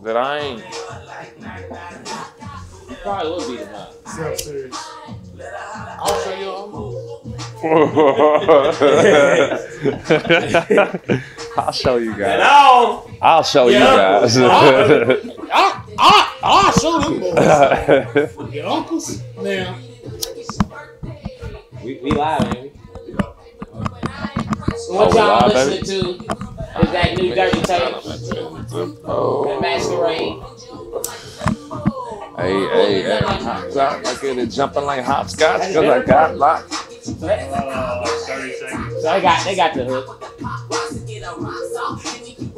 that I ain't. Probably would be the mom. Self-serious. I'll show you all. I'll show you guys. Hello. I'll show you guys. I'll show them boys. Your uncles now. We live, baby. So what y'all live, listening to is that new Dirty Tape, the Masquerade. Hey. Hot, I get it jumping like hopscotch because I got locked. So they got the hook.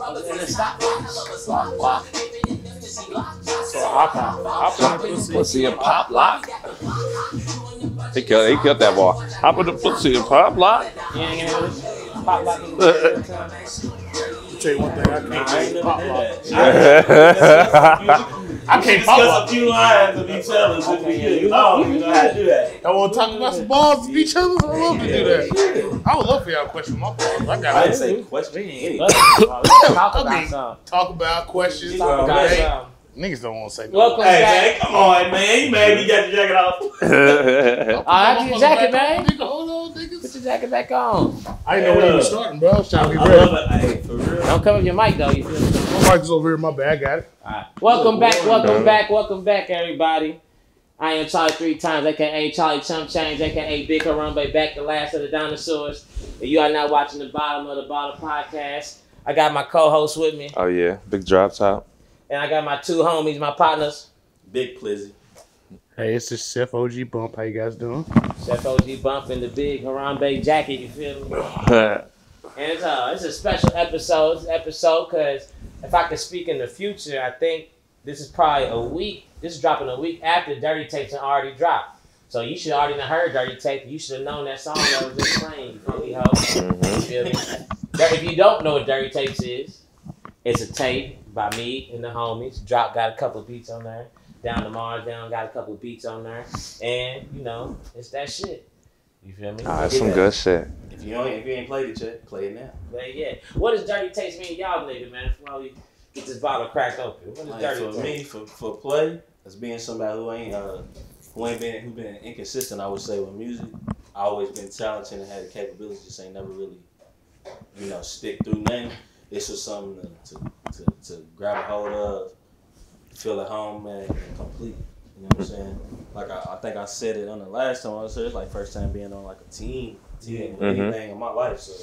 And the stop. So hop on the Pussy and pop lock. He killed that ball. Hop in the pussy and pop lock. You ain't gonna pop lock in the I'll tell you one thing, I can't pop lock. I can't pop lock. A few lines of each other's if we get. Oh, you know how to do that. I want to talk about some balls of each other. I love to do that. I would love for y'all to question my balls. I got I didn't say question. talk about questions. Talk about some. Niggas don't want to say no. Welcome Hey, back. man, come on, man. You mad you got your jacket off? That's your jacket, man. Nigga, hold on, Put niggas. your jacket back on. I didn't know when you were starting, bro. I was trying to be I ready. love it. Hey, for real. Don't cover your mic though. You feel me? My mic's over here. My bad. I got it. Alright. Welcome back, everybody. I am Charlie 3 times, aka Charlie Chump Change, aka Big Harambe, back the last of the dinosaurs. And you are now watching the Bottom of the Bottle podcast. I got my co-host with me, Oh yeah, big drop top. and I got my two homies, my partners, Big Plizzy. Hey, it's just Chef OG Bump. How you guys doing? Chef OG Bump in the big Harambe jacket. You feel me? And it's a special episode. It's an episode because if I could speak in the future, I think this is probably a week. This is dropping a week after Dirty Tapes already dropped. So you should already have heard Dirty Tape. You should have known that song that was just playing. You funky hoe. You feel me? If you don't know what Dirty Tapes is, it's a tape by me and the homies. Drop got a couple of beats on there. Down to Mars Down got a couple of beats on there. And, you know, it's that shit. You feel me? That's some good shit. If you ain't played it yet, play it now. But yeah. What does Dirty Tapes mean to y'all niggas, man? Before we get this bottle cracked open. What is Like, Dirty for Tapes? me, for play, as being somebody who been inconsistent, I would say with music. I always been talented and had the capabilities, just ain't never really, stick through nothing. This was something to grab a hold of, feel at home, man, and complete. You know what I'm saying? Like I think I said it on the last time I was here. It's like first time being on like a team with anything in my life. So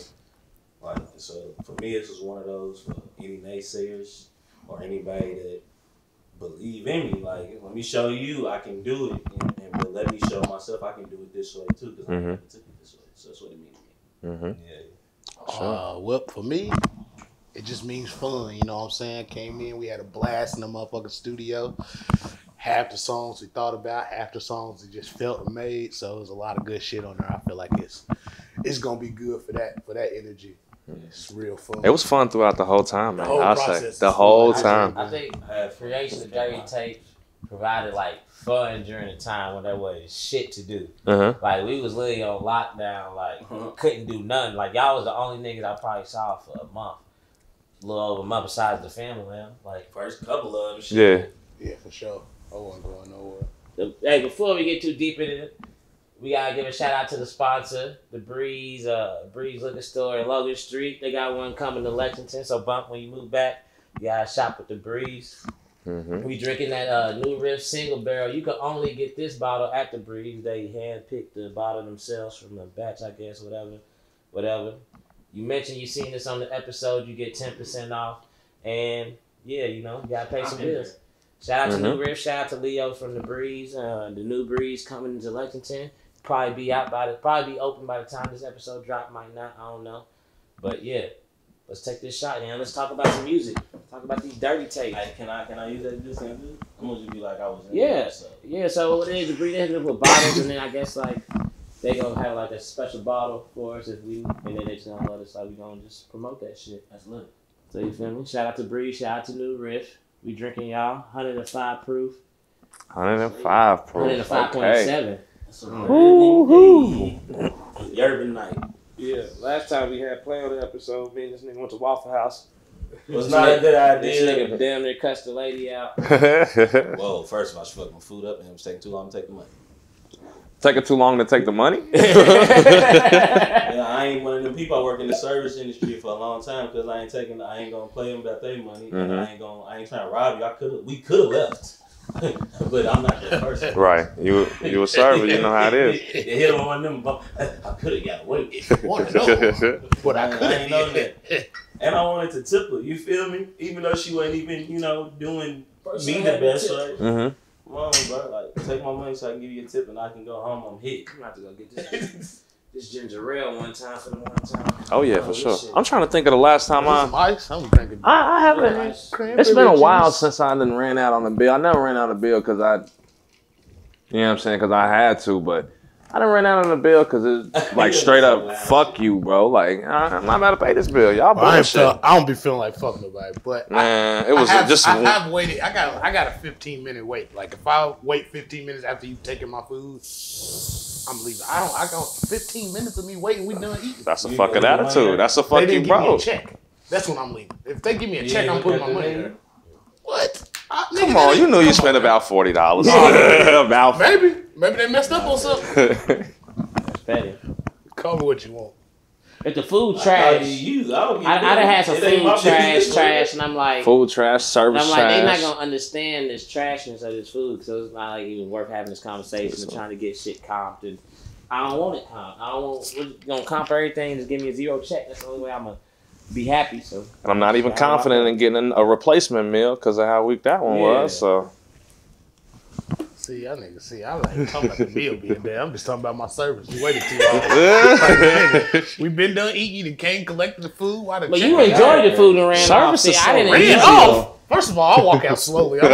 for me, this was one of those for any naysayers or anybody that believe in me. Like, let me show you I can do it, but let me show myself I can do it this way too, because I never took it this way. So that's what it means to me. Well, for me, it just means fun. You know what I'm saying? Came in, we had a blast in the motherfucking studio. Half the songs we thought about, half the songs we just felt and made. So there's a lot of good shit on there. I feel like it's gonna be good for that energy. It's real fun. It was fun throughout the whole time, man. whole I'll process say is the fun. whole time. I think creation of Dirty Tapes provided like fun during the time when there was shit to do. Like we was literally on lockdown, like couldn't do nothing. Like y'all was the only niggas I probably saw for a month. A little over a month besides the family, man. Like First couple of them, shit. Yeah, for sure. I wasn't going nowhere. Hey, before we get too deep into it, we gotta give a shout out to the sponsor, the Breeze Liquor Store in Logan Street. They got one coming to Lexington, so Bump, when you move back, you gotta shop with the Breeze. We drinking that New Riff single barrel. You can only get this bottle at the Breeze. They handpicked the bottle themselves from the batch, I guess, whatever. You mentioned you seen this on the episode, you get 10% off, and yeah, you gotta pay some bills. Shout out to New Riff, shout out to Leo from the Breeze. The new Breeze coming into Lexington. Probably be open by the time this episode drop. Might not, I don't know. But yeah, let's take this shot, man. Let's talk about some music. Talk about these Dirty Tapes. Hey, can I use that this thing? I'm gonna just be like I was in Yeah. So what it is, the Breeze they hit up with bottles, and then I guess like they gonna have like a special bottle for us and then they just gonna let us we gonna just promote that shit. That's lit. So you feel me? Shout out to Breeze, shout out to New Riff. We drinking y'all 105 proof. 105 proof. 105.7. That's a urban night. Yeah, last time we had play on the episode, me and this nigga went to Waffle House. It was not a good This idea. nigga damn near cussed the lady out. Whoa, first of all, she fucked my food up and it was taking too long to take the money. Taking too long to take the money? Yeah, I ain't one of them people. I work in the service industry for a long time because I ain't gonna play them about their money. And I ain't trying to rob you. We could have left. But I'm not that person. Right. You a server, you know how it is. They hit on one of them. I could have got away with it. Want to know what I could ain't know that. And I wanted to tip her, you feel me? Even though she wasn't even, doing me the best, right? Mm-hmm. Come on, bro. Like, take my money so I can give you a tip and I can go home. I'm hit. I'm about to go get this ginger ale one time for the one time. Oh yeah, for sure. I'm trying to think of the last time some ice. I'm drinking. I haven't. It's been a while since I done ran out on the bill. I never ran out of bill because you know what I'm saying, because I had to, but I done ran out on the bill because it's like straight up, fuck you, bro. Like, I'm not about to pay this bill. Y'all bullshit. I don't be feeling like fuck nobody, but Man, it was I just. have waited. I got a 15-minute wait. Like if I wait 15 minutes after you taking my food, I'm leaving. I got 15 minutes of me waiting. We done eating. That's a fucking attitude. That's a They fuck you, didn't give me bro. a check. That's when I'm leaving. If they give me a check, I'm putting my money there. What? Come on, you knew you spent about $40. About Maybe they messed up on something. That's petty. Call me what you want. If the food trash, I done had some food trash, and I'm like, food trash, service I'm like, trash. they not gonna understand this trashness of this food, so it's not like even worth having this conversation and trying to get shit comped. And I don't want it comped. We're gonna comp everything and just give me a zero check. That's the only way I'm gonna be happy. So, and I'm not even confident in getting a replacement meal because of how weak that one was. So. See, I like talking about the meal being there. I'm just talking about my service. You waited too long. We been done eating. You came collected the food. Why the but you enjoyed the food and ran off. See, I didn't enjoy it. Off. First of all, I walk out slowly. I'm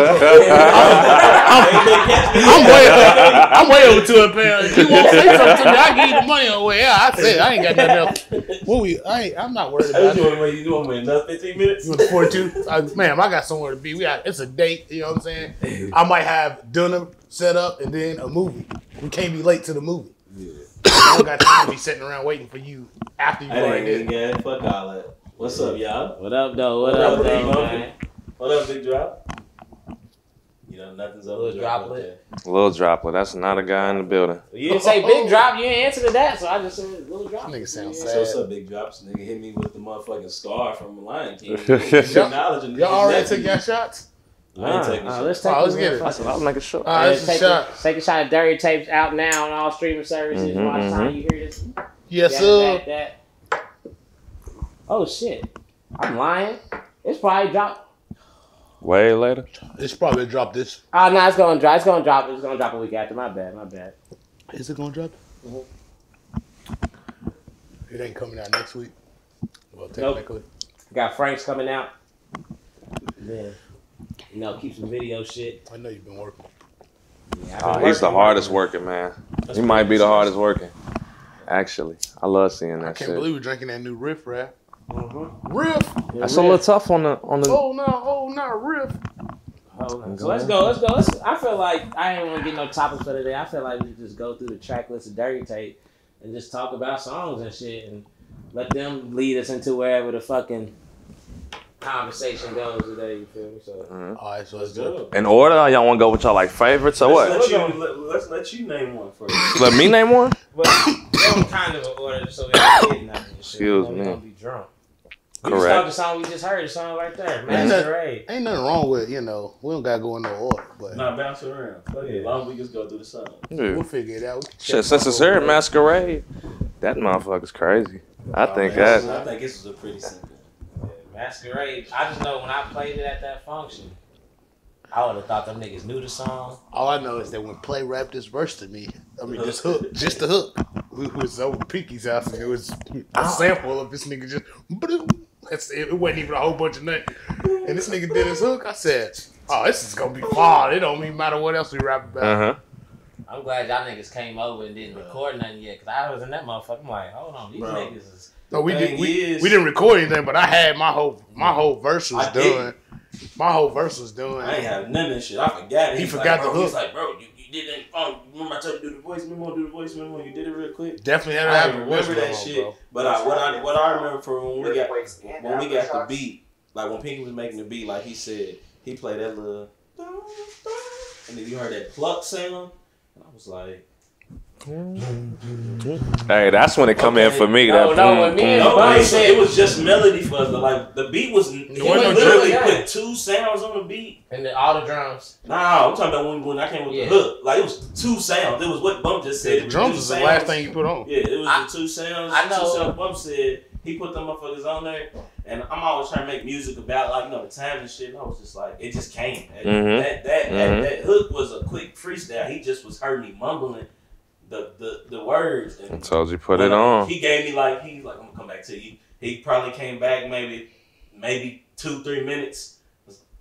way over to a pound. If you want to say something to me, I give you the money on the way out. I said I ain't got nothing else. I'm not worried about it. You doing with another 15 minutes? You want the 42? Ma'am, I got somewhere to be. It's a date. You know what I'm saying? I might have dinner set up and then a movie. We can't be late to the movie. Yeah. I don't got time to be sitting around waiting for you after you already did. Fuck all that. What's up, y'all? What up, though? What up, man? What up, Big Drop? Nothing's up. Little Droplet. Little Droplet. That's not a guy in the building. You didn't say Big Drop. You didn't answer to that, so I just said Little Drop. Nigga sound sad. So what's up, Big Drops? Nigga hit me with the motherfucking scar from the Lion King. Y'all already took your shots? I ain't taking shots. Let's get it. I'll make a shot. Take a shot of Dirty Tapes out now on all streaming services. Watch time you hear this. Yes, sir. Oh shit! I'm lying. It's probably dropped. Way later. It's probably dropped this. Oh no, it's gonna drop. It's gonna drop a week after. My bad. Is it gonna drop? It ain't coming out next week. Well, technically. Got Frank's coming out. Then, keep some video shit. I know you've been working. Yeah, he's the hardest working, man. He might be the hardest working. Actually, I love seeing that shit. I can't believe we're drinking that new Riff Raff. Riff. That's a little tough on the. Oh no, Riff. So let's go. I feel like I ain't want to get no topics for today. I feel like we should just go through the track list of Dirty Tape and just talk about songs and shit and let them lead us into wherever the fucking conversation goes today. You feel me? So all right, so let's go. In order, or y'all want to go with y'all like favorites or what? Let's let you name one first. Let me name one. Well, kind of an order so we don't get nothing. Excuse me. We're gonna be drunk. Correct. The song we just heard, the song right there, Masquerade. Ain't nothing wrong with we don't gotta go in no order, but bounce around. As long as we just go through the song. We'll figure it out. Shit, since it's here, Masquerade, that motherfucker's crazy. I think this is a pretty simple. Yeah, Masquerade. I just know when I played it at that function, I would have thought them niggas knew the song. All I know is that when Play rapped this verse to me, this hook, just the hook, we was over Pinky's house and it was a sample of this nigga just. It wasn't even a whole bunch of nothing. And this nigga did his hook. I said, oh, this is going to be fun. It don't even matter what else we rap about. I'm glad y'all niggas came over and didn't record nothing yet. Because I was in that motherfucker. I'm like, hold on. These niggas is... No, we didn't record anything, but I had my whole verse was done. My whole verse was done. I ain't have none of this shit. I forgot it. He forgot the hook. He's like, bro, you did that. Oh, remember I told you to do the voice memo, You did it real quick. Definitely had to remember that shit. Bro. But what I remember from when we got the beat, like when Pinky was making the beat, like he said, he played that little, and then you heard that pluck sound, and I was like, hey, that's when it come in for me. When me and Bum said it was just melody for us. Like the beat was, he literally put 2 sounds on the beat and all the drums. Nah, I'm talking about when I came with the hook. Like it was 2 sounds. It was what Bump just said. The drums is the last thing you put on. Yeah, it was the 2 sounds. I know. 2 sounds Bump said. He put them motherfuckers on there, and I'm always trying to make music about like the times and shit. And I was just like, it just came. That hook was a quick freestyle. He just was heard me mumbling the words. And I told you put it on. He gave me like he's like, I'm gonna come back to you. He probably came back maybe 2-3 minutes.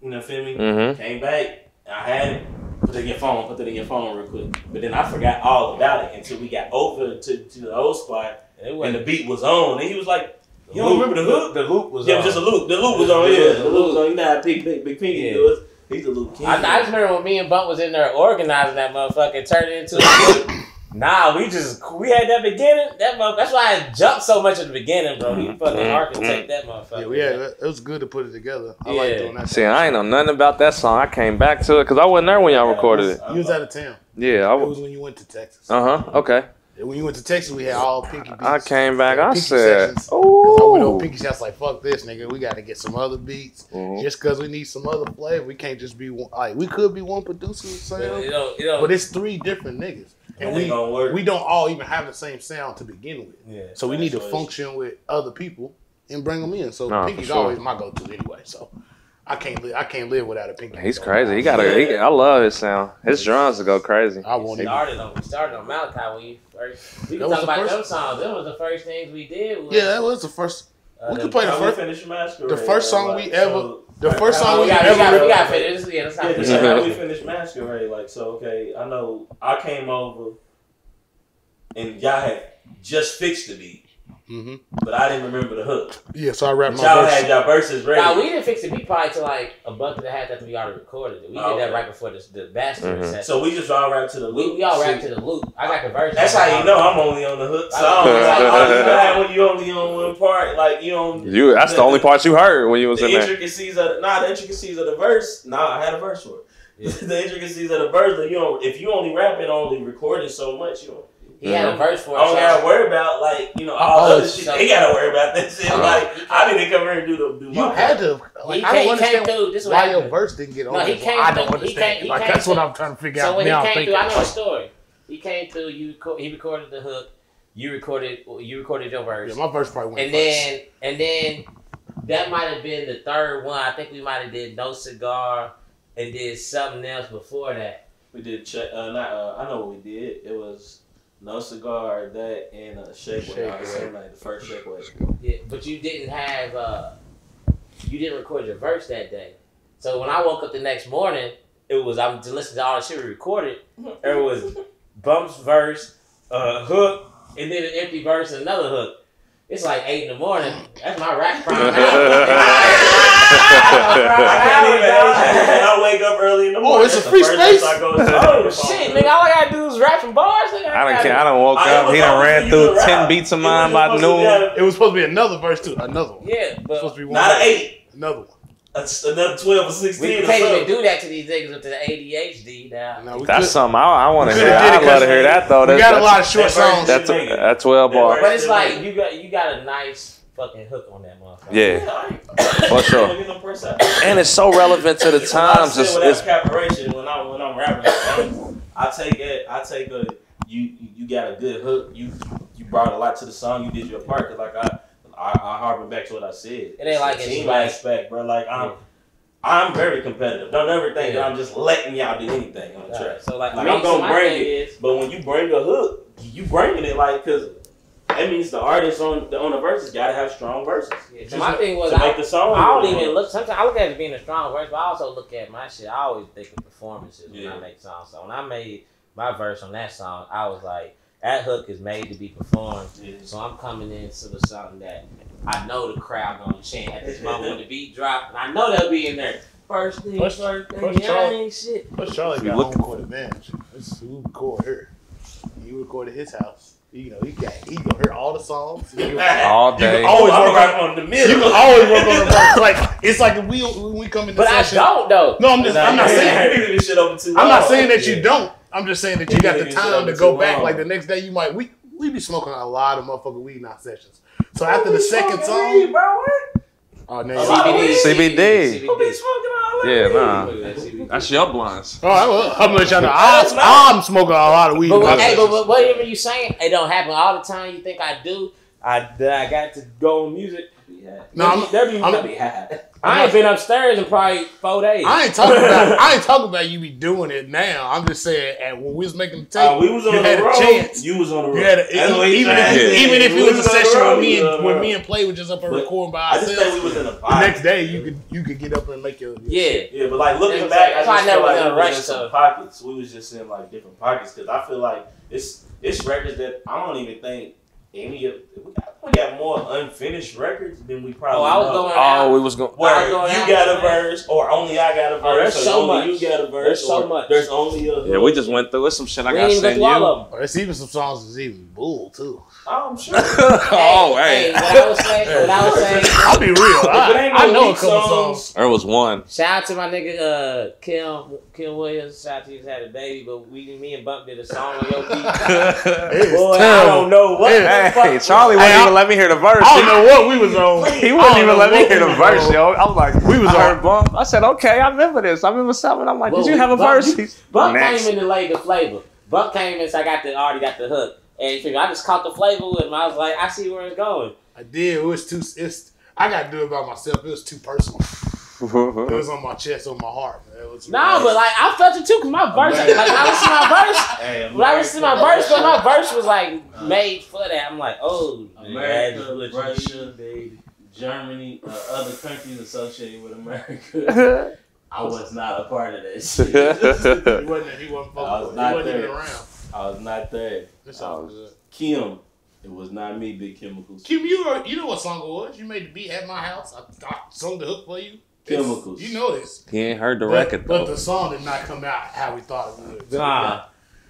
You know, feel me? Came back. I had it. Put it in your phone real quick. But then I forgot all about it until we got over to the old spot. And the beat was on, and he was like, "You don't remember the hook? The loop was on. Yeah, just a loop. The loop was on. The loop was on. You know how big Pinky does. He's a loop king. I just remember when me and Bump was in there organizing that motherfucker, turned it into a Nah, we had that beginning. That's why I jumped so much at the beginning, bro. He fucking architect that motherfucker. Yeah, it was good to put it together. I like doing that. See, I ain't know nothing about that song. I came back to it because I wasn't there when y'all recorded it. You was out of town. Yeah, it was when you went to Texas. Okay. When you went to Texas, we had all Pinky beats. I came back. I said, "Oh." I went on Pinky's house like, "Fuck this, nigga. We got to get some other beats. Just because we need some other flavor, we can't just be one. Like, we could be one producer sound, but it's 3 different niggas, and we don't all even have the same sound to begin with. Yeah, so we need to function with other people and bring them in. So Pinky's always my go-to anyway. So I can't live without a Pinky. He's crazy. I love his sound. His drums will go crazy. We started on Malachi when you first. We can talk about those songs. That was the first things we did. That was the first. We could play the first song we ever. The first song we ever. We got finished. Yeah, that's not. That's how we finished Masquerade. Like, so okay, I know I came over, and y'all had just fixed the beat. But I didn't remember the hook. Yeah, so I rapped my y'all verse. Had y'all verses ready. Nah, we didn't fix the beat probably till like a month and a half after we already recorded it. We did that right before the bastard set. So we just all rapped to the loop. We all rapped to the loop. I got the verse. That's how you know I'm only on the hook. So I when you only on one part, like you on. That's the only part you heard when you was in there. The intricacies of the verse. I had a verse for it. Yeah. The intricacies of the verse. If you only rapping, only recording so much, you don't. He had a verse for it. I don't gotta worry about all other shit. They gotta worry about that shit. I didn't come here and do you had to. I don't understand why your verse didn't get on. No, he came. I don't understand. That's what I'm trying to figure out. So when he came through, I know the story. He came through. He recorded the hook. You recorded your verse. Yeah, my verse probably went first. And then that might have been the third one. I think we might have did No Cigar and did something else before that. We did I know what we did. It was No Cigar, that, and Shake Weight. The first Shake Weight. Yeah, but you didn't have you didn't record your verse that day. So when I woke up the next morning, I'm to listen to all the shit we recorded. There was Bump's verse, hook, and then an empty verse and another hook. It's like 8 in the morning. That's my rap prime. I wake up early in the morning. Oh, it's a free space. Shit, nigga! All I gotta do is rap some bars. Nigga, I done woke up. He done ran through 10 beats of mine by noon. It was supposed to be another verse too. Another one. Yeah, but supposed to be one not an 8. Another one. Another 12 or 16. We can't even do that to these niggas with the ADHD now. That's something I want to hear. I'd love to hear that though. We got a lot of short songs. That's 12 bars. But it's like you got a nice fucking hook on that motherfucker. Yeah, for sure. And it's so relevant to the times. It's preparation when I'm rapping. I take you got a good hook. You brought a lot to the song. You did your part. Cause like I harken back to what I said. It ain't like it's team aspect, bro. Like I'm very competitive. Don't ever think that I'm just letting y'all do anything on the track. So like I'm gonna bring it. But when you bring a hook, you bringing it like because that means the artist on the verses gotta have strong verses. Yeah, so my thing was to make the song. I don't even look. Sometimes I look at it as being a strong verse, but I also look at my shit. I always think of performances when I make songs. So when I made my verse on that song, I was like, that hook is made to be performed. So I'm coming into something that I know the crowd gonna chant at this moment when the beat drop, and I know they'll be in there. First thing, shit. Plus Charlie got home court advantage. We record here. You recorded his house. You know, he gonna hear all the songs. All day. You can always work on the middle. You can always work on the verse. Like it's like when we come in the session. I don't though. No, I'm not saying. Shit over too I'm not long. saying that you don't. I'm just saying that you got the time to go back. long. Like the next day, you might. We be smoking a lot of motherfucking weed in our sessions. So after the second song, bro, what? oh, no, CBD. Who be smoking all that? Yeah, weed? nah. That's your blunts. Oh, I'm gonna let y'all know. I'm smoking a lot of weed. But, in my hey, sessions. but whatever you saying, it don't happen all the time. You think I do? I got to go on music. No, There be high. I ain't been upstairs in probably 4 days. I ain't talking about you be doing it now. I'm just saying, and when we was making the tape, we was on you had the road. a chance. You was on the road. You had even if it was a session when me and Play were just up and recording by I just ourselves. think we was in a The vibe. next day, you could get up and make your shit. Yeah, but like looking That's back, like- I just that's feel why I like never we was rushed in some to- pockets. We was just in like different pockets because I feel like it's records that I don't even think any of we got more unfinished records than we probably. I was know. going Oh, out. we was going. Where going you out, got a man. verse, or only I got a verse. there's or so only much. You got a verse. There's so or much. There's only a. Yeah, we just went through. It's some shit I We gotta ain't send even you. all of them. Or it's even some songs that's even bull too. I'm sure. Oh, hey. What I was saying. I'll be real. I know a weak couple songs. There was one. Shout out to my nigga Kim Williams. Shout out to you, just had a baby, but me and Bump did a song on your beat. Boy, I don't know what. Hey, Charlie wouldn't even let me hear the verse. I don't know what we was on. He wouldn't even let me hear the verse, yo. I was like, We was I heard on. Bump. I said, okay, I remember this. I remember something. I'm like, did you have a Bump- verse? He's- Bump Next. came in to lay the flavor. Bump came in, so I already got the hook. And you figure, I just caught the flavor with him. I was like, I see where it's going. I did. It was too. I got to do it by myself. It was too personal. It was on my chest, on my heart. Man. It was But like I felt it too, cause my verse, like I listened to my verse. When I listened to my verse, but my verse was like made for that. I'm like, oh, America, Russia, Germany, other countries associated with America. I was not a part of that shit. He wasn't I focused. was He not wasn't even there. around. I was not there. It's all good. Kim, it was not me, Big Chemicals. Kim, you know what song it was? You made the beat at my house. I sung the hook for you. Chemicals. You know this. He ain't heard the record, But though. the song did not come out how we thought it would. nah.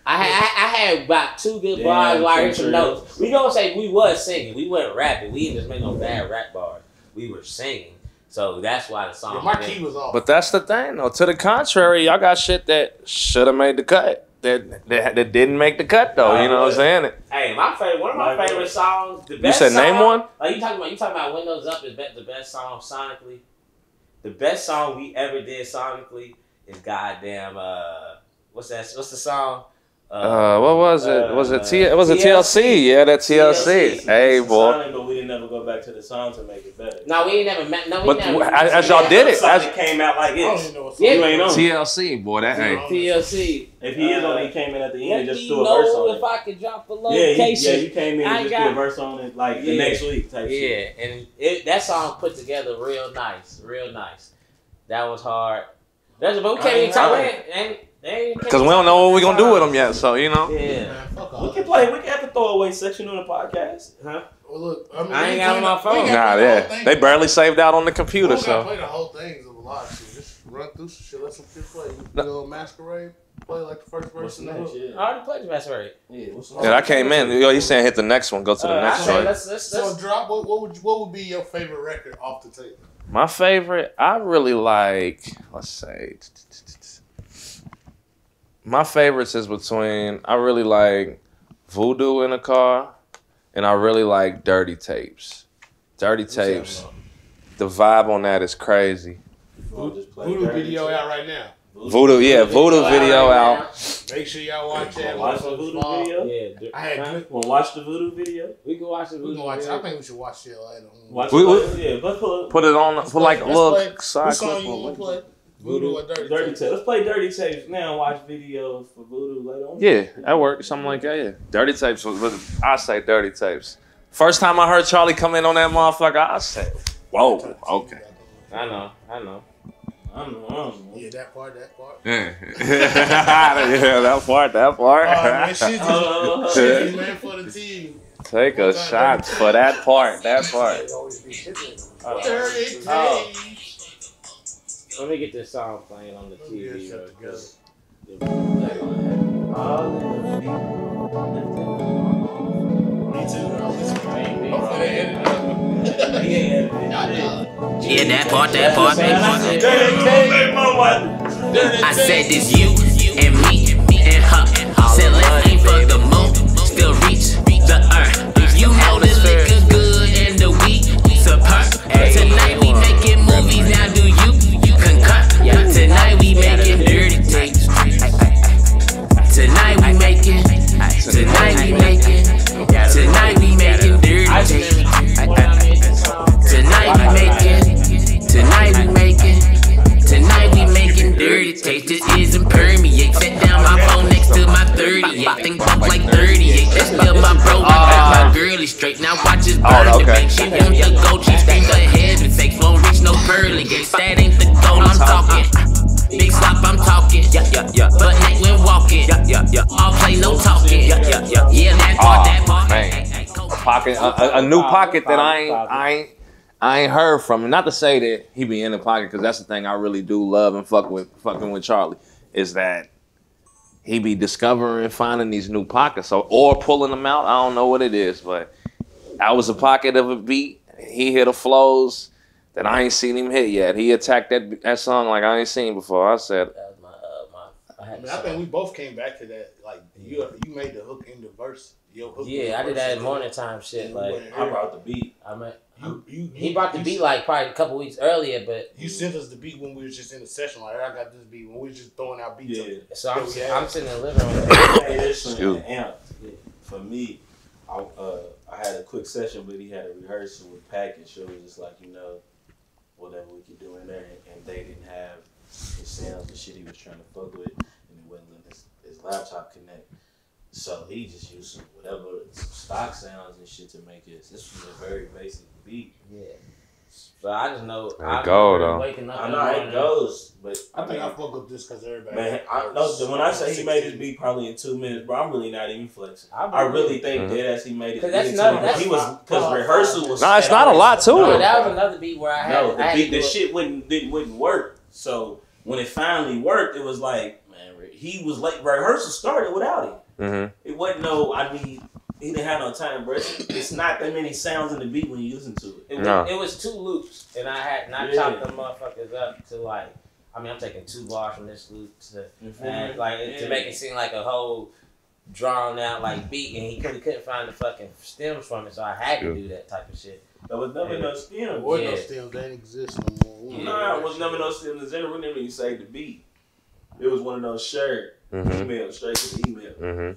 I had about 2 good Damn, bars while I heard some Kim notes. We gonna say we was singing. We weren't rapping. We didn't just make no bad rap bars. We were singing. So that's why the song. Yeah, my key was off. But that's the thing, though. To the contrary, y'all got shit that should have made the cut. That didn't make the cut, though. You know what I'm saying? Hey, one of my favorite songs. The You best said song, name one? Like you talking about Windows Up is the best song sonically. The best song we ever did sonically is goddamn what's the song? What was it? Was it TLC? Yeah, that TLC. Hey, boy. Sonic, but we didn't ever go back to the song to make it better. No, we ain't never met. No, we But never. as y'all did it, Something came out like I don't this. even know what song. Yeah. You ain't on. TLC, boy, that ain't. TLC. If he is on, he came in at the end Let and just me threw a verse know on if it. I could drop a Yeah, location. he came in I and just got- threw a verse on it like the Yeah. next week type shit. Yeah, and that song put together real nice. That was hard. But we can't even talk Because we don't know what we're going to do with them yet, so, you know. Yeah. Man, fuck all We can that. have a throwaway section on the podcast. Huh? Well, look, I ain't we got it on my phone. we Nah, gotta play the yeah. whole thing. They barely saved out on the We computer, don't gotta so. play the whole things of a lot of shit. Just run through some shit. Let some shit play. You go masquerade. Play like the first What's verse in the the next hook. shit? I already played the best rate. Yeah, what's the Yeah, I came in. Yo, he's saying hit the next one. Go to the I next say one. let's So drop. What would be your favorite record off the tape? My favorite, I really like, let's say, my favorites is between, I really like Voodoo in a Car, and I really like Dirty Tapes. Dirty Tapes, the vibe on that is crazy. Voodoo video out right now. Voodoo video out. Make sure y'all watch that. Watch the Voodoo video? Yeah, I had good. Wanna watch the Voodoo video? we can watch it. We can watch it. I think we should watch it later. Watch We- it. Yeah, let's Put it on, put like a little What side song clip you on want it. to play? Voodoo or Dirty Tapes. Tapes? Let's play Dirty Tapes now and watch videos for Voodoo later on. Yeah, that works. Something like that, yeah. Dirty Tapes, I say Dirty Tapes. First time I heard Charlie come in on that motherfucker, I said, whoa, okay. I know. I don't know. Yeah, that part. Yeah, yeah, that part. Oh, man, shit, man, for the team. Take a shot for that part. That part. Dirty Oh. Tapes. Let me get this song playing on the TV. shut real together. quick. Yeah, that part. I said it's you and me and her. Said let's aim for the moon, still reach the earth. You know the liquor good and the weed superb. Tonight we making movies, now do you concur? Tonight we making dirty tapes. Tonight we making dirty tapes. Tonight we making dirty tapes. This isn't permeate. Set down my phone next to my 38. Think bump like 38. That's still my bro. I got my girlie straight. Now watch us burn the bank. She want the gold. She screams her head and fakes. Won't reach no pearly gates. That ain't the goal I'm talking. Big slop I'm talking. But neck when walking. All play no talking. Yeah, that part. Man. Pocket, a new pocket that I ain't heard from. Not to say that he be in the pocket, because that's the thing I really do love and fucking with Charlie, is that he be discovering, finding these new pockets, or pulling them out. I don't know what it is, but I was a pocket of a beat. He hit the flows that I ain't seen him hit yet. He attacked that song like I ain't seen before. I said, That was I think we both came back to that. Like you made the hook in the verse. I did that morning time shit. Like I brought the beat. He brought the beat like probably a couple weeks earlier, but you sent us the beat when we was just in the session. Like I got this beat when we was just throwing out beats. Yeah. So I'm sitting in the living room. For me, I had a quick session, but he had a rehearsal with Package. So it was just like, whatever we could do in there, and they didn't have the sounds and shit he was trying to fuck with, and it wasn't letting his laptop connect. So he just used some stock sounds and shit to make it. This was a very basic beat. Yeah. So I just know. Waking up I know how it goes, but I think I fuck with this because everybody. Man, when I say he made this beat probably in 2 minutes, bro, I'm really not even flexing. I really think deadass he made it. Because rehearsal was. Nah, it's not a lot to it. That was another beat where I had. The shit wouldn't work. So when it finally worked, it was like, man, he was late. Rehearsal started without him. Mm-hmm. It wasn't he didn't have no time, bro. It's not that many sounds in the beat when you listen to it. It was 2 loops, and I chopped them motherfuckers up to like. I mean, I'm taking 2 bars from this loop to make it seem like a whole drawn out like beat, and he couldn't find the fucking stems from it, so I had to do that type of shit. There was never no stems. There was no stems. They didn't exist no more. Nah, it was never no stems. We didn't even save the beat. It was one of those shared emails straight to the email. Mm-hmm.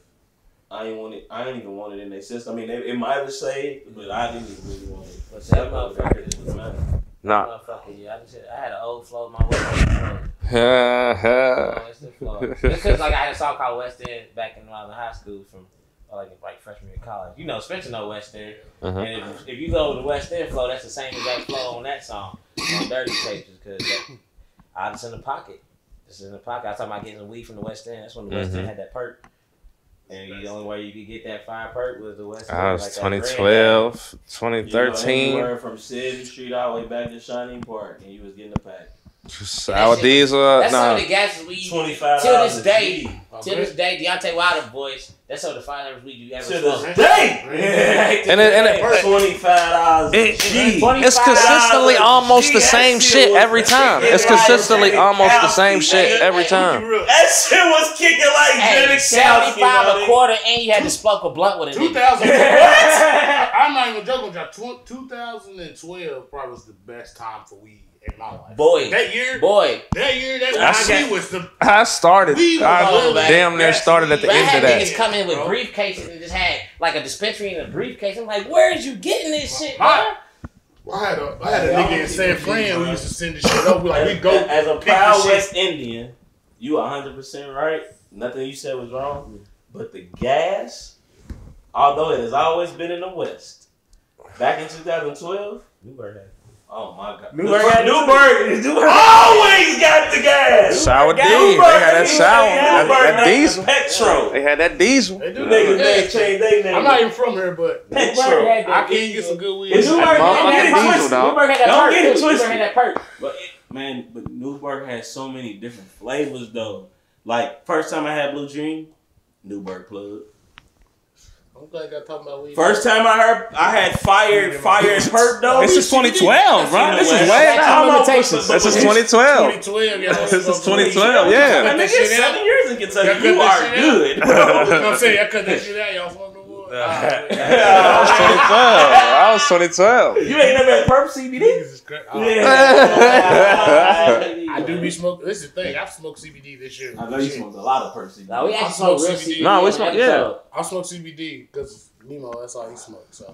I ain't even want it in their system. I mean, it might have saved, but I didn't even really want it. But that motherfucker doesn't matter. Nah. Motherfucker, I had an old flow in my West End flow. Just because like I had a song called West End back when I was in high school from like freshman year of college. Spencer know West End. And if you go to the West End flow, that's the same exact flow on that song on Dirty Tapes, because I was in the pocket. This is in the pocket. I was talking about getting some weed from the West End. That's when the West End had that perk. And the only way you could get that fire perk was the West End. That was 2012, 2013. You were from 7th Street all the way back to Shining Park, and you was getting a pack. Sour diesel. That's some of the gases we use. $25 till this day. Till this day, Deontay Wilder voice. That's some of the finest weed you ever smoked. To this day. And $25 it's consistently almost the same shit every time. It's consistently almost the same shit every time. That shit was kicking like $75 a quarter, and you had to smoke a blunt with it. 2000. I'm not even joking. 2012 probably was the best time for weed in my life. That year, was the. I started. I damn near started at the end of that. Niggas come in with briefcases and just had like a dispensary in a briefcase. I'm like, where is you getting this shit, bro? I had a nigga in San Fran who used to send this shit up. We go as a proud West Indian. You 100% right. Nothing you said was wrong. But the gas, although it has always been in the West, back in 2012, Newburgh had. Oh my God! Newburgh always got the gas. Sour D. They had that sour. That diesel. Petro. They had that diesel. They do. Niggas changed their name. I'm not even from here, but Petro. I can't get some good weed. Newburgh had that perk. But Newburgh had so many different flavors though. Like first time I had Blue Dream, Newburgh plug. I'm glad you got talking about weed. First time I had fire and perp though. This is 2012, bro. This is way limitations. This is 2012. 2012, yeah. This is 2012, yeah. That nigga 7 years in Kentucky. Y'all You cut are that shit good. You know what I'm saying? Y'all cut that shit out. Y'all smoke no more. I was 2012. You ain't never had perp CBD? Jesus Christ. Yeah. I do be smoking. This is the thing. I've smoked CBD this year. I know you smoked a lot of perp CBD. No, we I actually smoke smoke real CBD. CBD. No, we smoke, yeah. I smoke CBD because Nemo, that's all he smokes. So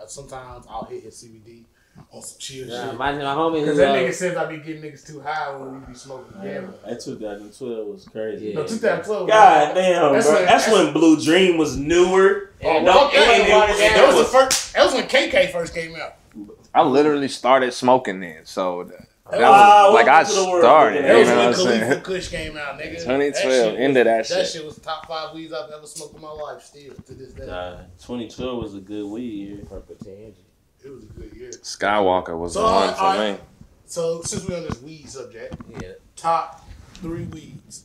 sometimes I'll hit his CBD on some chill Yeah, shit. my homie Because who that nigga says I be getting niggas too high when we be smoking together. That 2012 was crazy. Yeah. No, 2012. God damn, That's bro. when- That's when Blue Dream was newer. Yeah, fuck that. That was the was first. That was when KK first came out. I literally started smoking then, so that Wow, was like I welcome to the world. started. That You was know what when I'm Khalifa saying? Kush came out, nigga. 2012, into that That shit. shit was top 5 weeds I've ever smoked in my life. Still to this day, 2012 was a good weed year. it was a good year. Skywalker was So, the one for alright. me. So since we're on this weed subject, Yeah, top 3 weeds.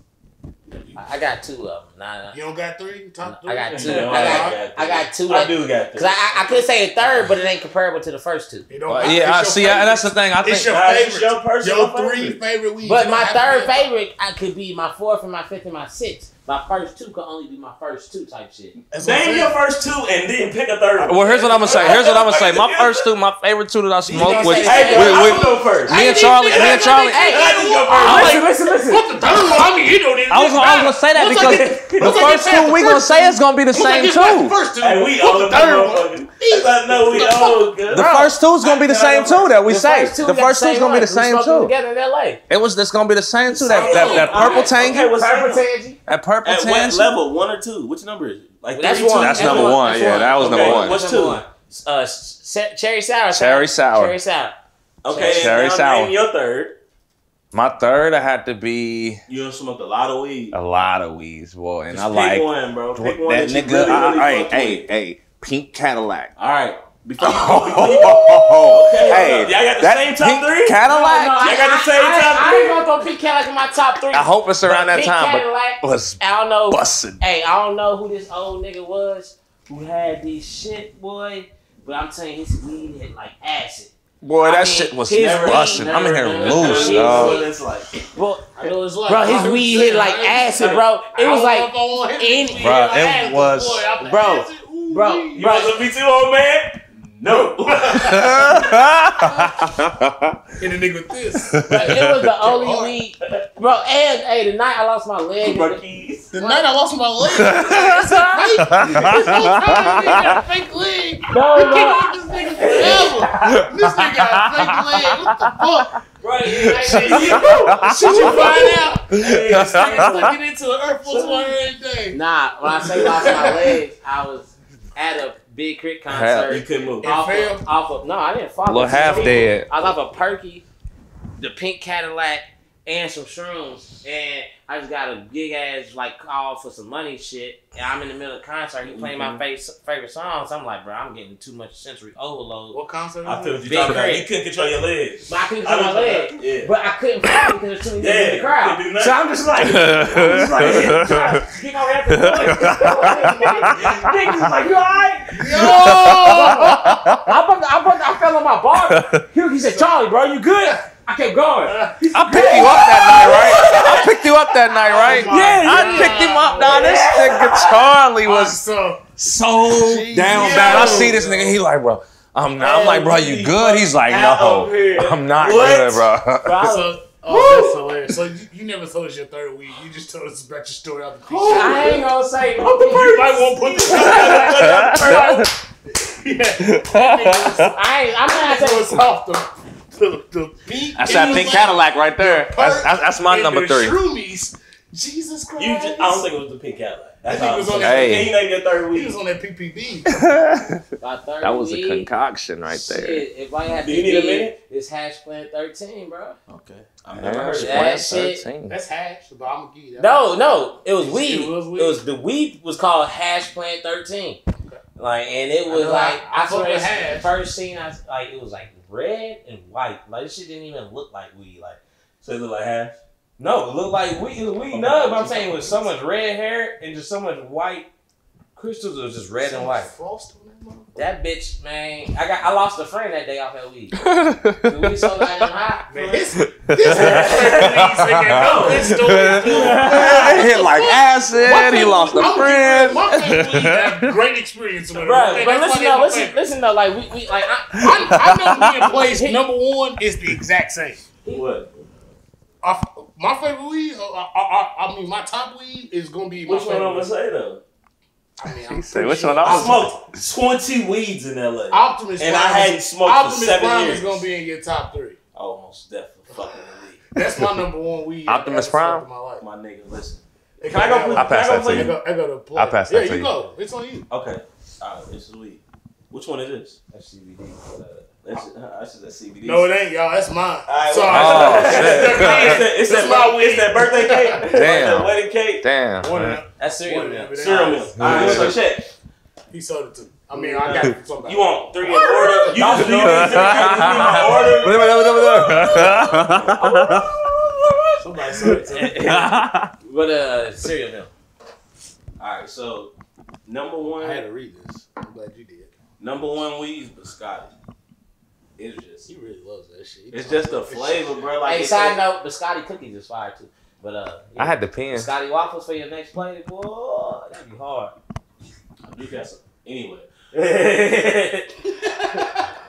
I got 2 of them. Nah. You don't got 3? Top 3? I got 2. No, I got 2. I do got Cause I could say a third, but it ain't comparable to the first 2. It don't matter. Yeah, I It's see. your That's the thing. I It's think your It's favorite. your personal Your 3 favorite. favorite weeds. But It my don't have to third be- favorite, I could be my 4th and my 5th and my 6th. My first 2 could only be my first 2 type shit. That's what I'm Name saying. your first 2 and then pick a third. Well, here's what I'm gonna say. My first 2, my favorite 2 that I smoked was Hey, Hey, I will go first. me and Charlie. Hey, I can go first. Listen. What the third one? I mean, you know this. I was gonna say that because the first 2 we gonna say is gonna be the same 2. First 2. Hey, we What's old the third one? motherfuckers. I know we old. good. The first 2 is gonna be the same 2 that we say. The first 2 is gonna be the same 2. Together in LA. It was just gonna be the same 2. That purple tangy. Okay, what's Purple that? Tangy. That purple At what tangy. level? 1 or 2? Which number is it? Like That's 3, 2? 1. That's number 1. Yeah, that was number 1. What's Number 2? 1. Cherry sour. Cherry sour. Cherry sour. Okay, Cherry and now sour. name your third. My third, I had to be You done smoked a lot of weed. a lot of weeds, boy, and Just I like pick one, bro. Pick one that that you nigga. really fuck with. Hey, pink Cadillac. All right. Before you Oh, Okay, hey, y'all got the that same top pink 3? Cadillac. Y'all got the same top I ain't gonna throw Pink Cadillac in my top 3. I hope it's around that Pink time, Cadillac, but was I don't know. busted. Hey, I don't know who this old nigga was who had this shit, boy. But I'm telling you, his weed hit like acid. Boy, I that mean, shit was his busting. I'm in here loose, weed. dog. It's like, Bro, I know it's like, bro, his weed hit like acid, bro. It was like, Bro, it was. Bro, you want some B2 old man? No. Hit a nigga with this. but it was the only weed, bro. And hey, the night I lost my leg, Marquise. The night I lost my leg. It's a fake. This whole time, nigga got a fake leg. no, You bro. can't with this nigga forever. This nigga got a fake leg. What the fuck? Right, Shit, you find out. Hey, this nigga's looking into an Earth Force One every day. Nah, when I say lost my legs, I was at a Big Crit You concert. couldn't move. It failed? Off of no, I didn't fall. Little half dead. I was off a Perky, the Pink Cadillac, and some shrooms, and I just got a big ass like call for some money shit. And I'm in the middle of the concert. He playing my favorite songs. I'm like, bro, I'm getting too much sensory overload. What concert? I feel what you're Big talking about. Crit. You couldn't control your legs. But I couldn't control my leg. Yeah. But I couldn't fall because there's too many niggas in the You crowd. couldn't do nothing. So I'm just like, get my ass to the niggas is like, you alright? I fell on my bar. He said, Charlie, bro, you good? I kept going. I picked you up that night, right? I picked you up that night, right? I picked him up. Nah, this nigga Charlie was so down bad. I see this nigga. He like, bro, I'm not. I'm like, bro, you good? He's like, no, I'm not good, bro. That's hilarious. So you never told us your third week. You just told us about your story out the piece. I ain't gonna say. You might want to put this I'm not saying. off the beat. That's that pink Cadillac right there. That's my number 3. Shroomies. Jesus Christ. I don't think it was the Pink Cadillac. That's I think all it was I'm on saying. that- Hey. Can you name your third He week? was on that PPB. That was a concoction right there. Shit, if I had Do to you need a be, minute? it's Hash Plant 13, bro. Okay. I've never heard of That that. shit. 13. That's hash, but I'm gonna give you that. No, it was weed. It was weed? It was the weed was called Hash Plant 13. Like, and it was I know, like I fuck swear with it's hash. the first scene I like it was like red and white. Like this shit didn't even look like weed. Like So it look like hash? no, it looked like weed. It was weed nut, but I'm saying it was so much red hair and just so much white Crystals was just red and white. Frost on that motherfucker. That bitch, man. I lost a friend that day off that weed. The weed so goddamn hot. Man, this story. Hit like acid. He lost a friend. My family have great experience with it. Right, but listen though, like we like I know me and Place number one is the exact same. What? My favorite weed, I mean, my top weed is gonna be my Which one favorite. I'm gonna say though? I mean, He said, which one? I smoked 20 weeds in LA. Optimus and Prime I hadn't smoked for 7 Prime years. is gonna be in your top 3. Almost definitely fucking elite. That's my number one weed. Optimus I've ever smoked Prime? in my life. My nigga, listen. Can I go? I'll pass that to you. I go to play. I'll pass that to you you. go. It's on you. Okay. Alright, this is weed. Which one is this? That's CBD. That's just a CBD. No, it ain't, y'all. That's mine. Alright, Sorry. Oh, shit. It's That's that my weed. It's that birthday cake. Damn. That wedding cake. Damn. One of man. them. That's cereal One of milk. them. Cereal milk. Alright, so check. He sold it to me. I mean, I got it from somebody. You want 3 in order? You just need my order. Somebody sold it to me. But cereal milk. Alright, so number one. I had to read this. I'm glad you did. Number one weed is biscotti. It's just. He really loves that shit. It's just the flavor, bro. Like Hey, side note, biscotti cookies is fire too. But I had the pen. biscotti waffles for your next play, boy. That'd be hard. You got some. Anyway.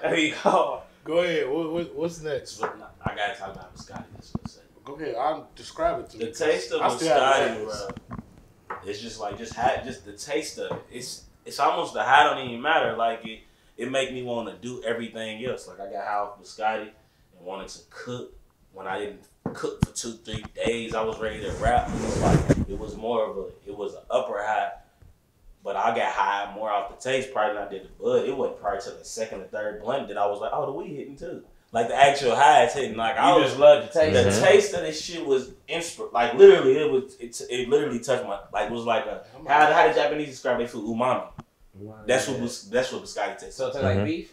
That'd be hard. Go ahead. What's next? I gotta talk about biscotti this for a second. Go ahead. I'll describe it to The me. taste of I still have biscotti, this. bro. It's just like just the taste of it. It's almost the high don't even matter. Like it make me want to do everything else. Like I got high off biscotti and wanted to cook. When I didn't cook for 2-3 days, I was ready to rap. It was more of it was an upper high. But I got high more off the taste probably than I did the bud. It wasn't probably till the second or third blunt that I was like, oh, the weed hitting too. Like the actual high is hitting. Like I You was just love the taste. the taste of this shit was like literally it literally touched my like it was like a how the Japanese describe their food umami. That's what biscotti tastes. So it tastes like beef.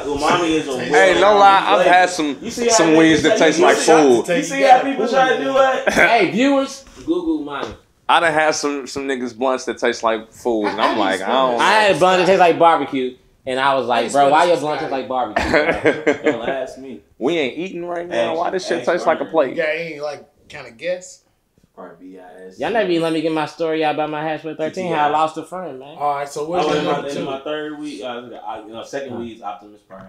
Umami is a Hey, no lie, I've had some weeds that taste like food. You see how people try to do it? Hey, viewers, Google mine. I done had some niggas blunts that taste like food, and I'm like, I don't. I had a blunt that tastes like barbecue, and I was like, bro, why your blunt taste like barbecue? Bro? Don't ask me. We ain't eating right now. Why this shit tastes like a plate? You got any like kind of guess? Probably BIS. Y'all never even let me get my story out about my hash with 13. How I lost a friend, man. All right, so I what's was your in number my, two? in my third week. Second week is Optimus Prime.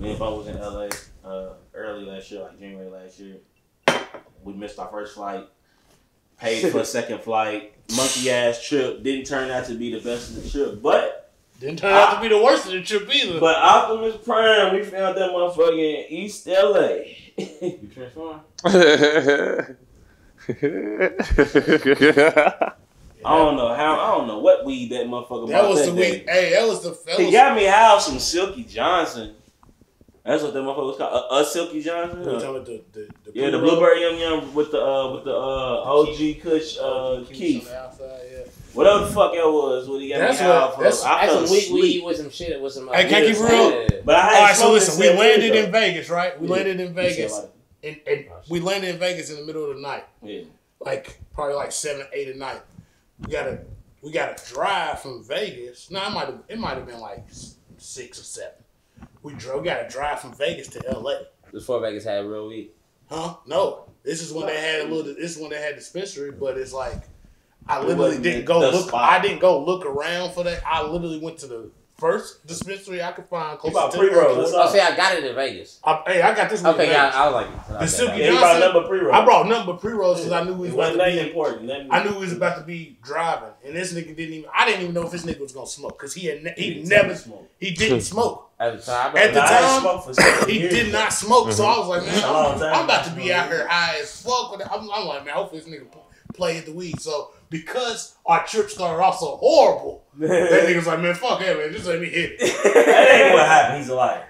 Me and Bo was in LA early last year, like January last year. We missed our first flight. Paid for a second flight. Monkey ass trip. Didn't turn out to be the best of the trip, but Didn't turn out to be the worst of the trip either. But Optimus Prime, we found that motherfucker in East LA. You transform? I don't know what weed that motherfucker that bought was that the day. week. Hey, that was the. He got me high off some Silky Johnson. That's what that motherfucker was called. A Silky Johnson. You talking about the Yeah, the blueberry yum yum with the OG Kush Keith. On the outside, yeah. Whatever the fuck that was, what he got That's me high what- off of. that's- I That's fell some weed asleep. with some shit, with some. Hey, can I keep it real? But I had All right, so smoked listen, we this landed shit, in Vegas, right? We landed in Vegas, though. and we landed in Vegas in the middle of the night, Yeah. like probably like 7, 8 at night. We gotta drive from Vegas. No, it might have been like 6 or 7. We gotta drive from Vegas to LA. Before Vegas had real weed. Huh? No. This is when they had this is when they had dispensary, but it's like I literally wasn't didn't go the look. spot. I didn't go look around for that. I literally went to the first dispensary I could find. You Close bought to pre-rolls, the that's Oh, see, I got it in Vegas. Hey, I got this. Okay, Vegas. yeah, I was like, The Silky Yeah, you brought Johnson. number pre-roll. I brought nothing but pre-rolls because I knew we was It about wasn't to nothing be. important. Nothing I knew we was about to be driving, and this nigga didn't even. I didn't even know if this nigga was gonna smoke because he didn't never smoke. he didn't smoke. at the time. At the Nah, I ain't time, smoked for 7 He years. did not smoke, so I was like, man, That's a long time. I'm about to be out here high as fuck. With it. I'm like, man, hopefully this nigga play hit the weed. So because our trip started off so horrible, that nigga's like, man, fuck it, man, just let me hit it. That ain't what happened. He's a liar.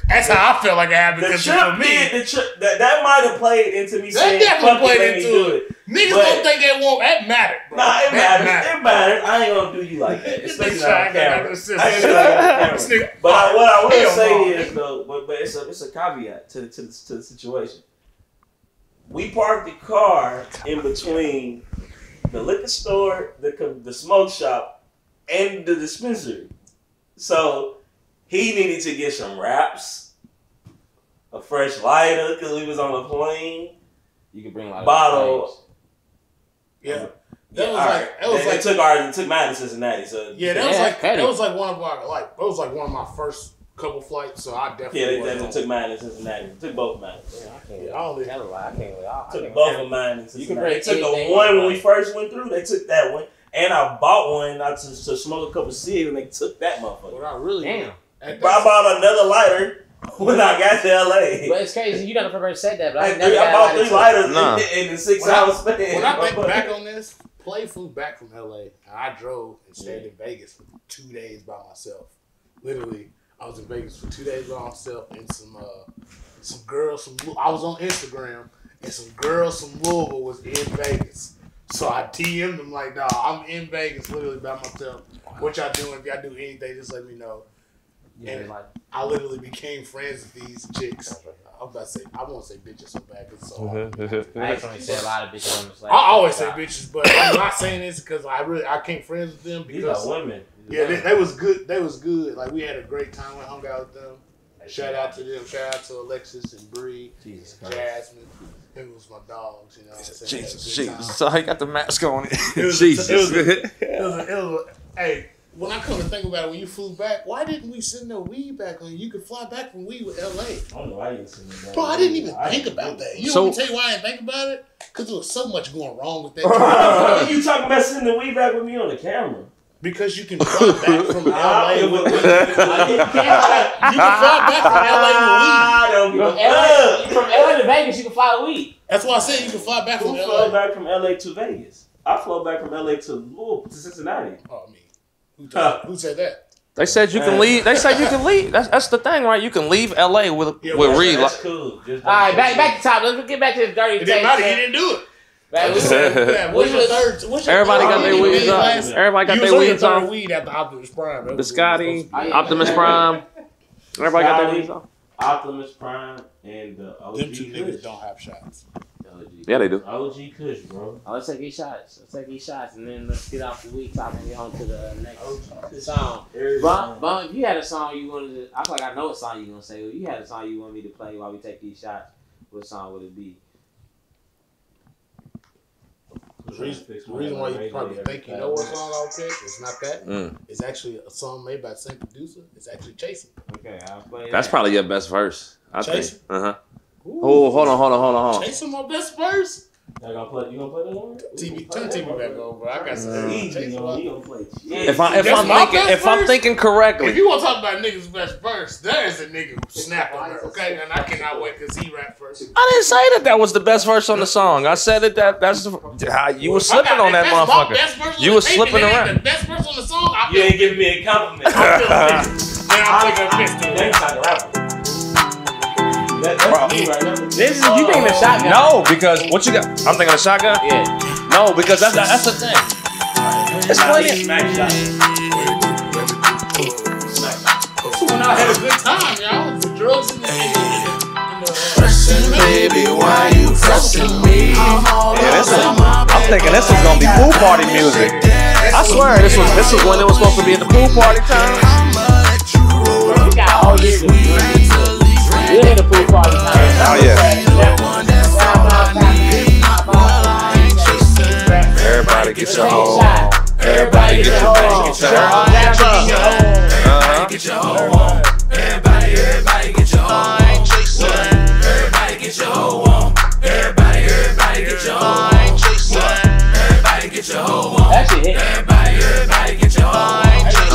That's how I felt like it happened. The Because trip for me, did. The trip that might have played into me that saying, definitely "Fuck it, let played me into do it. Niggas But- don't think that won't. That mattered, bro. Nah, it That matters. It matters. I ain't gonna do you like that. This Especially nigga on trying to get out camera. of the system. I ain't gonna do you on This camera. nigga- But what I will Hell say no. is though, but it's a caveat to the situation. we parked the car in between the liquor store, the smoke shop, and the dispensary. So he needed to get some wraps, a fresh lighter because we was on a plane. You can bring a lot bottle. of Yeah. They took mine to Cincinnati. So that was like one of my first couple flights. So I definitely they definitely took mine to Cincinnati. Took both of mine. I can't took both of mine in Cincinnati. They took the one when we first went through. They took that one, and I bought one to smoke a couple cigs, and they took that motherfucker. What I really I bought another lighter. When I got to LA. But it's crazy. You don't remember said that, but I bought 3 lighters in the 6 hours span. When I think back on this, Play flew back from LA, and I drove and stayed in Vegas for 2 days by myself. Literally, I was in Vegas for 2 days by myself, and some girls I was on Instagram, and some girls from Louisville was in Vegas. So I DM'd them like, "Nah, I'm in Vegas, literally by myself. What y'all doing? If y'all do anything, just let me know." And I literally became friends with these chicks. I'm about to say, I won't say bitches so bad because it's so hard. I actually say a lot of bitches on the slide. I always say bitches, but I'm not saying this because I became friends with them because these are women. Yeah, they was good. They was good. Like we had a great time. We hung out with them. Shout out to them. Shout out to Alexis and Bree, Jasmine. It was my dogs. You know what I'm saying? Jesus. So he got the mask on. Hey. When I come to think about it, when you flew back, why didn't we send no weed back on you? You could fly back from weed with LA. I don't know why you didn't send me that. Bro, I didn't even think about that. You know what I'm tell you why I didn't think about it? Because there was so much going wrong with that. Why you talking about sending the weed back with me on the camera? Because you can fly back from LA with weed. You can fly back from LA with weed. From LA to Vegas, you can fly with weed. That's why I said you can fly back from LA. Who flew back from LA to Vegas? I flew back from LA to Louisville, to Cincinnati. Oh, me. Who said that? They said you can leave. They said you can leave. That's the thing, right? You can leave LA with Reed. That's cool. All right, back to top. Let's get back to the dirty. It didn't matter. He didn't do it. Everybody got their weeds on. Everybody got their weeds on. Weed after Optimus Prime. Biscotti, Optimus Prime. Everybody got their weeds on. Optimus Prime and OG Them two niggas don't have shots. Yeah, they do. OG Kush, bro. Let's take these shots. And then let's get off the weed top and get on to the next song. Bum, if you had a song you wanted to, I feel like I know what song you're gonna say. If you had a song you want me to play while we take these shots, what song would it be? The reason why you probably think you know what song I'll pick is not that. It's actually a song made by the same producer. It's actually Chasing. Okay, I'll play That's probably your best verse. I Chasing? think. Oh, hold on. Chasing my best verse? You gonna play that one? Turn TV back on, bro. I got some If I'm thinking correctly. If you want to talk about niggas' best verse, there is a nigga who snapped on her, okay? And I cannot wait because he rapped first. I didn't say that was the best verse on the song. I said that's you were slipping on that motherfucker. You were slipping around. The best verse on the song. You ain't giving me a compliment. I'm taking a piss to it. That's me right now. This is you thinking a shotgun? No, because what you got? I'm thinking a shotgun. Yeah. No, because that's the thing. It's plenty. Smack shot. So when I had a good time, y'all, the drugs in the Pressing, baby, why you pressing me? I'm thinking this was gonna be pool party music. I swear this was when it was supposed to be at the pool party time. We got all this. We'll hit the pool party time. Oh yeah. Everybody get your home. Everybody get your home. Get your home. Get your home. Everybody get your home. Everybody get your home. Everybody get your home. Everybody get your home. That shit hit. Everybody get your home.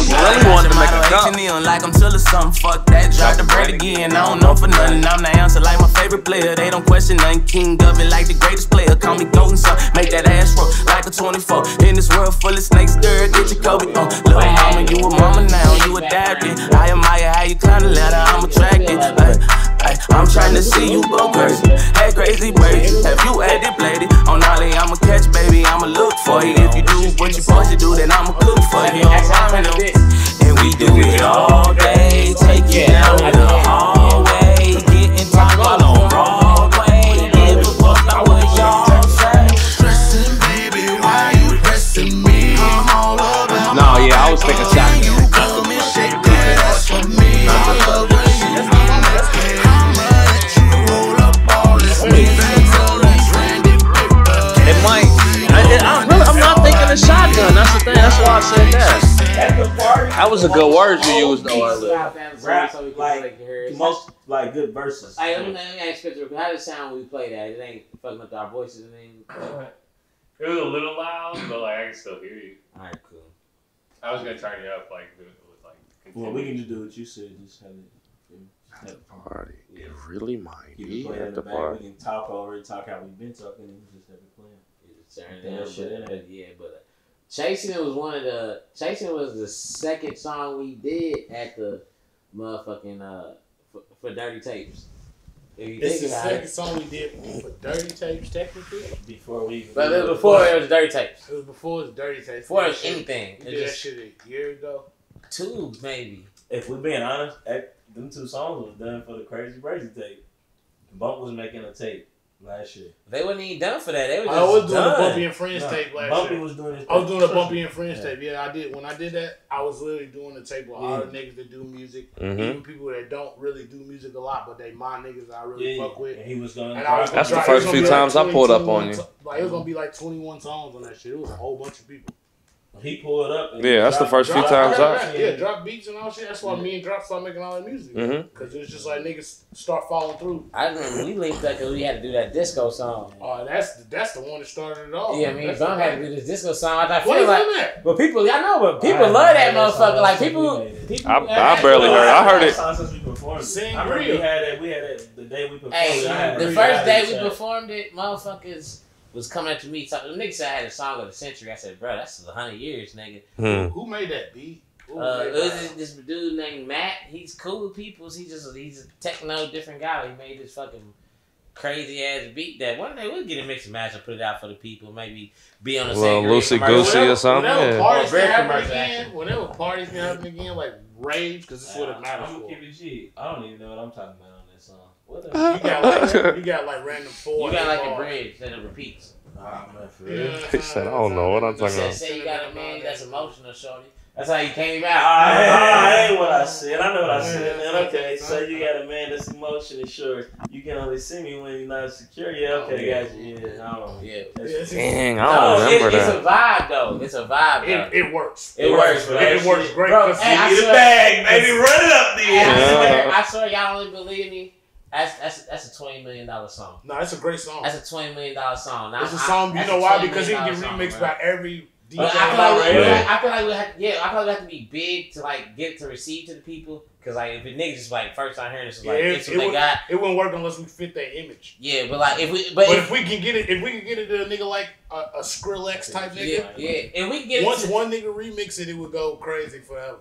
I really wanted to make a cup. Like I'm till or something, fuck that, drop the bread again. I don't know for nothing, I'm the answer like my favorite player. They don't question nothing, king of it like the greatest player. Call me golden son, make that ass roll like a 24. In this world full of snakes, girl, get your Kobe on. Little mama, you a mama now, you adapted. I admire how you climb the ladder, I'm attracted. I'm trying to see you go crazy. Hey, crazy baby, have you had it, played it? On Ollie, I'ma catch, baby, I'ma look for you. If you do what you supposed to do, then I'ma cook for you. And we do it all day, take it down in the hallway, getting top on Broadway. Give a fuck about was a good word you used though. Rap, most like good verses. Hey, let me ask Spencer, how does it sound when we play that? It ain't fucking up our voices and anything. It was a little loud, but like I can still hear you. Alright, cool. I was gonna turn it up like with like. Well, we can just do what you said. Just have it. Party. It really might be at the party. We can talk over, talk how we've been talking, and we just have it playing. Yeah, but Chasing It was Chasing It was the second song we did at the motherfucking for Dirty Tapes. It's the second song we did for Dirty Tapes, technically. Before it was Dirty Tapes. It was before it was Dirty Tapes. Before it was anything. We did that shit a year ago. 2 maybe. If we're being honest, them 2 songs was done for the Crazy Crazy tape. Bump was making a tape last year. They wasn't even done for that. They were just I was doing done. a Bumpy and Friends tape last Bumpy year. Was doing his I was doing a Bumpy and Friends tape. Yeah, I did. When I did that, I was literally doing a tape with all the niggas that do music, even people that don't really do music a lot, but they my niggas I really fuck with. And he was going. That's the first few times I pulled up on you. Like it was gonna be like 21 songs on that shit. It was a whole bunch of people. He pulled up. And that's the first few times I. Yeah, drop beats and all shit. That's why me and Drop started making all that music. Because it was just like niggas start falling through. I remember we linked up because we had to do that disco song. Oh, that's the one that started it all. Yeah, me and Bum had to do this disco song. I What feel is like, on that? but people, I know, but people love that motherfucker. Like people I barely heard it. I heard it. Since we performed. Sing I remember real. we had it the day we performed. Hey, the first day we performed it, motherfuckers was coming up to me. The nigga said I had a song of the century. I said, bro, that's 100 years, nigga. Who made that beat? It was this dude named Matt. He's cool with people. He's a techno different guy. He made this fucking crazy ass beat that one day we'll get a mix and match and put it out for the people. Maybe be on the same loosey goosey or something. Whenever parties can happen again, like rage, because this is what it matters I'm for. gonna keep it G. I don't even know what I'm talking about on that song. What the You got like random 4. You got like a bridge that it repeats. Ah, man, for real. He said, I don't know what I'm talking about. Say you got a man that's emotional, shorty. That's how you came out. That ain't what I said. I know what I said, man. Okay, so you got a man that's emotionally sure. You can only see me when you're not secure. Yeah, okay, got you. Dang, I don't remember It's that. a vibe, though. It's a vibe, though. It works. It works, bro. It works great. Bro, Get hey, a bag, baby. Run it up there. I swear y'all only believe me. That's a $20 million song. No, it's a great song. That's a $20 million song. Now, it's a song. You know why? Because it can get remixed by every DJ. I feel like we have to be big to like get it to receive to the people. Cause like if a nigga just like first time hearing this, it's what they got. It wouldn't work unless we fit that image. Yeah, but like if we can get it, to a nigga like a Skrillex type nigga. Yeah, and we can get once one nigga remix it, it would go crazy forever.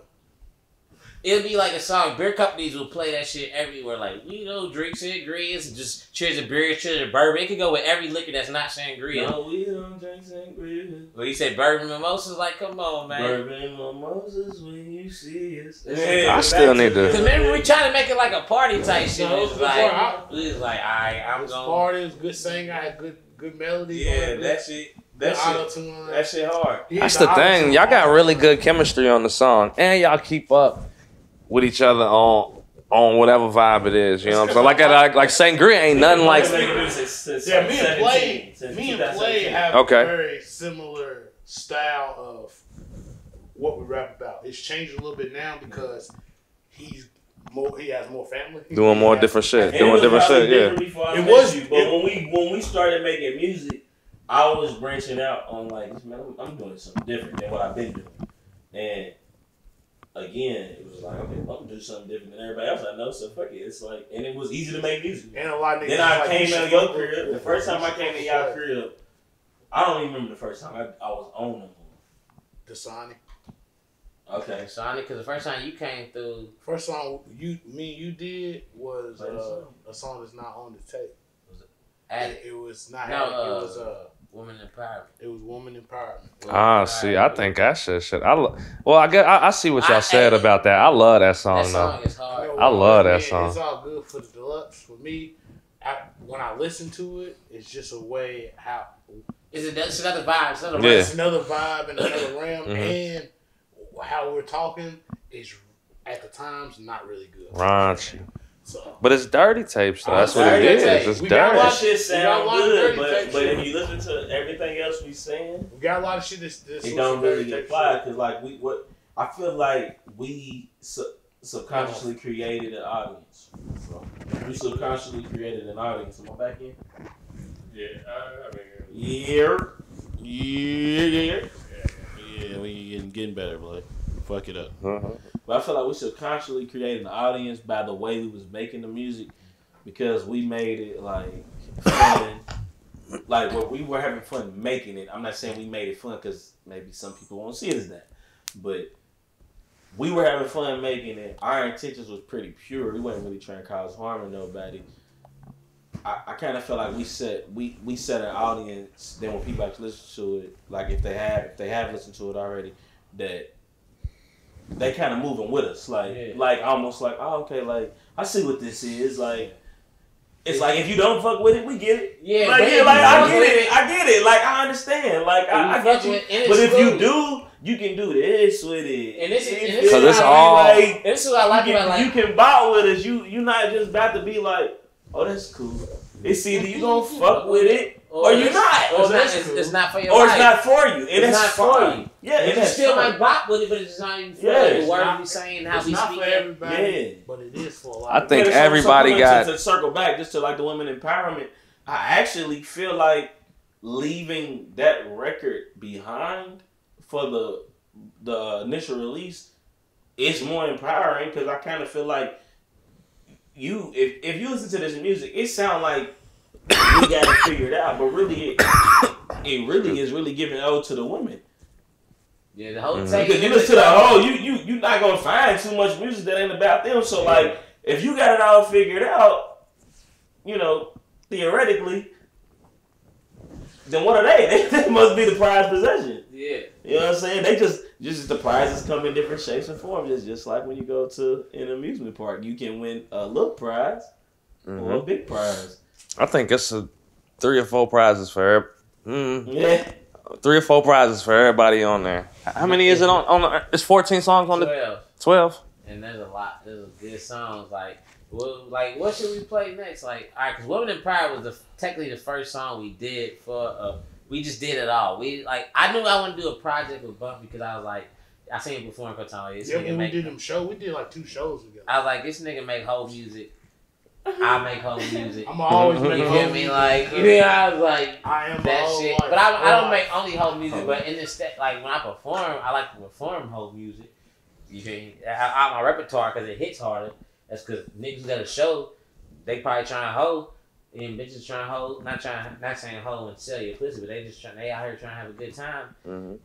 It'll be like a song. Beer companies will play that shit everywhere. Like, drink sangrias and just cheers to beer, cheers to bourbon. It could go with every liquor that's not sangria. No, we don't drink sangria. Well, you said bourbon mimosas. Like, come on, man. Bourbon mimosas when you see us. I still need to. Because remember, we trying to make it like a party type shit. No, we was like, all right, I'm going. Party was good singer. I had good melody. Yeah, that shit hard. That's the thing. Y'all got really good chemistry on the song, and y'all keep up with each other on whatever vibe it is, you know what I'm saying? Like Sangria ain't nothing like. Yeah, me and Play have a very similar style of what we rap about. It's changed a little bit now because he has more family. Doing more different shit. Yeah. But when we started making music, I was branching out on like, man, I'm doing something different than what I've been doing, and again, it was like, okay, I'm gonna do something different than everybody else I know, so fuck it. It's like, and it was easy to make music. And a lot of then I came to your crib. The first time I came to y'all crib, I don't even remember the first time I was on them. Dasani. Okay. Dasani, because the first time you came through. First song you did was a song that's not on the tape. Was it? It was not. No, it was Woman Empowerment. It was Woman Empowerment. See, I think that shit. I see what y'all said about that. I love that song, that song is hard. I love that song. It's all good for the deluxe. For me, when I listen to it, it's just a way how. It's another vibe. It's another vibe and another realm, and how we're talking is at the times not really good. Raunchy. But it's dirty tapes, though. That's what it is. It's dirty. That shit sound good, but if you listen to everything else we saying, we got a lot of shit. It don't really apply because like I feel like we subconsciously created an audience. We subconsciously created an audience. Am I back in? Yeah, I mean, Yeah, we getting better, boy. Fuck it up. But I feel like we subconsciously created an audience by the way we was making the music, because we made it like fun. Like, well, we were having fun making it. I'm not saying we made it fun because maybe some people won't see it as that, but we were having fun making it. Our intentions was pretty pure. We wasn't really trying to cause harm to nobody. I kind of feel like we set an audience. Then when people actually listen to it, like if they have listened to it already, that they kind of moving with us, like almost like, oh, okay, like I see what this is. Like it's like if you don't fuck with it, we get it. Yeah, like, yeah, like I get it. Like I understand. Like I get you. But if you do, you can do this with it. And this is what I like about like you can bot with us. You not just about to be like, oh, that's cool. It's either you gonna fuck with it or you're not. Or it's not for your or life. It's not for you. And it's not for you. Yeah, and you still might bop with it, but it's not even for the word we saying, how we not speak. For everybody, yeah. But it is for a lot. I think everybody got to circle back just to like the women empowerment. I actually feel like leaving that record behind for the initial release is more empowering, because I kind of feel like if you listen to this music, it sounds like we got it figured out, but really it really is really giving ode to the women. Yeah, the whole thing. Because you listen to the whole, you not gonna find too much music that ain't about them. So like, if you got it all figured out, you know, theoretically, then what are they? They must be the prized possession. Yeah. You know what I'm saying? They just the prizes come in different shapes and forms. It's just like when you go to an amusement park, you can win a little prize or a big prize. I think it's 3 or 4 prizes for yeah. 3 or 4 prizes for everybody on there. How many is it on it's 14 songs on 12. And there's a lot. There's good songs. Like what should we play next? Like, all right, because Women in Pride was technically the first song we did for. We just did it all. I knew I wanted to do a project with Bump because I was like, I seen it before in Coachella. Yeah, when we did them shows, we did like 2 shows together. I was like, this nigga make whole music. I make whole music. I'm always making you whole feel me? music. Like, you know, I was like, I am that shit. life. But I don't make only whole music. But in this, like when I perform, I like to perform whole music. You feel me? Out my repertoire because it hits harder. That's because niggas who got a show, they probably trying to hoe. And bitches trying to hold, not saying hold and sell your pussy, but they out here trying to have a good time.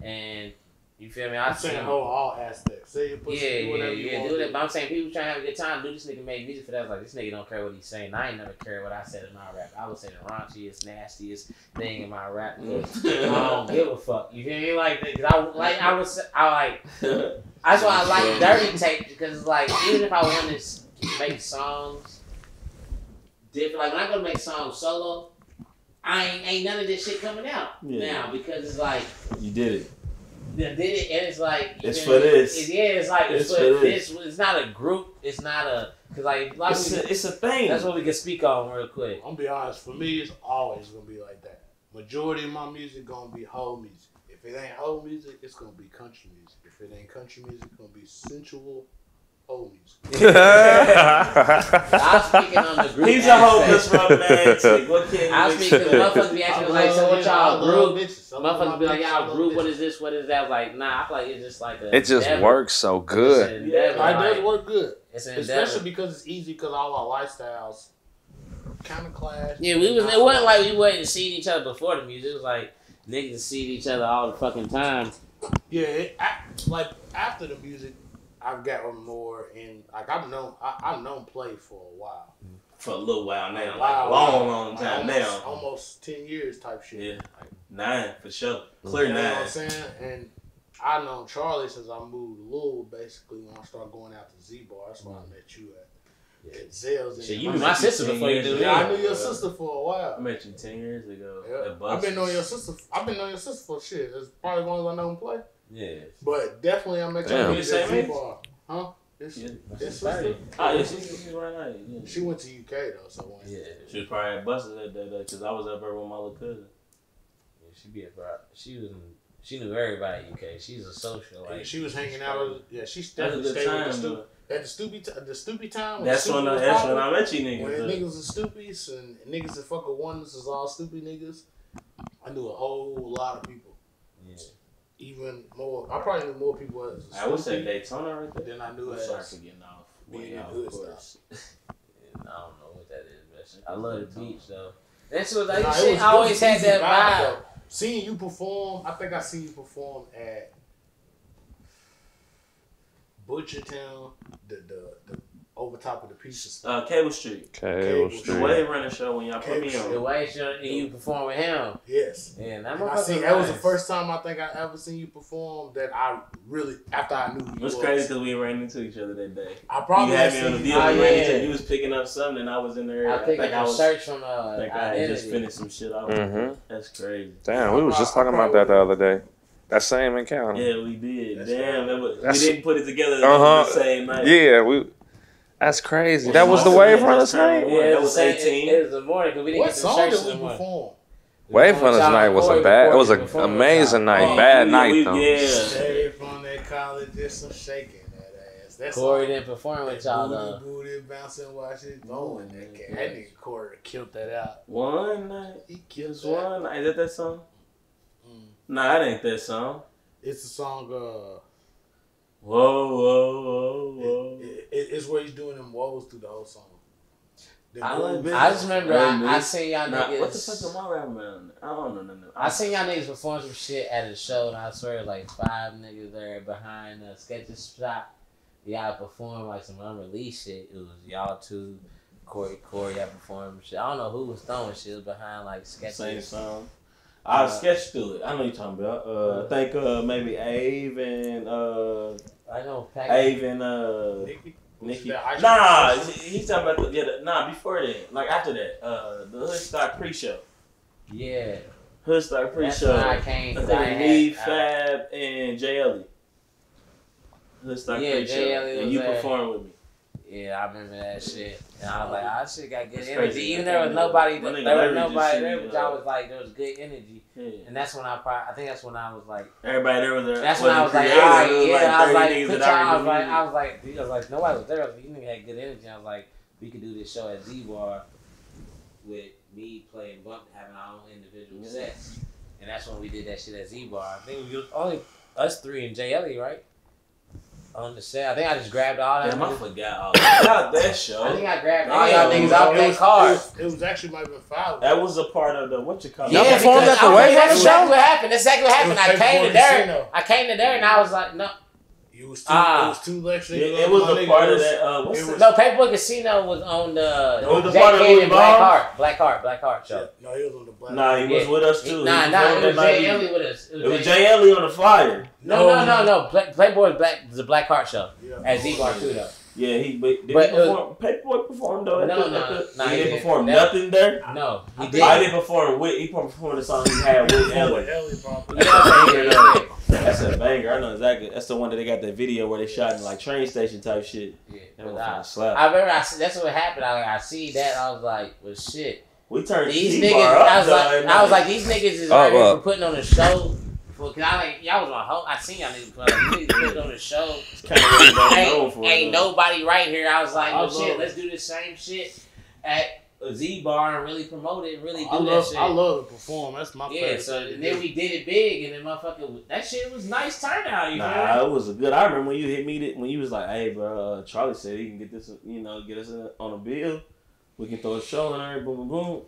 And you feel me? I'm saying hold all aspects. Sell your pussy, do whatever you want. Do that. But I'm saying people trying to have a good time. Dude, this nigga made music for that. I was like, this nigga don't care what he's saying. I ain't never cared what I said in my rap. I would say the raunchiest, nastiest thing in my rap. I don't give a fuck. You feel me? Like, cause that's why I like Dirty Tape, because it's like, even if I want to make songs different, like when I go to make songs solo, ain't none of this shit coming out now, because it's like you did it. You did it, and it's like it's for this. It's like it's for this. It's not a group. It's not a because like it's a thing. That's what we can speak on real quick. I'm gonna be honest. For me, it's always gonna be like that. Majority of my music gonna be whole music. If it ain't whole music, it's gonna be country music. If it ain't country music, it's gonna be sensual. I'm speaking on the group. He's a hopeless romantic. What can I'm speaking to motherfuckers be asking like, so what y'all group? Motherfuckers be like, y'all group, what is this? What is that? Like, nah, I feel like it's just like a. It just works so good. It does work good. It's an especially because it's easy because all our lifestyles kind of clash. Yeah, it wasn't like we wasn't seeing each other before the music. It was like niggas seeing each other all the fucking time. Yeah, like after the music. I've gotten more in, like I've known Play for a while. For a little while now, long time now. Almost 10 years type shit. Yeah, like 9 for sure. Clear 9. You know what I'm saying? And I known Charlie since I moved to Louisville, basically when I started going out to Z-Bar. That's where I met you at Zales. So you knew my sister before you did that. I knew your sister for a while. I met you 10 years ago. Yeah. I've been knowing your sister for shit. It's probably one of I know Play. Yeah. But definitely I met you at Z-Bar. Huh? This sister? Oh, yeah, she's right now. Yeah. She went to UK though, so she was probably at Buster that day because I was up there with my little cousin. Yeah, she be at Brock. She was in She knew everybody in UK. She's a social. Like, she was hanging out. Yeah, she That's a definitely good stayed time, with though. at the Stoopy time. That's when I met you niggas. When niggas was Stoopies and niggas that fuck with ones is all stupid niggas. I knew a whole lot of people. yeah. Even more. I probably knew more people as I would say Daytona right there. than I knew as Sorry for getting off. being in Of hood course. I don't know what that is, but I love the beach though. That's what like Nah, shit. I always had easy that vibe. though. Seeing you perform, I think I seen you perform at Butchertown, the over top of the pieces. Cable Street. Cable Street. The Street. Wave Runner show when y'all put me The on. way you perform with him. Yes. Yeah, that And I motherfucker seen that was the nice. first time I think I ever seen you perform that I really after I knew who you It's was. crazy because we ran into each other that day. I probably You had me on the seen deal. Oh, We ran yeah. into you. You was picking up something and I was in there. I picked up I a was. search from I think I had Identity. just finished some shit off. Mm-hmm. That's crazy. Damn, we was just talking about that the other day. That same encounter. Yeah, we did. That's Damn, right. we That's- didn't put it together Uh-huh. the same night. Yeah, that's crazy. That was the Wave Runners night? Yeah, That it was was 18. It was the morning because we didn't What get the song shirts did we in the morning. perform? Wave Runners night was a bad, it was an amazing night. Bad night though. Yeah. Stay from that college, just some shaking that ass. That's Corey all. didn't perform with y'all though. Booty bouncing, watch it throwing that cat. That nigga Corey killed that out. One night. He killed Just that. one night. Is that song? Mm. Nah, that ain't that song. It's the song. Whoa, whoa, whoa, whoa. It's where he's doing them woes through the whole song. Them I woes like- big- I just remember I seen y'all Nah, niggas. what the fuck am I rapping about? I don't know nothing. I seen y'all niggas perform some shit at a show, and I swear, like 5 niggas there behind the sketches shop. Y'all performed like some unreleased shit. It was y'all two, Corey, y'all performed shit. I don't know who was throwing shit. It was behind like sketches. Same song. I sketched through it. I know what you're talking about. I think maybe Ave and I know. Ave and Nikki. That ice Nah, cream he's talking about nah, before that. Like after that. The Hoodstock pre-show. Yeah. Hoodstock That's pre-show. when I came. I think me, Fab, and J. Ellie. Hoodstock Yeah, pre-show. J. Ellie And was you there. performed with me. Yeah, I remember that shit. And I was like, I shit got good That's energy. crazy. Even there was nobody, My nigga there Larry was just nobody seen there, me, but y'all was like, there was good energy. Yeah. And that's when I think that's when I was like, Everybody there was there. that's when I was like, creative. alright, It was yeah, I was 30 like, niggas put that y'all, I already was like, knew. I was like, nobody was there. I was like, you nigga had good energy. I was like, we could do this show at Z-Bar with me playing Bump, having our own individual sets. And that's when we did that shit at Z-Bar. I think we was only us 3 and J. Ellie, right? On the set. I think I just grabbed all that. Damn, I forgot all about that show. I think I grabbed all y'all Damn, niggas off that card. It was actually might have been 5. That was a part of the what you call it? Y'all performed at the Wave That's Runners exactly show? what happened. That's exactly what happened. I It was came to Paperboy there. Casino. I came to there and I was like, no. It was two Lex Yeah, niggas. it was My a nigga part of was- that. What's it that? was- No, Paperboy Casino was on the It was a Jack part of Cannon Louis Black Heart show. No, he was on the black. Nah, he was Yeah. with us too. Nah, He it performed was that J. night. Ellie with us. It was J. Ellie on the flyer. No. Playboy Black was a Black Heart show Yeah. at Z-Bar too though. Yeah, did But he perform? Paperboy performed though. No, he he didn't didn't. perform That- nothing there. No, he I did. I didn't perform with. He performed the song he had with Ellie. Ellie probably. That's a banger. That's a banger. I know exactly. That's the one that they got that video where they shot in like train station type shit. Yeah, That but was I slap. remember that's what happened. I see that. I was like, well, shit. We turned These Z-Bar niggas, up, I was though, like, that I was night. like, these niggas is Oh, right here well. for putting on a show. Cause y'all was my home. I seen y'all niggas put on a show. It's kind of what we don't know for. Ain't though. nobody right here. I was like, I oh shit, love let's do the same shit at a Z-Bar and really promote it and really do I that love, shit. I love to perform. That's my Yeah, favorite. so and then we did it big, and then motherfucker, that shit was nice turnout. You feel me? Nah, it was a good. I remember when you hit me when you was like, "Hey, bro, Charlie said he can get this, get us on a bill. We can throw a show in there, boom, boom, boom."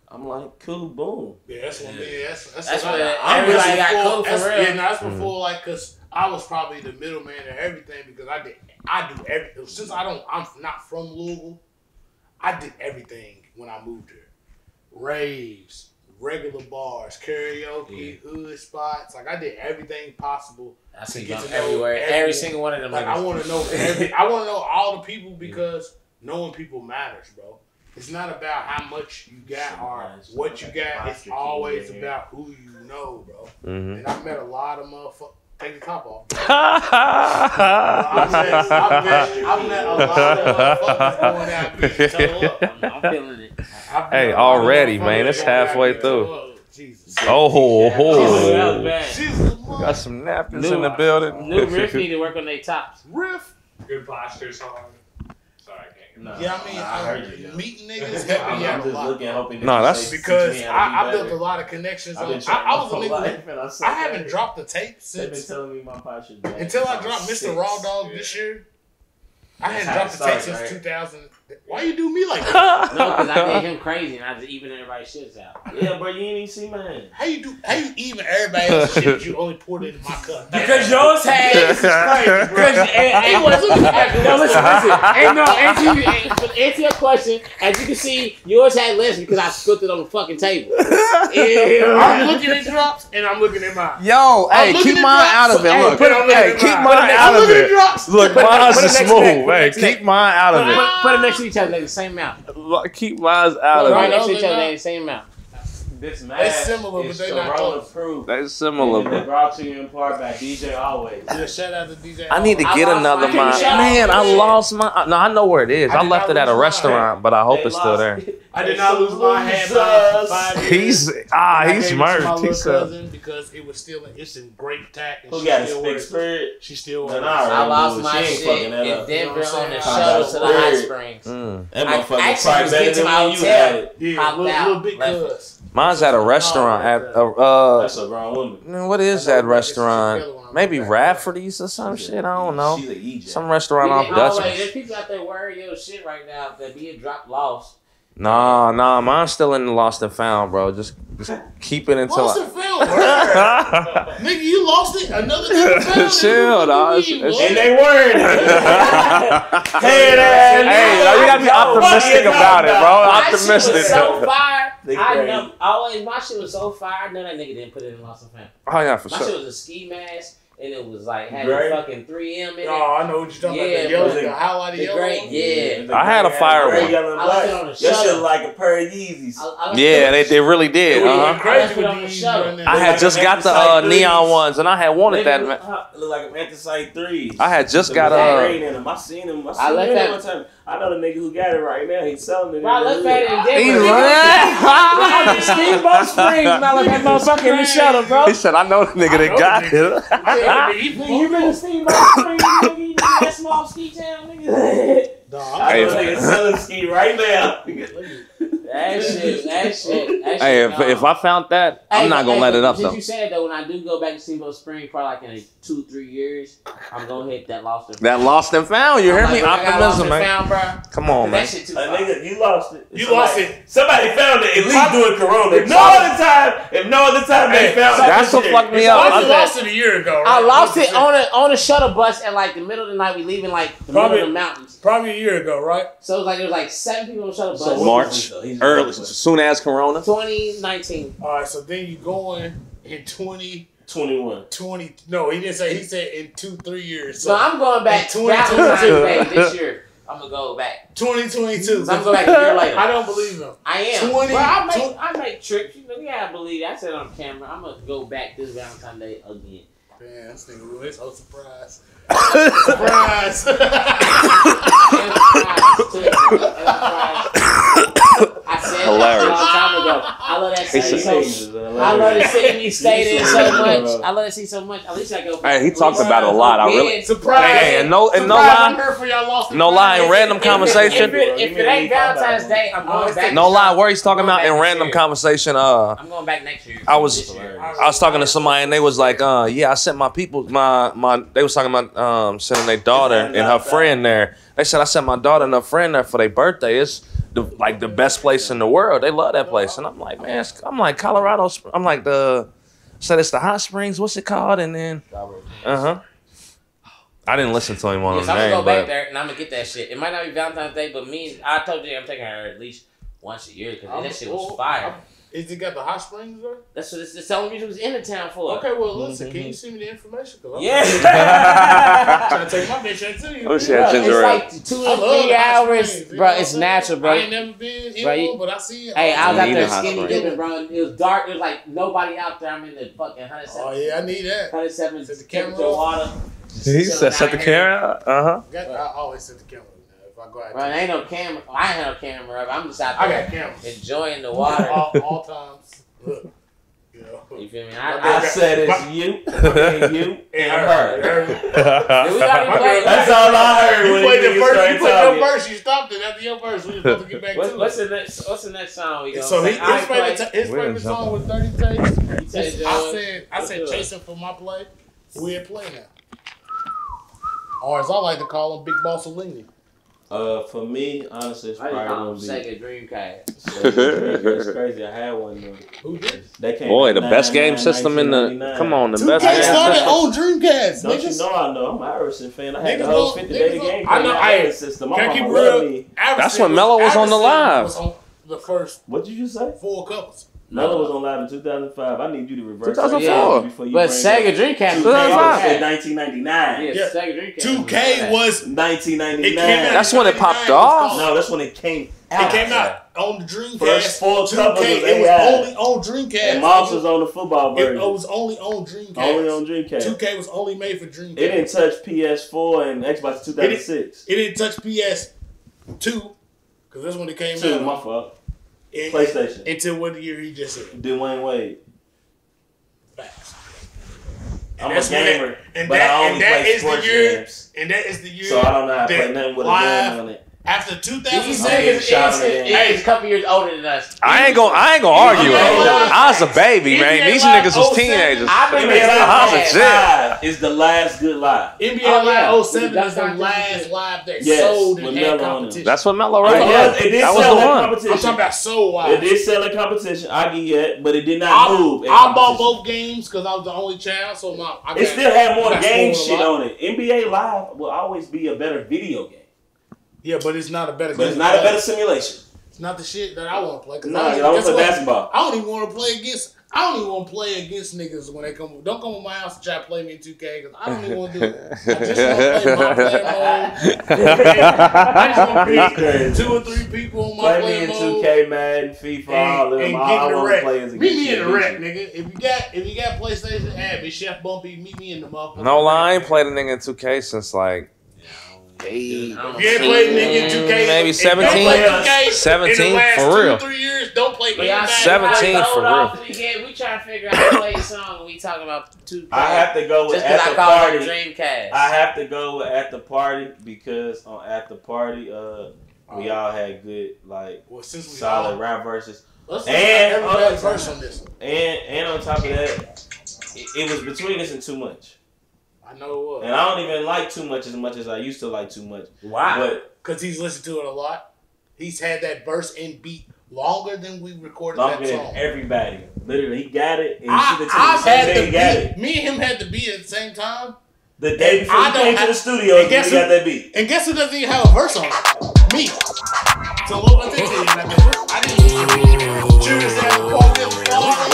I'm like, cool, boom. Yeah, that's what. Yeah, That's what when I'm everybody really got before- cool for that's- real. Yeah, no, that's before like, cause I was probably the middleman of everything because I do everything. Since I'm not from Louisville, I did everything when I moved here. Raves, regular bars, karaoke, hood spots. Like I did everything possible. I see get them to know everywhere. Every everyone. single one of them. Like I niggas. want to know I want to know all the people because knowing people matters, bro. It's not about how much you got or what you got. It's always about who you know, bro. Mm-hmm. And I met a lot of motherfuckers. Take the top off. Hey, I met a lot of motherfuckers going out being toe up. I'm feeling it. I met a lot of already, motherfuckers man. It's going out halfway being through. toe up. Jesus. Oh, That was bad. Jesus. we got some napkins New- in the building. New Riff need to work on their tops. Riff. Good posture song. Sorry, I can't. No, Yeah, I mean, I heard you. meeting niggas helped me I'm out a just lot. looking, hoping that No, you that's- say, Because teach me how to I be built a better. lot of connections. I've been I trying was a my whole nigga. life, and I haven't dropped the tape They've been since telling me my posture until I dropped Mr. Raw Dog this year. I hadn't dropped the tape since 2000. Why you do me like that? No, because I made him crazy and I just even everybody's shits out. Yeah, bro, you ain't even see mine. How you even everybody else's shit but you only poured it in my cup? Because yours had. This is crazy, bro. To answer your question, as you can see, yours had less because I spilled it on the fucking table. I'm looking at drops and I'm looking at mine. Yo, hey, looking keep at mine drops. out of it. Hey, Look, put it on hey, the keep next mine line. out of I'm looking at it. drops. Look, Put it mine's next smooth. to it. Hey, keep mine out of it. Put it next to each other, they the same amount. Keep mine out Put it right of it. next to each they other, not. they the same amount. This They match similar, but is they not Corona close. approved. That's similar, And bro. it's brought to you in part by DJ Always. Yeah, shout out to DJ. I need to I get lost another mine. mine. Man, I lost mine. No, I know where it is. I I did left not it at a lose mine. restaurant, but I hope it's still there. I did not lose my hand by 5 years. He's And I he's gave it to my merged. little He said, cousin because it was still it's in great tact. And Who she got a still big wears it. spirit? She still Nah, wears it. nah, I lost She my ain't shit fucking that in up. Denver You know what on the I'm shuttle saying? to the hot Weird. springs. That I motherfucker actually probably was better getting to than my when you hotel. had it. Yeah, Popped little out, big left cuz. mine's at a restaurant at That's a grown woman. what is I know that we got this shit restaurant? together when I Maybe went back. Rafferty's or some shit. I don't know. She's a EJ. Some restaurant off There's Dutch. people out there wearing your shit right now that being dropped lost. Nah, mine's still in the lost and found, bro. Just keep it until Lost and found, bro. Nigga, you lost it. Another nigga found it. Chill, What dog. do you mean, It's- boy? And they weren't. Hey, you gotta be optimistic about it, bro. My shit Optimistic. was so fire. They I crazy. know always my shit was so fire. No, that nigga didn't put it in lost and found. Oh yeah, for My sure. shit was a ski mask and it was like had Great. the fucking 3M in it. Oh, I know what you're talking Yeah, about. The yellow, bro. the highlighted The yellow. great, one? yeah. I had a fire Gray, one. yellow, and I left black. it on the That shit shuttle. like a pair of Yeezys. Yeah, they really did. We Uh went huh. crazy I left it with on the these shuttle. right now. I had just got the neon ones, and I had wanted that. Man. It look like an anthracite 3s. I had just It got was a. green in them. I seen them. I left them that- one time. I know the nigga who got it right now. He's selling it. Bro, I left that in Denver. He's Nigga, Steamboat Springs, man, like that motherfucker in the shuttle, bro. He said, "I know the nigga that got it." Nigga, you been to Steamboat Springs, nigga? You know that small ski town, nigga? I know nigga selling ski right now. That shit. Hey, if I found that, I'm not gonna let it up Since though. you said that, when I do go back to Steamboat Springs, probably like in 2-3 years, I'm gonna hit that lost and found. That lost and found. You hear me? Optimism, man. Found, bro. Come on, man. That shit too far. Nigga, you lost it. You lost it. Somebody found it. At least doing Corona. If no other time they found it. That's what fucked me up. I I lost it a year ago. I Right? lost it on a shuttle bus at like the middle of the night. We leaving like the middle of the mountains. Probably a year ago, right? So it was like 7 people on the shuttle bus. So March, early, soon as Corona. 2019. All right, so then you going in 21. 20. No, he didn't say. He said in 2-3 years. So I'm going back in 2022 this year. I'm gonna go back. 2022. So I'm gonna go back a year later. I don't believe him. I am. 20 Bro, I make trips. You know, you gotta believe it. I said on camera. I'm gonna go back this Valentine's Day again. Man, this nigga Lou is so surprised. Surprise! I said Hilarious. that a long time ago. I love that city said- so I love the city we stayed in so much. I love that city so much. At least I go back. Hey, he talked about it a lot. I really. Surprise! Hey, and no I'm lie, here for y'all lost no lie, in random conversation. If it ain't Valentine's Day, I'm going back. No lie, where he's talking about in random conversation. I'm going back next year. I was This year. talking to somebody and they was like, yeah, I sent my people they was talking about sending their daughter and her friend there. They said I sent my daughter and her friend there for their birthday. It's the best place in the world. They love that place. And I'm like, man, I'm like Colorado. I'm like said it's the hot springs. What's it called? And then I didn't listen to him on Yes, the I'm gonna name, go back but there and I'm gonna get that shit. It might not be Valentine's Day, but I told you I'm taking her at least once a year because that shit was fire. Is it got the hot springs there? That's what it's the only reason it was in the town for. Okay, well listen, can you send me the information? Cause I'm Yeah. trying to take my bitch out to you. Oh, shit. Bro, ginger it's ale. like 2 I to love 3 the hot hours, springs, you bro. know what It's I'm natural, saying? bro. I ain't never been in Bro, you- one, but I see it. Hey, I was out need there a hot skinny spring. dipping, bro. It was dark. It was like nobody out there. I'm in the fucking 107. Oh yeah, I need that. 107 Set the camera temperature off. water. he said set the camera. I always set the camera now if I go out. Bro, there ain't no camera. I ain't no camera. I'm just out I there got cameras. enjoying the water. all times. Look, You feel me? I said it's you and you and her. That's all I heard. You played the first. You played your verse. You stopped it after your verse. We were supposed to get back to it. What's the next song we gonna So say? his favorite song was 30 Takes. I I said chasing for my play. We at play now. Or as I like to call him, Big Boss Alini. For me, honestly, it's probably gonna be Sega Dreamcast. It's crazy. I had one though. Who did? That came Boy, out the best game system in the. Come on, the best 2K game started system. on Dreamcast. Don't Niggas. you know I know? I'm an Irishman fan. I had the Niggas whole don't- 50 day niggas game. don't- I know, I system. My Can't keep mama real. loved me. That's when Mello was on the live. Was on the first What did you just say? 4 covers. Mello was on live in 2005. I need you to reverse 2004. before you But bring Sega up Dreamcast. 2005. said 1999. Yeah, Sega Dreamcast. 2K was 1999. It came out. That's when it popped 99, off? No, that's when it came out. It came out on the Dreamcast. First 4 covers 2K. was It was AI. only on Dreamcast. And Moss was on the football It version. was only on Dreamcast. Only on Dreamcast. 2K was only made for Dreamcast. It didn't touch PS4 and Xbox 2006. It didn't touch PS2 because that's when it came out. My fault. And- PlayStation. Until what year he just said. Dwayne Wade. Facts. I'm a that's when gamer, and but that- I and only that play is the sports year- games. And that is the year. So I don't know how to play that nothing with a live- gun on it. After He's 2006, a couple years older than us. I ain't gonna argue. I was a baby, man. These niggas was teenagers. I remember NBA I was a Live shit. 5 is the last good live. NBA Oh, yeah. Live 07 That's is the not last just- live that Yes, sold with and Mello had on it. competition. That's what Mello right? It Yeah, did that was sell the in one. competition. I'm talking about sold wise. It did sell in competition. I get that, but it did not move. in I bought competition. both games because I was the only child, so now I It still had more got game spoiled shit a lot. on it. NBA Live will always be a better video game, Yeah, but it's not a better but game. it's not a better simulation. It's not the shit that I want to play. No, I don't play basketball. I don't even want to play against. I don't even want to play against niggas when they come. Don't come to my house and try to play me in 2K because I don't even want to do it. I just want to play my player mode. I just want to be 2 or 3 people on my Play me player in mode. 2K, Madden, FIFA, all of And them. All get I in the want to wreck. play is Meet me against in the you. wreck, nigga. If you got PlayStation, add me Chef Bumpy. Meet me in the motherfucker. No lie, I ain't played a nigga in 2K since like If you ain't played nigga in 2K, maybe if you don't 17? play 2K 17 in the last for 2 real. or 3 years, don't play But y'all anybody. 17 for real. We trying to figure out how to play a song when we talking about 2K. I have to go with just at because I the call it party. Dreamcast. I have to go with at the party because on at the party, we all had good like Well, since we solid all- rap verses, Let's And- everybody's verse on this. and on top of that, it was between us and Too Much. I know it was. And I don't even like Too Much as I used to like Too Much. Why? But Because he's listened to it a lot. He's had that verse and beat longer than we recorded longer that than song. everybody. Literally, he got it. And I've had he got the it. beat. Me and him had the beat at the same time. The day before I he don't came to have- the studio, and he guess got who- that beat. And guess who doesn't even have a verse on it? Me. So what was it? I didn't choose that.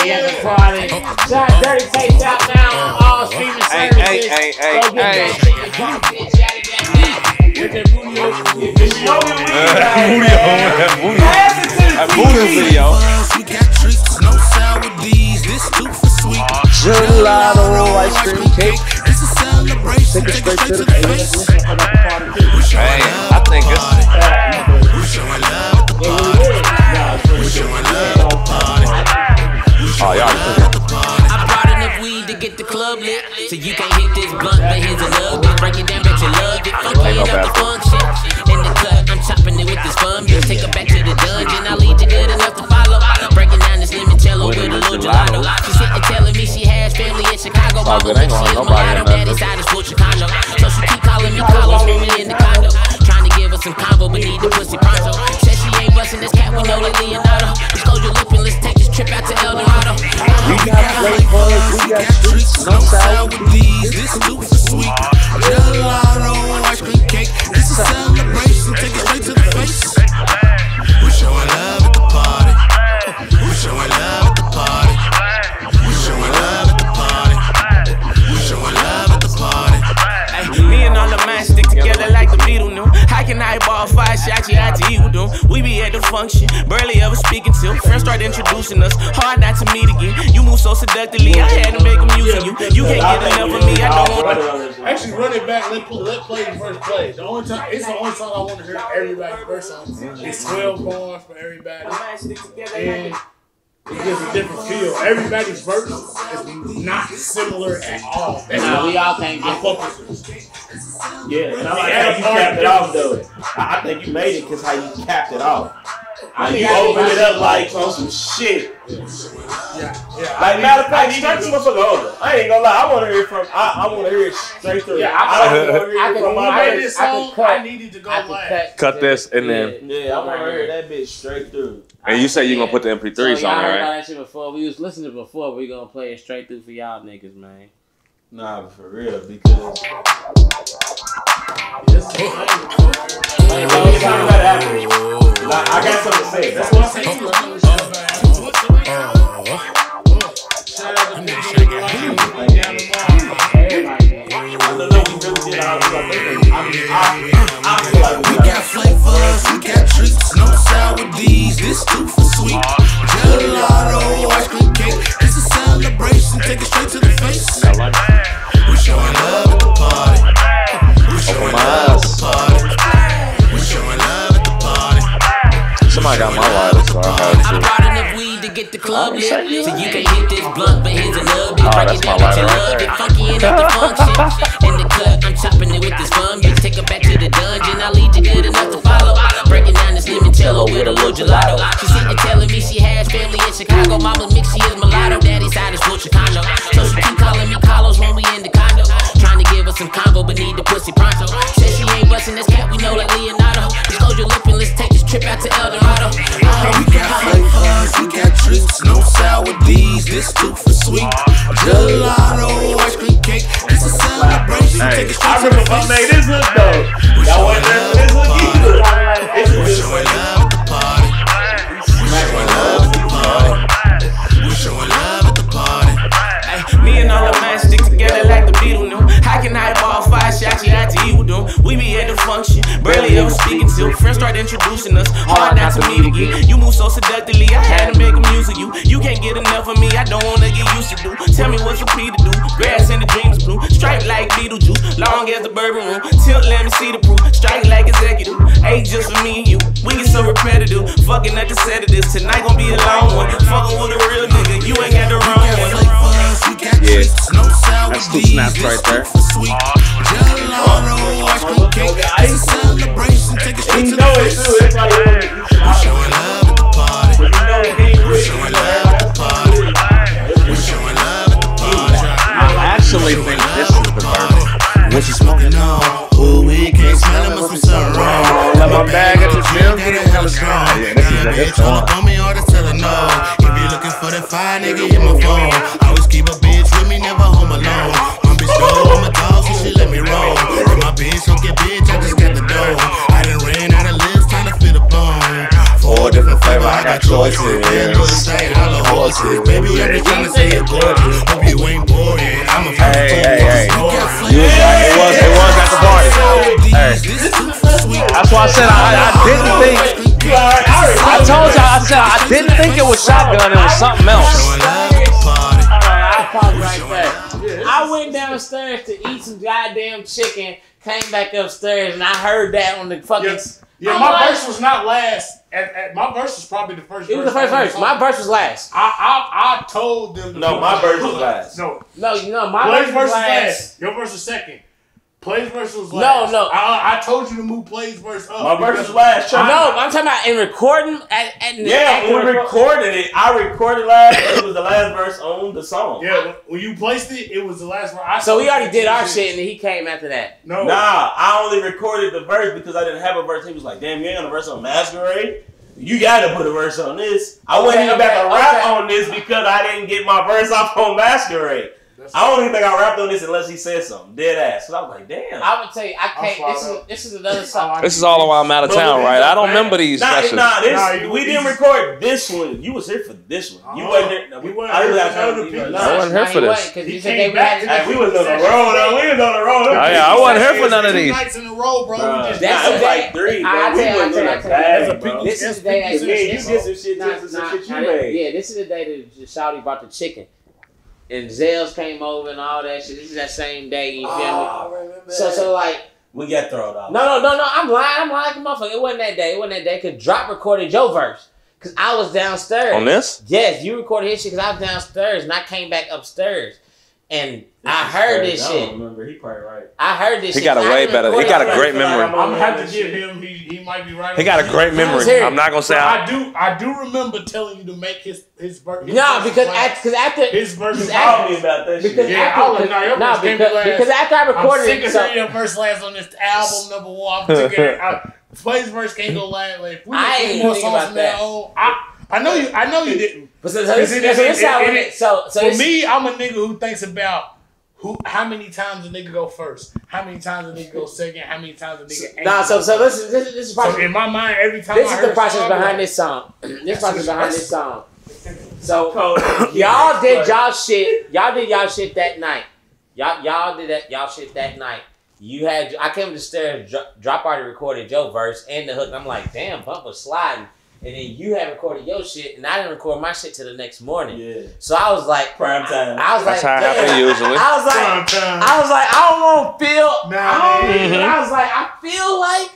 We at the party. Shot Dirty Tapes out now on all streaming Hey, services. hey, hey, hey, Go get hey. that shit. Drop it, shout it down. With that booty That booty video. We got treats, no sour D's. This too for sweet. Gelato ice cream cake. It's a celebration. Take it straight to the face. Hey, I think it's. We showing love at the party. We showing love at the party. Oh, y'all. I brought enough weed to get the club lit, so you can't hit this blunt, but here's a love it. Break it down, bet you loved it. Funky it up the function. In the club, I'm chopping it with this fun bitch. Take her back to the dungeon, I'll lead you good enough to follow. Breaking down this limoncello with a little gelato. She's sitting telling me she has family in Chicago. Mama good, ain't thinks she gonna is nobody mulatto, in that daddy bitch. side is full Chicano. So she keep calling me Carlos, moving in the condo. Trying to give us some combo, but need the pussy pronto. Says she ain't busting this cat, we know that Leonardo. Just close your lip and let's take this trip out to El Dorado. We got flavors, we got treats, no sour D's. This too for sweet. Gelato, ice cream cake. It's a celebration, take it straight to the face. We're showing love at the party. We're showing love at the party. We're showing love at the party. We're showing love at the party. Me and all the man stick together like the Beetle knew. How can I ball 5 shots? You had to eat with them. We be at the function, barely ever speaking till friends start introducing us. Hard not to meet again. You move so seductively, I had to make them using you. You can't get enough of me. I don't want. Actually, run it back. Let play the first play. It's the only song I want to hear everybody's verse on. It's 12 bars for everybody. And it gives a different feel. Everybody's verse is not similar at all. Nah, we all can't I get fuck with this. Yeah, and I like how you capped it off though. I think you made it because how you capped it off. Like you opened it up like on some shit. Yeah. Like matter of fact, straight to motherfucker over. I ain't gonna lie, I want to hear from. I want to hear it straight through. Yeah, I don't want to hear it from my made verse. this song, I needed to go last. Cut this and then. Yeah, I want to hear that bitch straight through. And you say you gonna put the MP3s so on y'all there, heard right? about that shit before. We was listening to it before. We gonna play it straight through for y'all niggas, man. Nah, but for real, because. I got something to say. That's what I'm saying. We got flavors, we got treats, no sour D's, this too for sweet. Gelato, ice cream cake, it's a celebration, take it straight to the face. We showing love at the party. We showing love at the party. We showing love at the party. Somebody got my lighter, so I had I to. brought enough weed to get the club lit. So you can hit this blunt, but here's a little bit. Break that's it my down, lighter you right love there. it. Funky and at the function. In the cut, I'm chopping it with this fun bitch. Take her back to the dungeon. I'll lead you good enough to follow. Breaking down this limoncello with a little gelato. She sitting telling me she has family in Chicago. Mama mix, she is mulatto. Daddy's side is full Chicano. So she keep calling me Carlos when we in the condo. Trying to give her some combo, but need the pussy pronto. Says she ain't busting this cat, we know like Leonardo. Just close your lip and let's take this trip out to El Dorado. We got flavors, we got treats, no sour D's, this too for sweet. Gelato, ice cream cake, it's a celebration. Take it I straight to remember the if I made face. this look though. Y'all wasn't there for this look either. We showing love at the party. We showing love at the party. We showing love at the party. Me and all the man stick together like the Beatles knew. How can I ball 5 shots? You had to eat with them. We be at the function, barely ever speaking till friends start introducing us. Hard not to meet again. You move so seductively, I had to make a music you. You can't get enough of me, I don't wanna get used to do. Tell me what's a P to do. Grass and the dreams blue. Striped like Beetlejuice, long as the bourbon room. Tilt, let me see the proof. Strike like executive. Ain't just for me and you. We get so repetitive. Fucking at the set of this. Tonight gon' be a long one. Fucking with a real nigga. You ain't got the wrong one. Yeah, that's two snaps right there. Gelato, ice cream cake, it's a celebration. Take it straight to the face. We showing love at the party. We showing love at the party. We showing love at the party. I actually think this is the verse. What you smoking on? Ooh, we can't smell it, must be something wrong. Let my bag at the Feel gym. getting hella strong. Yeah, this is Now the hit bitch all song. up on me, all that's telling no. If you looking for that fire, nigga, hit my phone. Always keep a bitch with me, never home alone. My bitch go, I'm a dog, so she let me roll. And my bitch don't get bitch, I just got the dough. I done ran out of lips, time to fit a bone. 4 different flavors, I got choices. Say all the horses, baby, I'm just trying to say it gorgeous. Hope you ain't bored. I'm a Hey. It was at the party. Hey. That's why I said I didn't think. I told y'all, I said I didn't think it was shotgun. It was something else. I pause right there. I went downstairs to eat some goddamn chicken, came back upstairs, and I heard that on the fucking. Yeah, my verse was not last. My verse was probably the first. It was the first verse. My verse was last. I told them. No, my verse was last. No, my Play's verse was last. last. Your verse was second. Play's verse was last. No. I told you to move Play's verse up. My verse was last. No, I'm talking about in recording. When we recorded it, I recorded last. It was the last verse on the song. Yeah, when you placed it, it was the last verse. So we already did our shit, and then he came after that. No, Nah, I only recorded the verse because I didn't have a verse. He was like, "Damn, you ain't got a verse on Masquerade. You gotta put a verse on this." I wasn't even about to rap on this because I didn't get my verse off on Masquerade. I don't even think I rapped on this unless he said something. Dead ass. So I was like, damn. I would tell you, I can't. This is another song. This is all while I'm out of town, right? I don't remember these sessions. We didn't record this one. You was here for this one. You wasn't there. I wasn't here for this. We was on the road. Oh yeah, I wasn't here for none of these. nights in a row, bro. That's the day. like 3. I tell you. This is the day. You did some shit just as some shit you made. Yeah, this is the day that Shawty brought the chicken. And Zales came over and all that shit. This is that same day. You feel me? I remember that. So like. We got thrown out. No. I'm lying. I'm lying like a motherfucker. It wasn't that day. Cause Drop recorded your verse. Cause I was downstairs. On this? Yes, you recorded his shit because I was downstairs and I came back upstairs. And I heard this shit. I don't remember. He probably right. I heard this shit. He got a way better. He got a great memory. I'm gonna have to give him. He might be right. He got a great memory. I'm not gonna say. I do remember telling you to make his verse. No, because after his verse Call me about that shit. because after I recorded it, so your verse last on this album number 1. I'm sick of it. Play's verse can't go last. Like, we I ain't more think songs about from that. on. I know you didn't. But so for me, I'm a nigga who thinks about how many times a nigga go first, how many times a nigga go second, how many times a nigga ain't. Nah, so this is so in my mind, every time this I is heard the process song, behind this song. This process behind this song. So y'all did y'all shit. Y'all did y'all shit that night. Y'all did y'all shit that night. I came to the stairs, Drop already recorded your verse and the hook. And I'm like, damn, Bump was sliding. And then you had recorded your shit, and I didn't record my shit till the next morning. Yeah. So I was like, prime time. I was That's like, how it happens usually. I was like, I don't want to feel. I was like, I feel like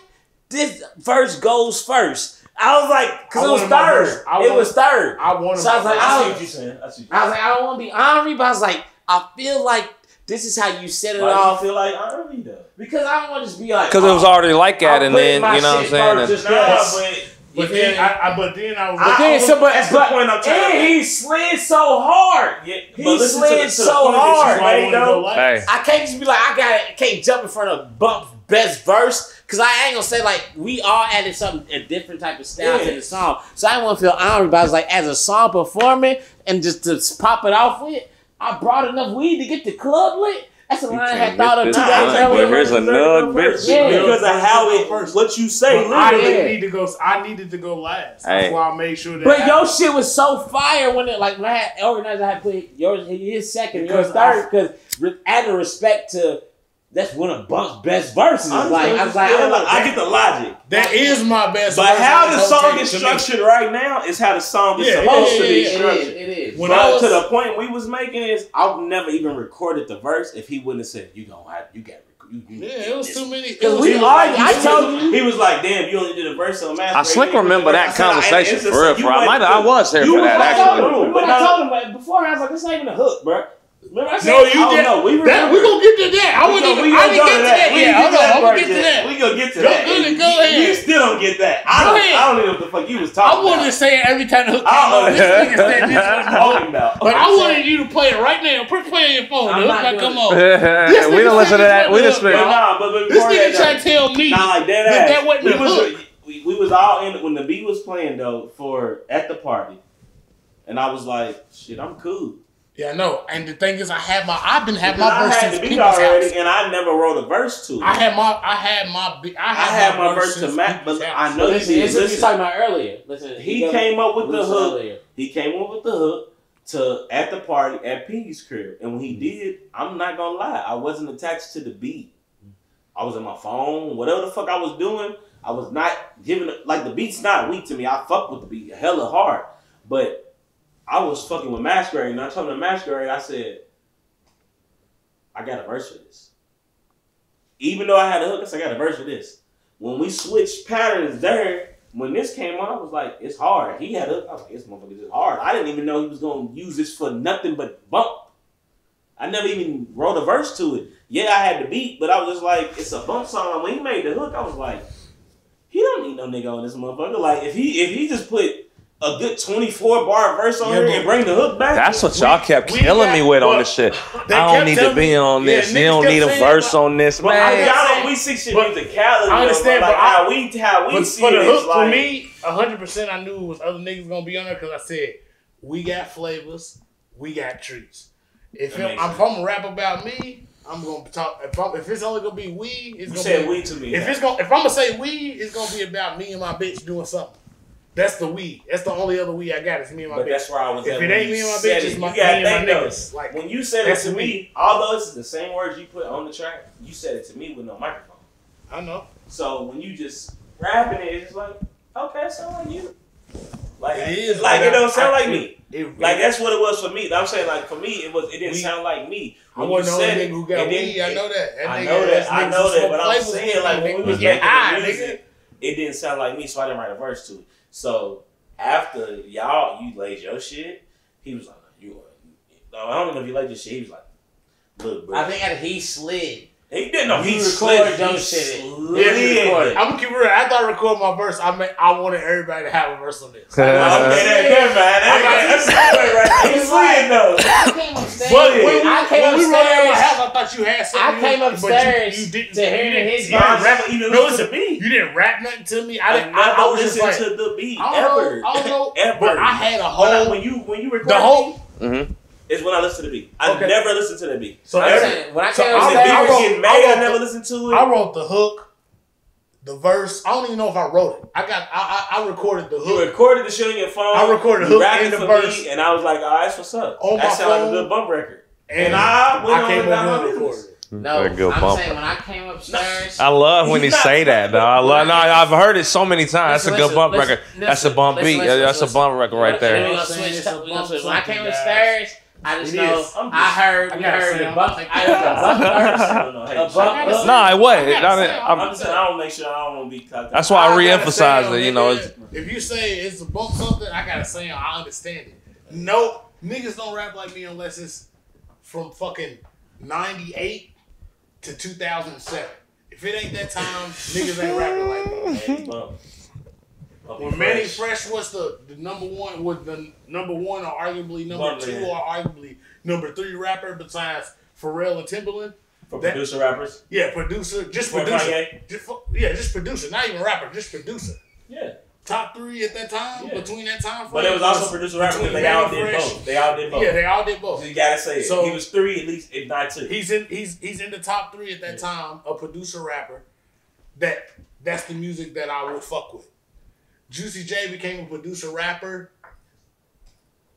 this verse goes first. I was like, because it was third. It was third. I wanted. So I was like, I see what you're saying. I was like, I don't want to be honorary, but I was like, I feel like this is how you set it off. off. You feel like honorary though? Because I don't want to just be like, because it was already like that, and then you know what I'm saying. But then I was. That's the point I'm trying to make. He slid so hard. Yeah, he slid so hard. I can't just be like, I can't jump in front of Bump's best verse. Cause I ain't gonna say like we all added something, a different type of style to the song. So I didn't want to feel honored, but I was like, as a song performing and just to pop it off with, I brought enough weed to get the club lit. That's a line I had thought of 2 days earlier. Here's a nug, bitch. Yeah. Because of how what you say. I needed to go last. That's why I made sure that. But your shit was so fire when I had organized. I had put his second, yours third, because adding respect to. That's one of Bump's best verses. I get the logic. That is my best. But how the song is structured right now is how the song is supposed to be structured. It is. When I was to the point we was making is, I've never even recorded the verse if he wouldn't have said, "You got it was too many. Because we argued. I told you. He was like, "Damn, you only did a verse on Master." I slick remember that conversation for real. I was here for that actually. But I told him before. I was like, "This not even a hook, bro." Remember I said, no, you did. We gonna get to that. I didn't get to that. I'm gonna get to that. We gonna get to that. Go ahead. You still don't get that. I don't know what the fuck you was talking about. I wanted to say it every time the hook came on. This nigga said this was talking about. But I wanted you to play it right now. Play it your phone. The hook might come on. We don't listen to that. We just this nigga trying to tell me that wasn't the hook. We was all in when the beat was playing though at the party, and I was like, "Shit, I'm cool." Yeah, I know. And the thing is, I've been having my verse since people's house, and I never wrote a verse to it. I had my verse to Matt, but I know this is what you talking about earlier. Listen, he came up with the hook. He came up with the hook at the party at Piggy's crib, and when he did, I'm not gonna lie, I wasn't attached to the beat. I was on my phone, whatever the fuck I was doing. I was not giving it like the beat's not weak to me. I fuck with the beat hella hard, but I was fucking with Masquerade, and I told him to Masquerade, I said, I got a verse for this. Even though I had a hook, I said, I got a verse for this. When we switched patterns there, when this came on, I was like, it's hard. He had a hook. I was like, this motherfucker is hard. I didn't even know he was going to use this for nothing but bump. I never even wrote a verse to it. Yeah, I had the beat, but I was just like, it's a bump song. When he made the hook, I was like, he don't need no nigga on this motherfucker. Like, if he just put a good 24-bar verse on here and bring the hook back. That's what y'all kept killing me with on this shit. I don't need to be on this. You don't need a verse on this, man. We see shit musicality. I understand, but how we see for the hook, like, for me, 100% I knew it was other niggas gonna be on there because I said, we got flavors, we got treats. If I'm gonna rap about me, I'm gonna talk. If it's only gonna be weed, it's gonna be weed to me. If I'm gonna say weed, it's gonna be about me and my bitch doing something. That's the weed. That's the only other weed I got. It's me and my bitch. But that's where I was if at. If it ain't me and my bitch, it's me and my niggas. Like, when you said it to me, although it's the same words you put on the track, you said it to me with no microphone. I know. So when you just rapping it, it's just like, okay, it sound like you. Like it is. Like it don't sound like me. Like that's what it was for me. I'm saying like for me, it didn't sound like me. When I wasn't the only nigga who got weed. I know that. I know that. But I'm saying like when we was making the music, it didn't sound like me, so I didn't write a verse to it. So after you laid your shit, he was like, I don't know if you laid your shit. He was like, look, bro. I think after he slid. He didn't know he recorded your shit. I'm gonna keep it real. After I record my verse, I wanted everybody to have a verse on this. Okay, that's right. He's slid though. I came upstairs. When we rolled out my house, I thought you had something. I came upstairs you didn't to hear his verse. You didn't listen to me. You didn't rap nothing to me. I was just like, to the beat ever. I don't know. Ever. But I had a whole. When you recorded the whole. It's when I listen to the beat. I never listened to the beat. So when I came upstairs, I getting mad. I never listened to it. I wrote the hook, the verse. I don't even know if I wrote it. I recorded the hook. You recorded the shit on your phone. I recorded the hook and the verse, me, and I was like, "Oh, that's what's up." On that my sounded like a phone, good bump record. And I came over and recorded it. No, I'm saying when I came upstairs. I love when he say that, though. I've heard it so many times. That's a good bump record. That's a bump beat. That's a bump record right there. We're gonna switch. When I came upstairs, I just know I heard the bump. The bump. Nah, it wasn't. I'm just saying I don't make sure I don't want to be cocked. That's why I re-emphasize it. You know, if you say it's a bump something, I gotta say I understand it. No, niggas don't rap like me unless it's from fucking 98 to 2007. If it ain't that time, niggas ain't rapping like me. When Manny Fresh was the number one, or arguably number 2 or arguably number 3 rapper besides Pharrell and Timbaland. For producer rappers? Yeah, producer. Just producer. Just producer. Not even rapper, just producer. Yeah. Top 3 at that time, between that time frame. But it was also producer rapper because they all did both. Yeah, they all did both. So you gotta say it. So he was 3 at least, if not 2. He's in the top 3 at that time, a producer rapper. That's the music that I would fuck with. Juicy J became a producer rapper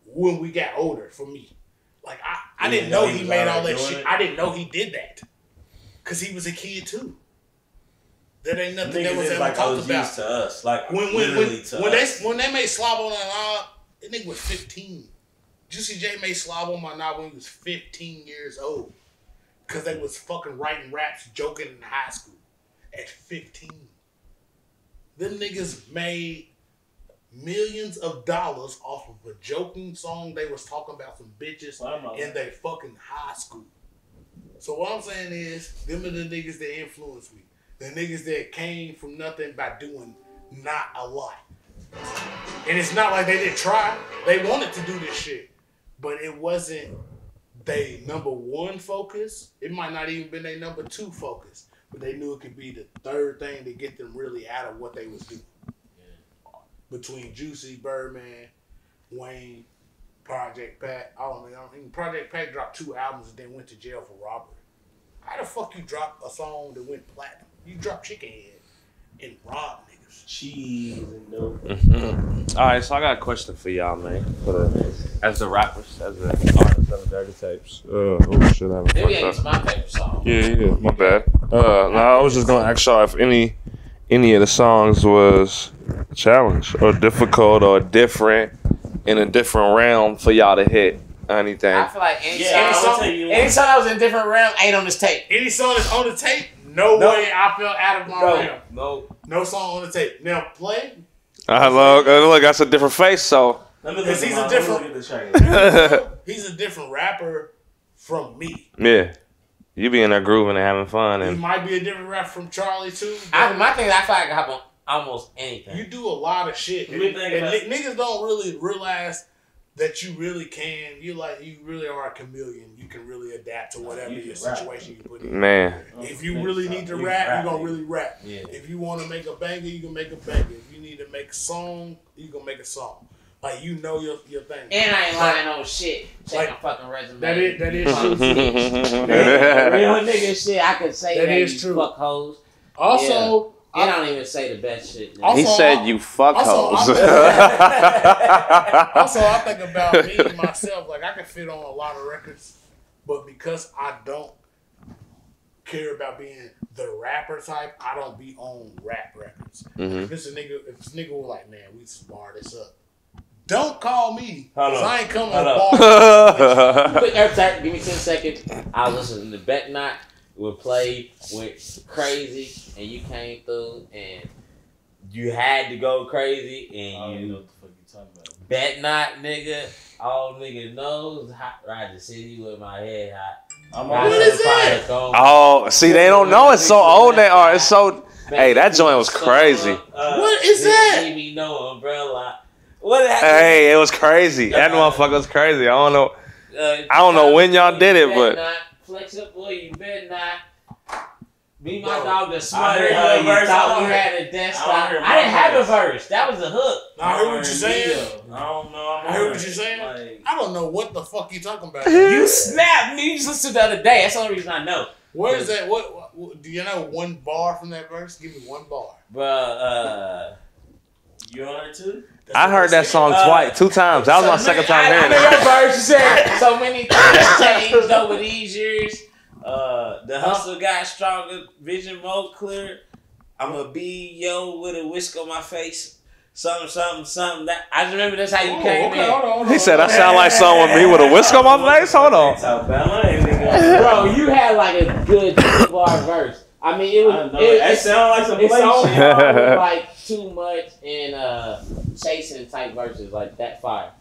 when we got older for me. Like I didn't know he made all that shit. I didn't know he did that. Cause he was a kid too. That ain't nothing that was ever like talked OGs about. To us. Like when they made Slob on that knob, that nigga was 15. Juicy J made Slob on my knob when he was 15 years old. Cause they was fucking writing raps, joking in high school at 15. Them niggas made millions of dollars off of a joking song. They was talking about some bitches in their fucking high school. So what I'm saying is, them are the niggas that influenced me. The niggas that came from nothing by doing not a lot. And it's not like they didn't try. They wanted to do this shit. But it wasn't their number 1 focus. It might not even been their number 2 focus. But they knew it could be the 3rd thing to get them really out of what they was doing. Yeah. Between Juicy, Birdman, Wayne, Project Pat. I mean, Project Pat dropped 2 albums and then went to jail for robbery. How the fuck you drop a song that went platinum? You drop Chicken Head and rob niggas. Cheese and dope. All right, so I got a question for y'all, man. As the rappers, as the artists of the Dirty Tapes. Oh shit, I Maybe it's my favorite song. Yeah, my bad. No, I was just gonna ask y'all if any of the songs was a challenge or difficult or different in a different realm for y'all to hit anything. I feel like any song that was in a different realm ain't on this tape. Any song that's on the tape, no way I feel out of my realm. No song on the tape. Now play. Look, that's a different face, so. Because he's a different rapper from me. Yeah. You be in there grooving and having fun. He might be a different rapper from Charlie too. My thing is I feel like I can hop on almost anything. You do a lot of shit. And niggas don't really realize that you really can. You really are a chameleon. You can really adapt to whatever your situation you put in. Man. If you really need to rap, you're going to really rap. Yeah. If you want to make a banger, you can make a banger. If you need to make a song, you can make a song. Like, you know your thing. And I ain't lying on shit. Check my fucking resume. That is real nigga shit. I could say that is true. Fuck hoes. Also, I don't even say the best shit. He said you fuck hoes. Also, I think about me and myself. Like, I can fit on a lot of records, but because I don't care about being the rapper type, I don't be on rap records. If this nigga was like, man, we bar this up. Don't call me, because I ain't coming to bar. Give me 10 seconds. I was listening to Bet Not. We played with Crazy, and you came through, and you had to go crazy, and talking about. Bet not, nigga. All niggas knows. Hot Roger City with my head hot. What is that? Oh, see, they don't know. It's so old. They are. It's so. Hey, that joint was crazy. What is that? Give me no umbrella. What happened? Hey, it was crazy. That motherfucker was crazy. I don't know. I don't know when y'all did it, but not. Flex up, boy. You better not. Be my dog the smarter. You thought we had a desktop. I didn't have a verse. That was a hook. I heard what you're saying. I don't know. I heard what you're saying. Like, I don't know what the fuck you talking about. You snapped me. You just listened the other day. That's the only reason I know. Where is that? What do you know? One bar from that verse? Give me one bar. Bruh, you on it too? I heard that song two times. That was my second time I hearing know it. your verse. You said so many things changed over these years. The hustle got stronger, vision more clear. I'ma be yo with a whisk on my face. Something. That I just remember that's how you came in. Hold on. He said, I sound like someone with me with a whisk on my face. Hold on. Bro, you had like a good 2-bar verse. I mean, it was. It sounded like some play shit. shit. Was like too much and chasing type verses like that fire.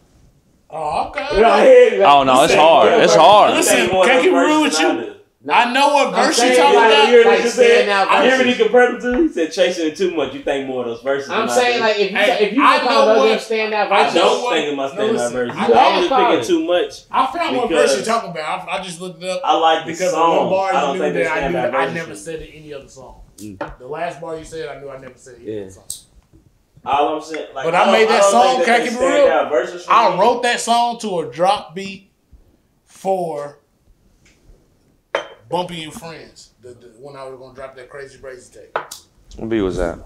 Oh, okay. Oh, no, it's hard. It's hard. Listen, can't keep real with you. I know what verse you saying, talking like, about. you're like standout I hear verses. what he compared them to. He said chasing it too much. You think more of those verses. I'm saying like if you I call know those what- standout I verses. don't think of my standout verses. you I'm just had picking too much. I found what Because- verse you're talking about. I just looked it up. I like the Because song. of one bar I don't you knew think they that I stand knew out I verses. never said it any other song. The last bar you said, I knew I never said it any other song. All I'm saying, like, But I made that don't song, think can't they keep it stand real. out verses for I me. wrote that song to a drop beat for Bumping Your Friends. When I was gonna drop that Crazy Brazy tape. What beat was that?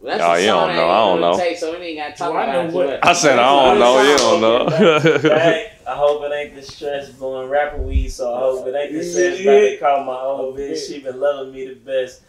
Well, Oh, you don't know. I don't know. Take, so we ain't got to talk Do I about know it what- too much. I said, I don't know. You don't know. Hey, I hope it ain't the stress blowing rapper weed, so I hope it ain't the stress about they call my old bitch. She been loving me the best.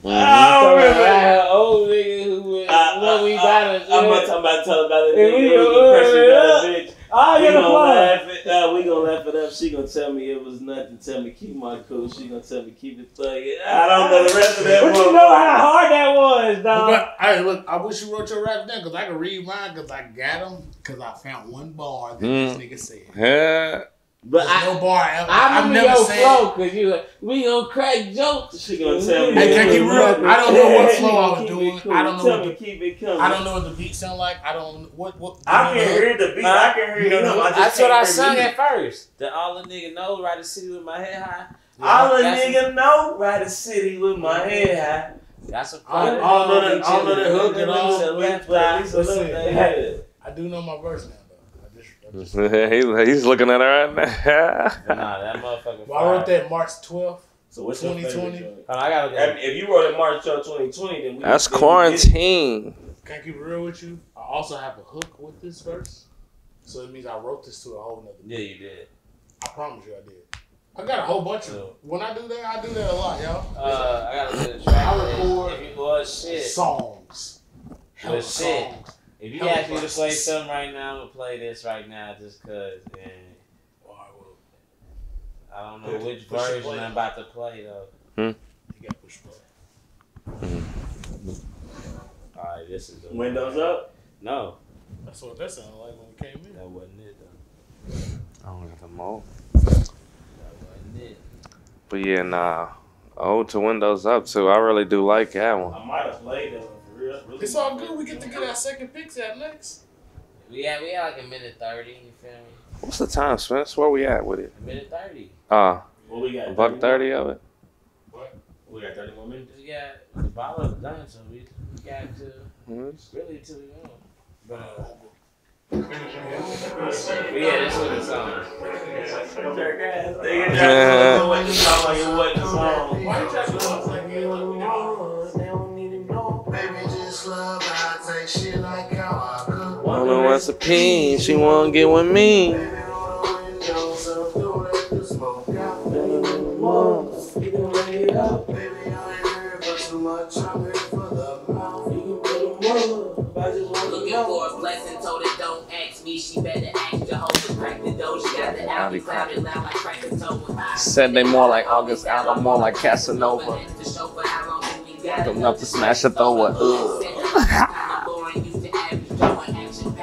I remember old nigga who was what we got to I'm about to tell about it. And we Nigga who gonna- pressure got a bitch. Oh, We you're the gonna fly. laugh it. We gonna laugh it up. She gonna tell me it was nothing. Tell me keep my cool. She gonna tell me keep it thugging. I don't know the rest of that. But you know how hard that was, dog. But hey, look, I wish you wrote your rap down because I can read mine because I got them because I found one bar that this nigga said. Yeah. But There's no bar ever. I I've remember never your said. flow because you like, we gonna crack jokes. She gonna tell me. Hey, can I keep real? I don't know what flow I was Keep it doing. cool. I don't know Tell what me keep it coming. I don't know what the beat sound like. I don't what. I can hear the beat. I can hear him. That's what I sung at first. That all the nigga know, ride the city with my head high. All a That's- nigga know, ride the city with my head high. That's a I don't know that hook at all. I do know my verse now though. He's looking at her right now. Nah, that motherfucker. Well, I wrote that March 12th. So what's your 2020? favorite joint? I gotta If you wrote it March 2020, then we That's then we quarantine. Can I keep it real with you? I also have a hook with this verse, so it means I wrote this to a whole nother. Yeah, you did. I promise you, I did. I got a whole bunch of. When I do that a lot, y'all. I gotta do the track. I record If you was shit. songs. But Hell shit. songs. If you Hell ask me to verses. play something right now, I'm gonna play this right now just cause. And I don't know which Push the version play. I'm about to play though. You got push play. Alright, this is the Windows up. No, That's what that sounded like when we came in. that wasn't it though. I don't got the mo. That wasn't it. But yeah, nah. Oh, to Windows Up too. I really do like that one. I might have played that one for real. That's really It's all good. We get to get our second picks out next. We had like a minute 30. You feel me? What's the time, Spence? Where we at with it? A minute 30. What we got? $1.30 of it. We got 30 more minutes. We got the bottle done, so we got to Mm-hmm. really till we want. But yeah, that's what it's on. Woman wants a pee, she won't get with me. Looking for a blessing, told her don't ask me. She better ask Jehovah. Crack the dough, she got the alley clapping loud like crack the toe. Said they more like August album, more like Casanova. Enough to smash a thrower.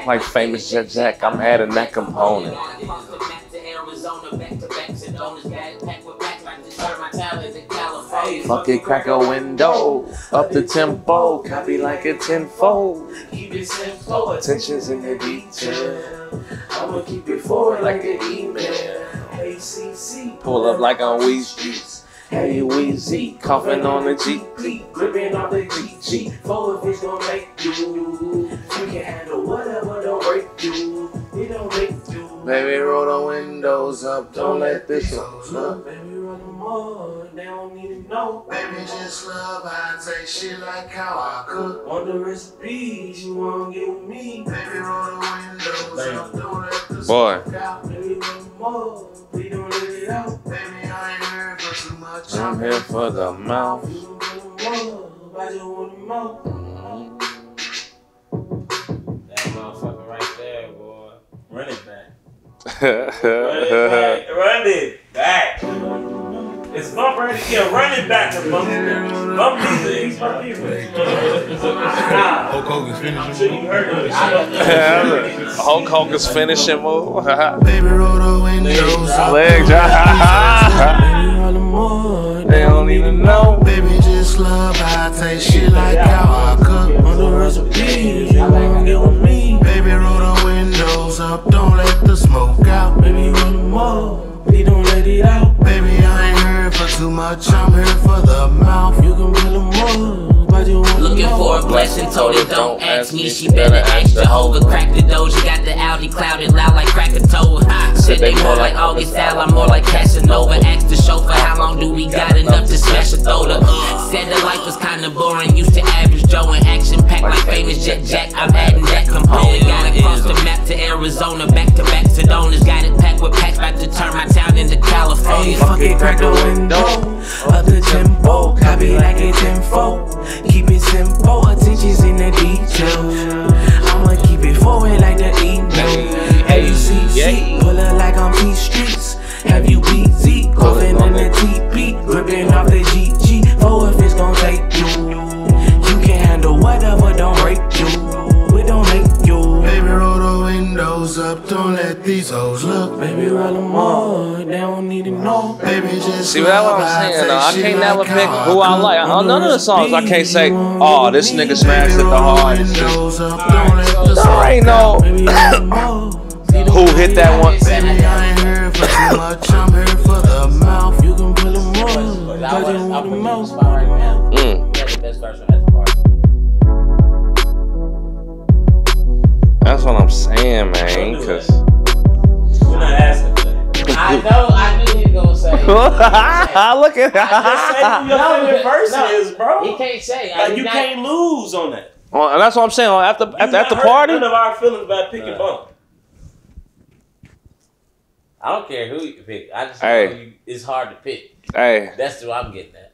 like famous Jet Jack. I'm adding that component. Fuck it, crack a window. Up the tempo, copy like a tenfold. Keep it simple, Attention's in the detail. I'ma keep it forward like an email. ACC, pull up like on Weezy. Hey Weezy, coughing on the GP, gripping on the GG. Forward fish gon' make you. You can handle whatever, don't break you. It don't make you. Baby, roll the windows up, don't let this look. Baby, run them all, they don't need to know. Baby, just love how I take shit like how I cook. On the recipes, you won't get with me. Baby, roll the windows up, don't let the Boy. smoke out. Baby, run them all, we don't let it out. Baby, I ain't here for too much. I'm here for the mouth. You don't run them all, I just want them all. That motherfucker right there, boy. Run it back. Boy. Run it back. It's bump ready. Yeah, run it back to bump. Bump music. Hulk Hogan's finishing. I'm sure you heard it. Hulk Hogan's finishing move. Baby, roll the windows up. Legs. They don't even know. Baby, just love how I take shit like how I cook. On the recipes, you won't get with me. Baby, roll the windows up, don't let the smoke out. Baby, run them all, we don't let it out. Baby, I ain't here for too much, I'm here for the mouth. You can pull them all, but you want Looking for a blessing, told her don't ask me. She better ask Jehovah. Crack the doja, got the Audi clouded loud like Krakatoa. Said they more like August Al, I'm more like Casanova. Asked the chauffeur how long do we got enough to smash a soda. Said the life was kinda boring, used to average Joe and action packed like famous Jet Jack. I'm adding that component. Got across the map to Arizona, back to back Sedonas. Got it packed with packs, about to turn my town into California. fuck it, crack the window. Up the tempo, copy like a tenfold. Keep it simple, attention's in the details. I'ma keep it forward like the email. ACC, pull up like on P Streets. Have you BZ, coughing in the TP, gripping off the GG. Forward fish gon' take you. You can handle whatever, don't break you. We don't make you. Baby, roll the windows up, don't let these hoes look. Baby, roll them all, they don't need to know. Baby, just See, that's what I'm saying, though. I can't never pick who I like. On none of the songs, I can't say, oh, this nigga smashed it the hardest. There ain't no who hit that one. Baby, I ain't here for too much, I'm here for the mouth. You can pull them all, but you want them all. That's what I'm saying, man. Cause We're not asking for that. I knew he was gonna say. look at Just say who your favorite verse is, bro. He can't say. Like, you can't lose on that. And that's what I'm saying. At the party. None of our feelings about picking bump. I don't care who you pick. I just Hey. know it's hard to pick. Hey, That's what I'm getting at.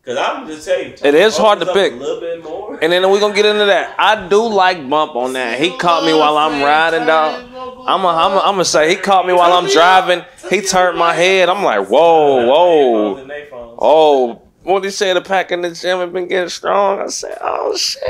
Cause I'm just tell you, it is hard to up pick. A little bit more. And then we're gonna get into that. I do like Bump on that. He caught me while I'm riding, dog. I'm gonna say he caught me while I'm driving. He turned my head. I'm like, whoa. Oh, what he said? The pack in the gym had been getting strong. I said, oh shit,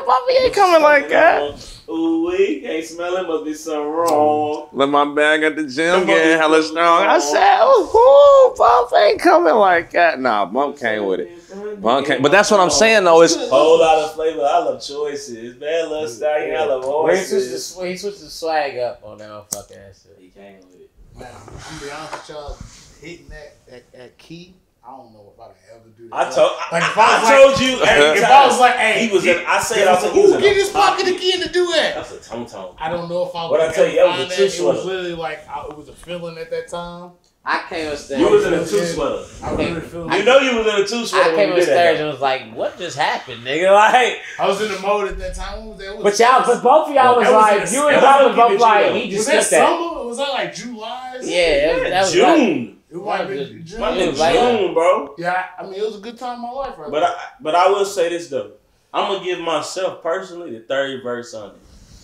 Bobby ain't coming like that. Ooh, we can't smell it. Must be something wrong. Let my bag at the gym getting hella strong. I said, oh, Bump ain't coming like that. Nah, Bump came with it. Bump came. But that's what I'm saying though. Is whole lot of flavor. I love choices. Bad love stallion. I love voices. He switched the swag up on that motherfucking ass shit. He came with it. Man, I'm gonna be honest with y'all, hitting that key, I don't know if I can ever do that. I told you. If I was like, hey, he was in. I said, I was who get his pocket again to do that? That's a tum-tum. I don't know if I What I would tell you, that was a find two It sweater. was literally like, it was a feeling at that time. I came upstairs. You was in a two sweater. I really feel You know you was in a two sweater. I came upstairs and was like, what just happened, nigga? Like, I was in the mode at that time. What was that? but both of y'all was like, you and Bob was both like, he Was just that skipped that. summer? Was that like July? Yeah, that was June. It might have been June. Might have been June, bro. Yeah, I mean, it was a good time in my life right there. But I will say this though. I'm gonna give myself personally the third verse on it.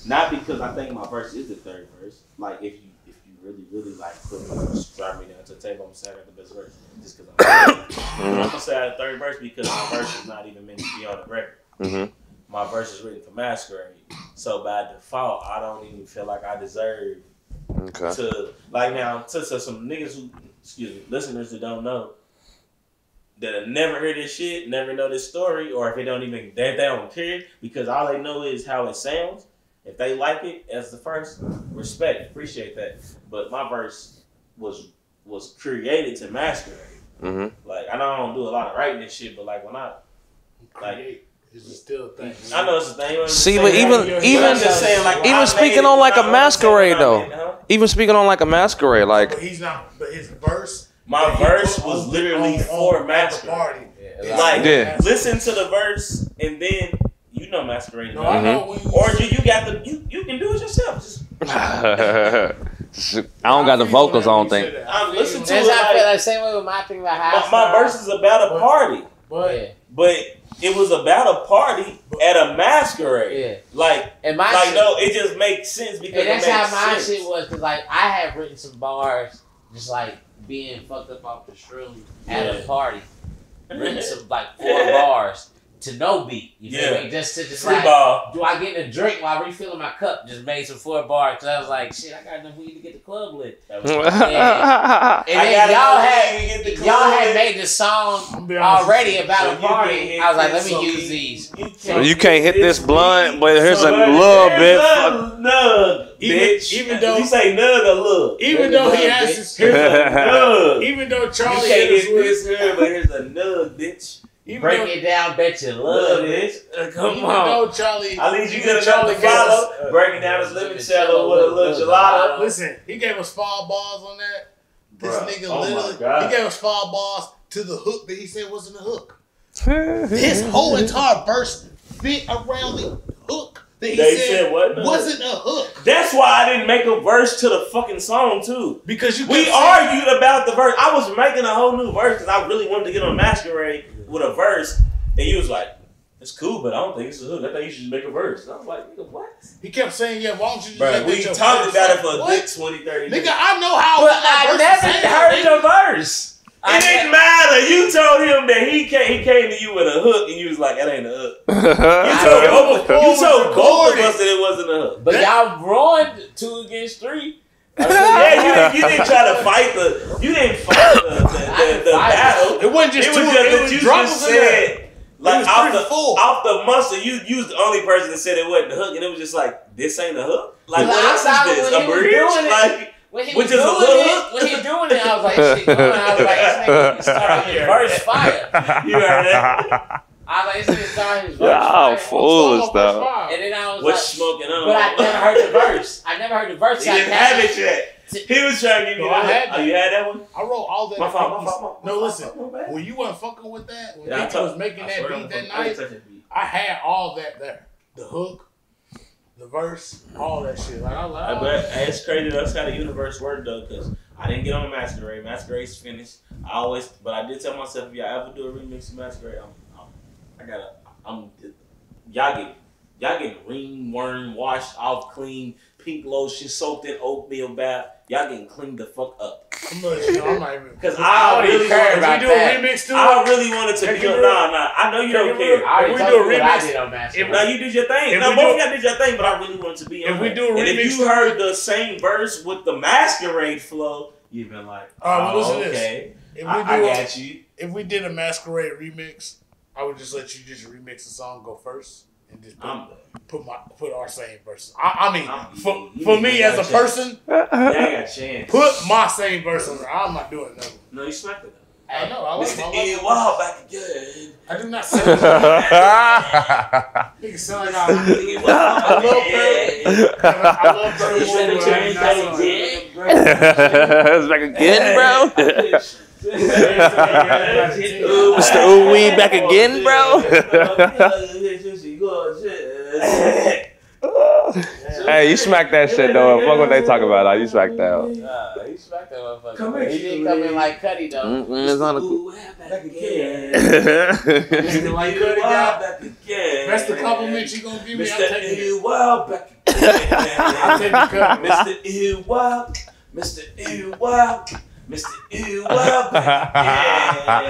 Not because I think my verse is the third verse. Like if you really like drive me down to the table, I'm gonna say I got the best verse. Just because I'm gonna say I had the third verse because my verse is not even meant to be on the record. Mm-hmm. my verse is written for Masquerade. So by default, I don't even feel like I deserve to like now to some niggas who listeners that don't know that have never heard this shit, never know this story, or if they don't care because all they know is how it sounds. If they like it as the first, respect, appreciate that. But my verse was created to Masquerade. Like I know I don't do a lot of writing and shit, but like when I like. It's still a thing. I know it's a thing. See, but even speaking on like a Masquerade though, even speaking on like a Masquerade, like but he's not. But his verse, my verse was literally for Masquerade. Like, listen to the verse and then you know Masquerade. No, I know. Or you can do it yourself. Just I don't got the vocals. I don't think. I'm listening to That's it. how I feel like same way with my thing about house. My verse is about a party, but it was about a party at a masquerade. Yeah. Like, and my like shit, no, it just makes sense because and that's it how makes my sense. shit was. Cause like I have written some bars, just like being fucked up off the shrooms at a party. Written some like 4 bars to no beat. You feel me? Just to decide, free ball. do I get a drink while refilling my cup? Just made some 4 bars because I was like, shit, I got enough weed to get the club lit. And then y'all had made the song already about a party. I was like, let me use these. You can't hit this blunt, but here's a little bit. Nug, bitch. Even though you say nug or look. Even though he has his nug. Even though Charlie you can't hit this here, but here's a nug, bitch. Break it down, bet you love it. Come on, Charlie. At least you get enough to follow. Breaking down his limoncello with a little gelato. Listen, he gave us 5 bars on that. This nigga literally, he gave us 5 bars to the hook that he said wasn't a hook. His whole entire verse fit around the hook that he said wasn't a hook. That's why I didn't make a verse to the fucking song too. Because we argued about the verse. I was making a whole new verse because I really wanted to get on Masquerade with a verse, and he was like, "It's cool, but I don't think it's a hook. I think you should just make a verse." And I was like, "Nigga, what?" He kept saying, "Yeah, why don't you just make we talked about it for a good 20, 30 minutes. Nigga, I know how. But I never heard the verse. It didn't matter. You told him that he came to you with a hook, and you was like, "That ain't a hook." You told both of us that it wasn't a hook. But y'all ruined 2 against 3. Yeah, you didn't try to fight the battle. It wasn't just that you just said like off the muscle. You was the only person that said it wasn't the hook, and it was just like, this ain't a hook. Like, what else is this? A bridge? Like, which is a little hook? When he was doing it, I was like, shit going on. I was like, this nigga started his verse fire. You heard that? I was like, this nigga started his verse Y'all foolish though. And then I was what's like, smoking on? but I never heard the verse. I never heard the verse. He didn't have it yet. He was trying to give you that. Oh, you had that one? I wrote all that. My fault. No, listen. When you weren't fucking with that, when Nick was making that beat that night, I had all that there. The hook, the verse, all that shit. Like, I like, but it's crazy. That's how the universe worked though, because I didn't get on Masquerade. Masquerade's finished. But I did tell myself, if y'all ever do a remix of Masquerade, y'all get green worm washed off clean, pink lotion soaked in oatmeal bath. Y'all getting cleaned the fuck up. I'm not even. Because I really care about that. Remix too. I really wanted to be on. Nah. I know you don't care. I already told you what I did on Masquerade. Now you did your thing. Now both of y'all did your thing, but I really wanted to be on. If we do a remix, and if you heard the same verse with the Masquerade flow, you've been like, okay, I got you. If we did a Masquerade remix, I would just let you just remix the song, go first, and just put our same verses. I mean, for me as a person, put my same verse on there. I'm not doing that. No, you smacked it. I know. I like Mr. Wild back again. I do not say that. Nigga sound like I love It's back again, bro. Mr. Ooh-wee back again, bro. Hey, you smack that shit though. Fuck what they talk about. You smack that. He smacked that motherfucker. He didn't come in like Cuddy though. It's on back again. Mr. Like Cuddy back again. That's the compliment you gonna give me. Mr. Ew Wild back again. I'll take the cut. Mr. Ew Wild. Mr. Ew Wild. Mr. Ew, what up? Yeah.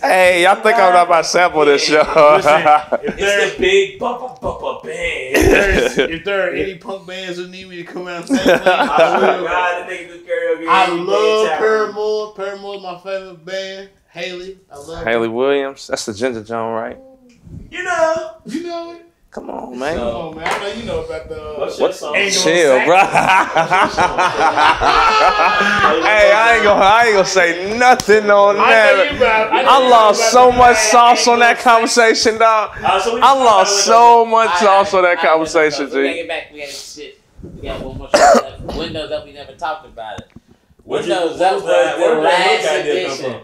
Hey, y'all think I'm not about to sample this show? It's the big bump band. If there are any punk bands who need me to come out and sing, I love Paramore. Paramore is my favorite band. Haley, I love Haley Williams. That's the Ginger Joan, right? You know it. Come on, man. Come on, man. I know you know about the. What's your song? Chill, bro. Hey, I ain't gonna say nothing on that. I lost so much sauce on that conversation, dog. I lost so much sauce on that conversation, G. We gotta get back. We got shit. We got one more shit. Windows Up. We never talked about it. Windows Up was the last edition.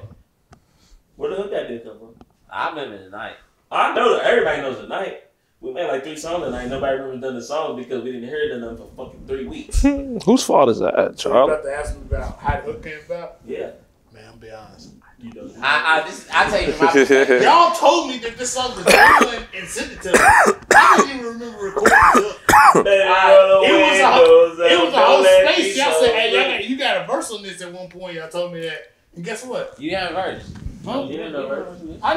Where the hook idea come from? I remember the night. I know that everybody knows the night. We made like 3 songs tonight. Nobody remembers done the songs because we didn't hear them for fucking 3 weeks. Whose fault is that, So Charlie? you about to ask me about how the hook came about? Yeah. Man, I'm be honest. You know. I tell you from my perspective. Y'all told me that this song was good and sent it to me. I didn't even remember recording the hook. It was a whole space. Y'all said, hey, you got a verse on this at one point. Y'all told me that. And guess what? You got a verse. Huh? I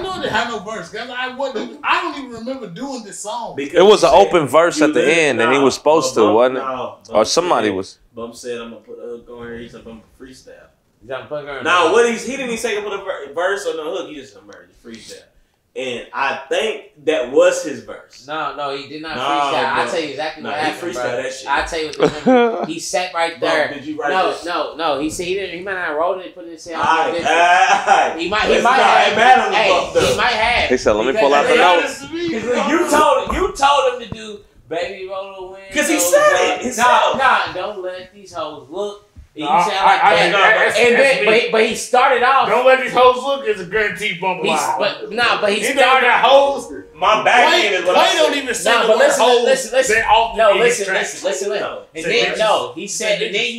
know it didn't have no verse. Cause I don't even remember doing this song. It was an open verse at the end, and he was supposed to, wasn't it? Or somebody was. Bump said, I'm going to put a hook on here. He said, I'm going to freestyle. He didn't he didn't even say he put a verse or no hook. He just emerged freestyle. And I think that was his verse. No, he did not freestyle. I'll tell you exactly what happened, he freestyled bro. that shit. I'll tell you what he sat right there. Did you write this? No. He said he might not have wrote it and put it in. He might have. He said, let me pull out the notes. You told him to do Baby Roll the Wind. Because he said it. Nah, don't let these hoes look. You sound like that. But he started off. Don't let these hoes look is a guaranteed bump line. But he started hoes. My back end is what I don't even say the but word hoes. Listen. Listen. And then he said, and then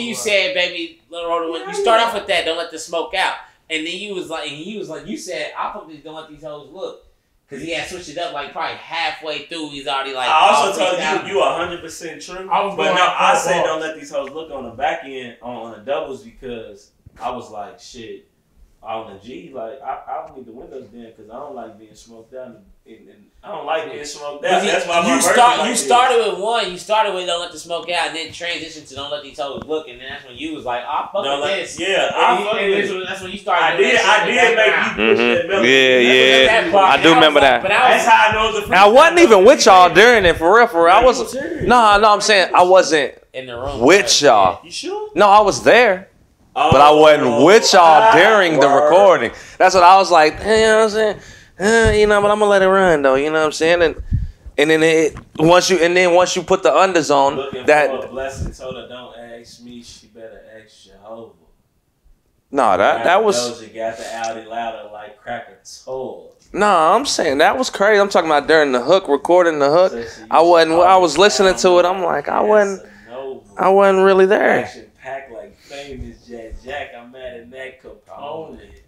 you said, baby, little roll the wind. You start off with that. Don't let the smoke out. And then he was like, you said, I probably don't let these hoes look. Because he had switched it up like probably halfway through. He's already like. I also told you 100% true. I said don't let these hoes look on the back end on the doubles because I was like shit on the G. Like I don't need the windows down because I don't like being smoked out. And I don't like being smoked out. That's why you started with one. You started with don't let the smoke out, and then transitioned to don't let these hoes look, and then that's when you was like, "I fuck with this." Yeah, that's when you started. I did make you push that melody. Yeah. I do remember that. That's how I know the. I wasn't even with y'all during it, for real. I wasn't. No, I'm saying I wasn't in the room with y'all. You sure? No, I was there. But I wasn't with y'all during the recording. That's what I was like, hey, you know what I'm saying? But I'm gonna let it run though, you know what I'm saying? And then once you put the unders on, looking that for a blessing told her don't ask me, she better ask Jehovah. No, that was Doja got the Audi louder like cracker told. No, I'm saying that was crazy. I'm talking about during the hook, recording the hook. I was listening to it, I'm like, I wasn't really there. Action packed like famous Jack. I'm mad at that component.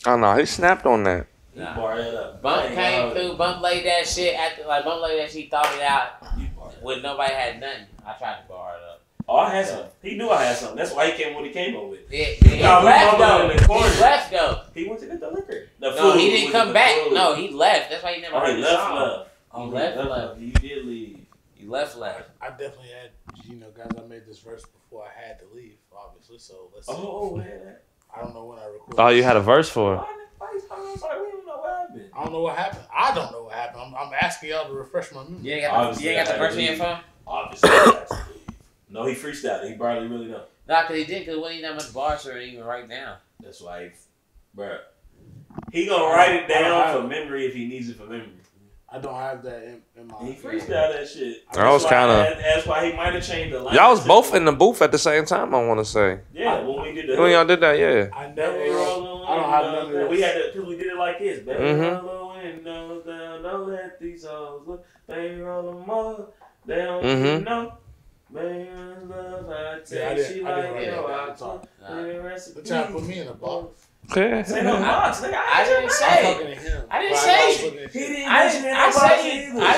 Oh no, he snapped on that. Nah. Bar it up. Bump came through. Bump laid that shit Bump laid that shit. He thought it out when nobody had nothing. I tried to bar it up. Oh, I had something. He knew I had something. That's why he came when he came up with. He left though. He went to get the liquor. No, he didn't come back. No, he left. That's why he never heard the song. He left. He did leave. He left. I definitely had, guys. I made this verse before I had to leave, obviously. So let's. Oh, I don't know when I recorded. Oh, you had a verse for it. I don't know what happened. I don't know what happened. I'm asking y'all to refresh my memory. You ain't got the verse in your phone? Obviously. No, he freestyled. He barely really know. Nah, because he did, because when he that much bars or even write down. That's why he gonna write it down for memory if he needs it for memory. I don't have that in my. He freestyled that shit. That's why he might have changed the line. Y'all was both in the booth at the same time, I want to say. Yeah, when we did that. When y'all did that, yeah. I don't have none of that. We had to, because we did it like this. Baby, roll the windows down, don't let these hoes look. Baby, roll them up, they don't even know. Baby, love, I tell she like it. But y'all put me in a box. Say no box, nigga. I didn't say. I didn't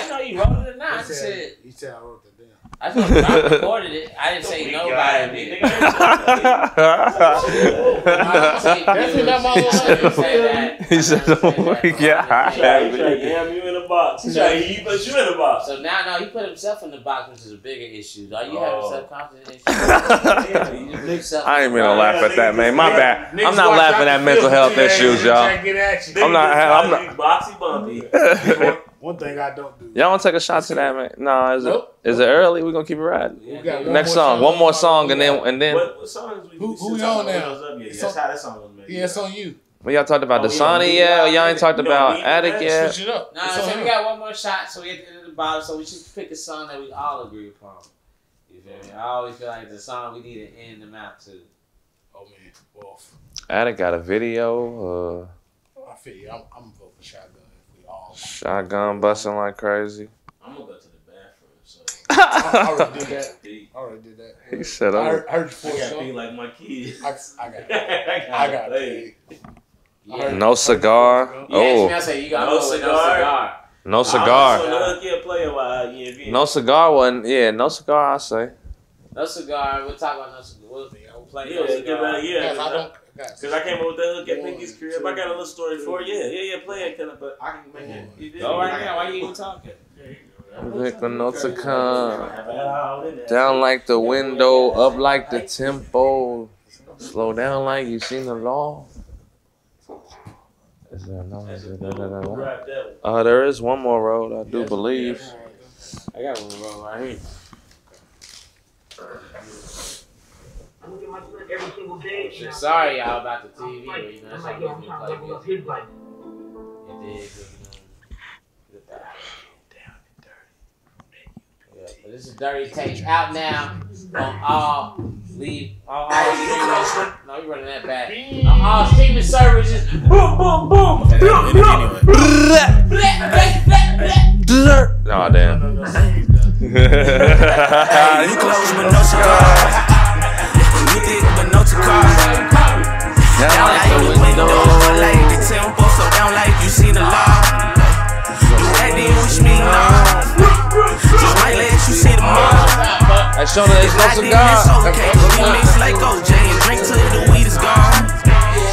know you wrote it in it? Nah, I just said. He said I wrote that down. I just recorded it. I didn't say nobody did. Definitely not my little. He said, "Oh my God." Damn, you in a box. He tried to put you in a box. So now, he put himself in the box, which is a bigger issue. Are you having self-confidence issues? I ain't mean to laugh at that, man. My bad. I'm not laughing at mental health issues, y'all. I'm not. Boxy bumpy. One thing I don't do. Y'all want to take a shot to that, man? No, is it early? We're gonna keep it riding. Yeah. Next song, one more song, and then. What songs we who you on now? That's how that song was made. Yeah, it's on you. Well, y'all talked about Dasani yet? Or y'all ain't talked about Addict yet? Switch it up. Nah, so we got one more shot, so we at the end of the bottom, so we should pick a song that we all agree upon. You feel me? I always feel like the song we need to end them out to. Oh man, Wolf. Addict got a video. I feel you. I'm gonna vote for Shotgun if we all. Shotgun busting like crazy. I'm gonna go to the bathroom. So I already did that. He said, I heard you for I got sure. to be like my kids. I got it. Yeah. No cigar. You asked me, I said, you got No no cigar. cigar. No cigar. No cigar wasn't. Yeah, no cigar. I say. No cigar. We'll talk about no cigar. We'll play Yeah, no cigar. Because I came up with that hook at Pinky's crib. I got a little story for you. Yeah, play it, but I can make it. Go right now. Why you even talking? No cigar. Down like the window, up like the tempo, slow down like you seen the law. Is there no? There is one more road, I do believe. I got one road right here. Sorry, y'all, about the TV. But, you know, that's how we play music. It did. Yeah, but this is Dirty Tape out now on all streaming. No, you running that back. On all streaming services. Boom, boom, boom. Oh damn. You close with no cigar. You thick with no cigar. Down like the window, like the tempo, so down like you seen the law. You acting wish me no. Just might let you see the mall. I showed her there's no cigar. Okay, we mix like OJ and drink till the weed is gone.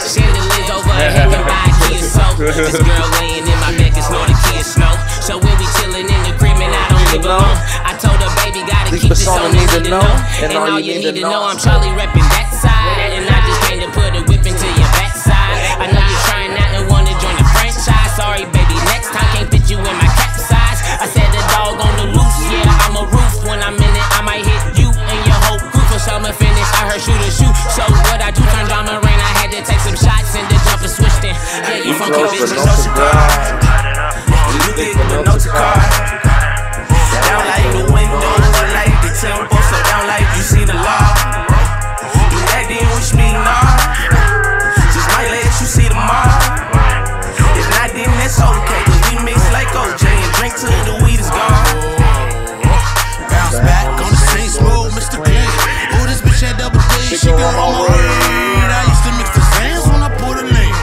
Chandeliers over her head can buy a key of soap. This girl laying in my bed can snort a key of snow. So when we chillin' in the crib and I don't leave alone, I told her baby gotta keep this on need to know. And all you need to know, I'm Charlie reppin' that side. And I just came to put a whip into your backside. I know you're trying out and wanna join the franchise. Sorry baby, next time can't fit you in my capsize. I said the dog on the loose, yeah, I'm a roof. When I'm in it, I might hit you and your whole crew for summer finish. I heard shoot. So what I do turned on the rain. I had to take some shots and the jumper switched in. Yeah, you funky bitch with no cigar. You thick with no cigar. Down like the window, like the tempo, so down like you seen the law. You acting wish me nah. Just might let you see the mall. If not, then that's okay. Cause we mix like OJ and drink till the weed is gone. Bounce back on the same smooth, Mr. Clean. Oh, this bitch had double D, she can roll my weed. I used to mix the sands when I put a lean.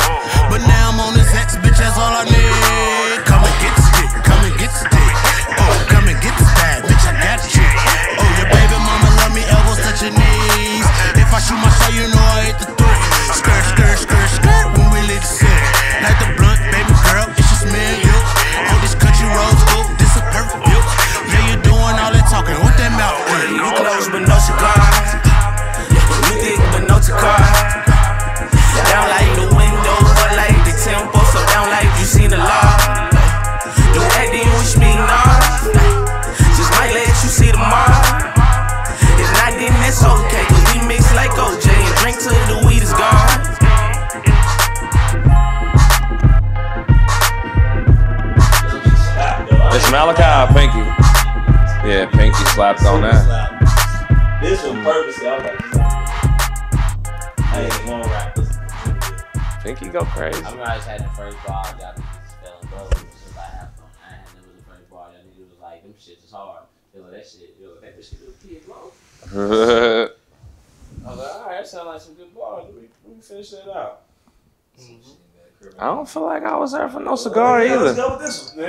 But now I'm on this X, bitch, that's all I need. Come and get the stick, come and get the stick. Oh, come and get the bag, bitch, I got the chick. Oh, your baby mama love me, elbows touch your knees. If I shoot my shot, you know I hit the three. Skirt, skirt, skirt, skirt, when we lit the city. Like the blunt, baby girl, it's just me and you. On this country road school, this a perfect view. Yeah, you doing all that talking, what that mouth is? You close but no cigar. You thick but no cigar. Down like the window, but like the tempo, so down like you seen the law. You acting wish me nah. Just might let you see the mall. If not, then that's okay. Cause we mix like OJ and drink till the weed is gone. It's Malachi or Pinky? Yeah, Pinky slapped on that. This was purposely. I was like, I ain't gonna rap this. Pinky go crazy. I remember I just had the first bar, y'all niggas fell in love with it since I had fun. I had never the first bar, y'all niggas was like, them shits is hard. They like, that shit, that shit was kid low. I was like, alright, that sound like some good bars. Let me finish that out. I don't feel like I was there for no cigar either. Let's go with this one.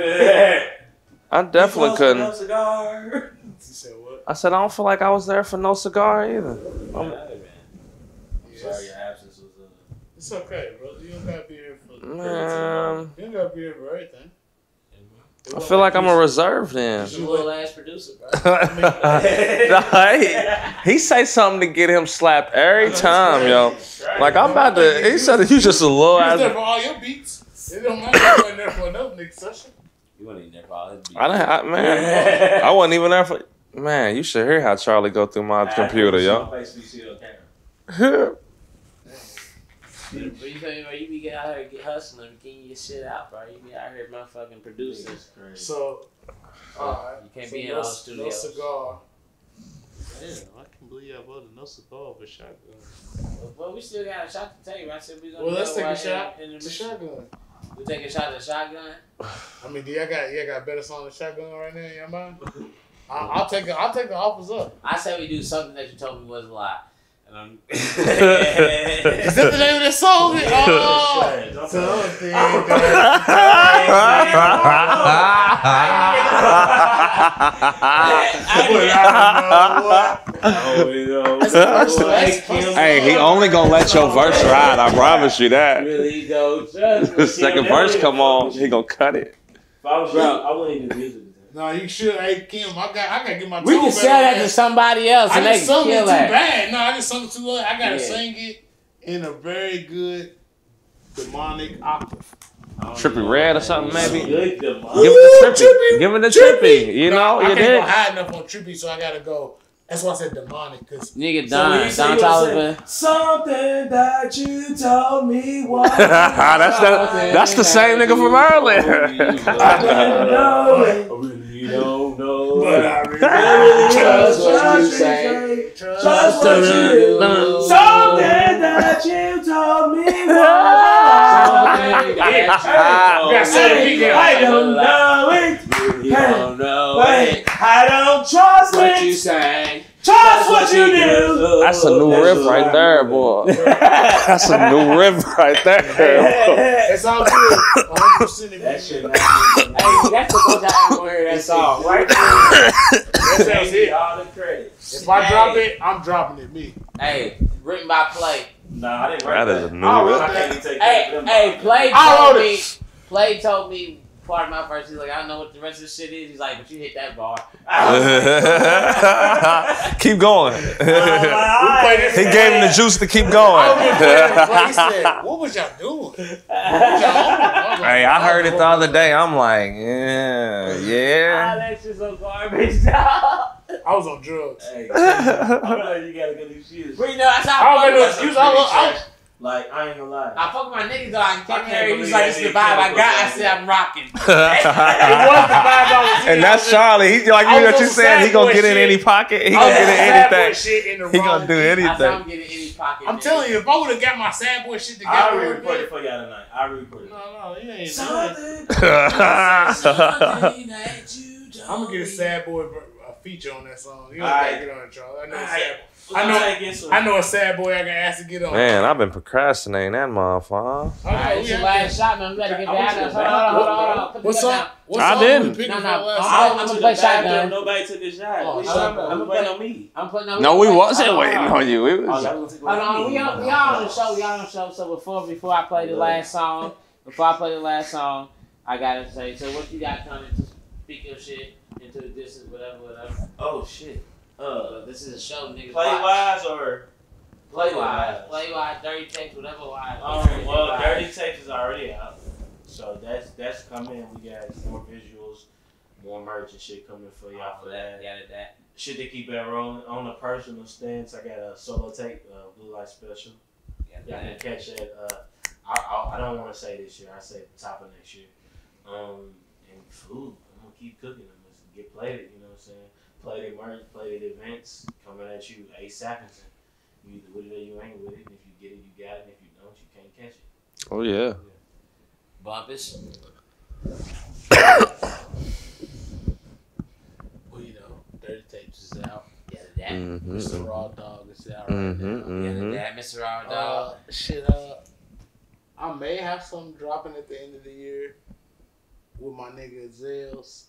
I definitely couldn't. No cigar. You said what? I said I don't feel like I was there for no cigar either. I'm sorry your absence was. It's okay, bro. You don't gotta be here for. Man, You don't gotta be here for everything. I feel like I'm a reserve then. You little ass producer, bro. He say something to get him slapped every time, yo. Like I'm about to. He said you just a little You was there ass. for all your beats. It don't matter. You wasn't there for another nigga session. You wasn't even there for all his beats. Man, I wasn't even there for. Man, you should hear how Charlie go through my computer, yo. You be out here get hustling, getting your shit out, bro. You be out here motherfucking producing. So, alright. You can't So be in all studios. No cigar. Damn, I can't believe I voted no cigar for shotgun. Well, we still got a shot to take. I said we gonna. Well, let's go take a right shot in the to shotgun. We take a shot at shotgun. I mean, do y'all got better song than shotgun right now in your mind? I'll take the offers up. I say we do something that you told me was a lie. And Is that the name of the song? Oh, something. Hey, he only gonna let your verse ride. I promise you that. Really go. The second verse come on, he gonna cut it. If I was you, I wouldn't even do music. No, you should. Hey, Kim, I gotta get my. We can sell that to somebody else, and they just sung can it kill too that. bad. No, I just sung it too low. I gotta sing it in a very good demonic octave. Trippy Red or something, maybe. Good Give it the trippy. Give it the trippy. You know, I you can't did. go high enough on trippy, so I gotta go. That's why I said demonic, cause Nigga, Don Toliver. Something that you told me was. That's the same nigga from earlier. I really don't know. but I really Trust what you say. Trust what you do. Something that you told me I don't know it. You don't know it. I don't trust What you it. say. Trust what you do. That's a new riff right there, boy. That's a new riff right there. It's all good. 100% That shit not Hey, that's the most I ever want to hear that song. Right That's it. all the credit. If I drop it, I'm dropping it. Me. Hey, written by Play. Nah, I didn't write That that. is a new I riff. can't even take Hey, that. Play told me part of my verse. He's like, I don't know what the rest of the shit is. He's like, but you hit that bar. Keep going. He gave him the juice to keep going. He said, "What was y'all doing?" Hey, I heard it the other day. I'm like, yeah. That shit's so garbage, dog. I was on drugs. Hey, I'm like, you gotta go do shit. But you know, that's how I don't I make no excuse. Like, I ain't gonna lie. I fuck with my niggas though. I came can't here. He was believe like, that "This is the nigga vibe I came got." up I with said, "I'm rocking." It was the vibe I was in. And that's Charlie. He like you what you said. He gonna get in any pocket. He gonna get in anything. He gonna do I said, anything. "I'm getting any pocket." I'm telling you, if I would have got my sad boy shit I'll together, re-record it for y'all tonight. I'll re-record it. No, you ain't. Something. I'm gonna get a sad boy a feature on that song. You don't Alright. gotta get on it, Charlie. I know a Alright. sad. I know a sad boy I can ask to get on. Man, I've been procrastinating that motherfucker. Alright, it's your last shot, man. We gotta get back. Hold on. What song? What I song didn't. we picking No, for no. last I'm song? gonna play shotgun. Nobody took a shot. Oh, I'm shotgun. waiting on me. I'm putting. No, we wasn't waiting on you. We Oh, was. y'all gonna take Hold on, we all on the show. We all on the show. So before I play the last song, I gotta say. So what you got coming to speak your shit into the distance, whatever. Oh shit. This is a show, niggas. Play wise or Play wise, dirty text, whatever wise. well, Dirty Tapes is already out, so that's coming. We got more visuals, more merch and shit coming for y'all for that. That. Shit to keep it rolling. On a personal stance, I got a solo tape, Blue Light Special. Y'all can catch that. I don't want to say this year. I say the top of next year. And food, I'm gonna keep cooking them. Let's get plated. You know what I'm saying? Plated merch, plated events coming at you ASAP. You either with it or you ain't with it. If you get it, you got it. If you don't, you can't catch it. Oh yeah. Bumpus. Well, you know, Dirty Tapes is out. That. Mr. Raw Dog is out right now. That, Mr. Raw Dog. I may have something dropping at the end of the year with my nigga Zales.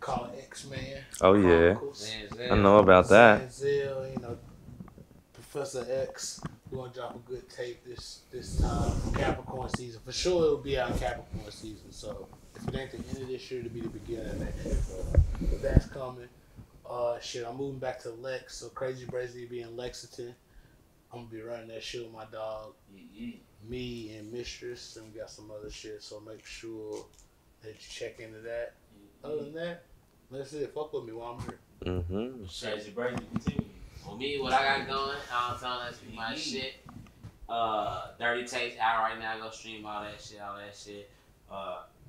called X-Man. Oh yeah, Chronicles. I know about that. Zanziel, you know, Professor X. We're gonna drop a good tape this time for Capricorn season. For sure, it'll be out Capricorn season. So if it ain't the end of this year, it'll be the beginning of next year. So that's coming. Shit, I'm moving back to Lex. So Crazy Brazy will be in Lexington. I'm gonna be running that shit with my dog, me and Mistress, and we got some other shit. So make sure that you check into that. Other than that, that's it. Fuck with me while I'm here. Crazy Brazy, continue. For me, what I got going, I'm telling that's my shit. Dirty Tapes out right now. Go stream all that shit.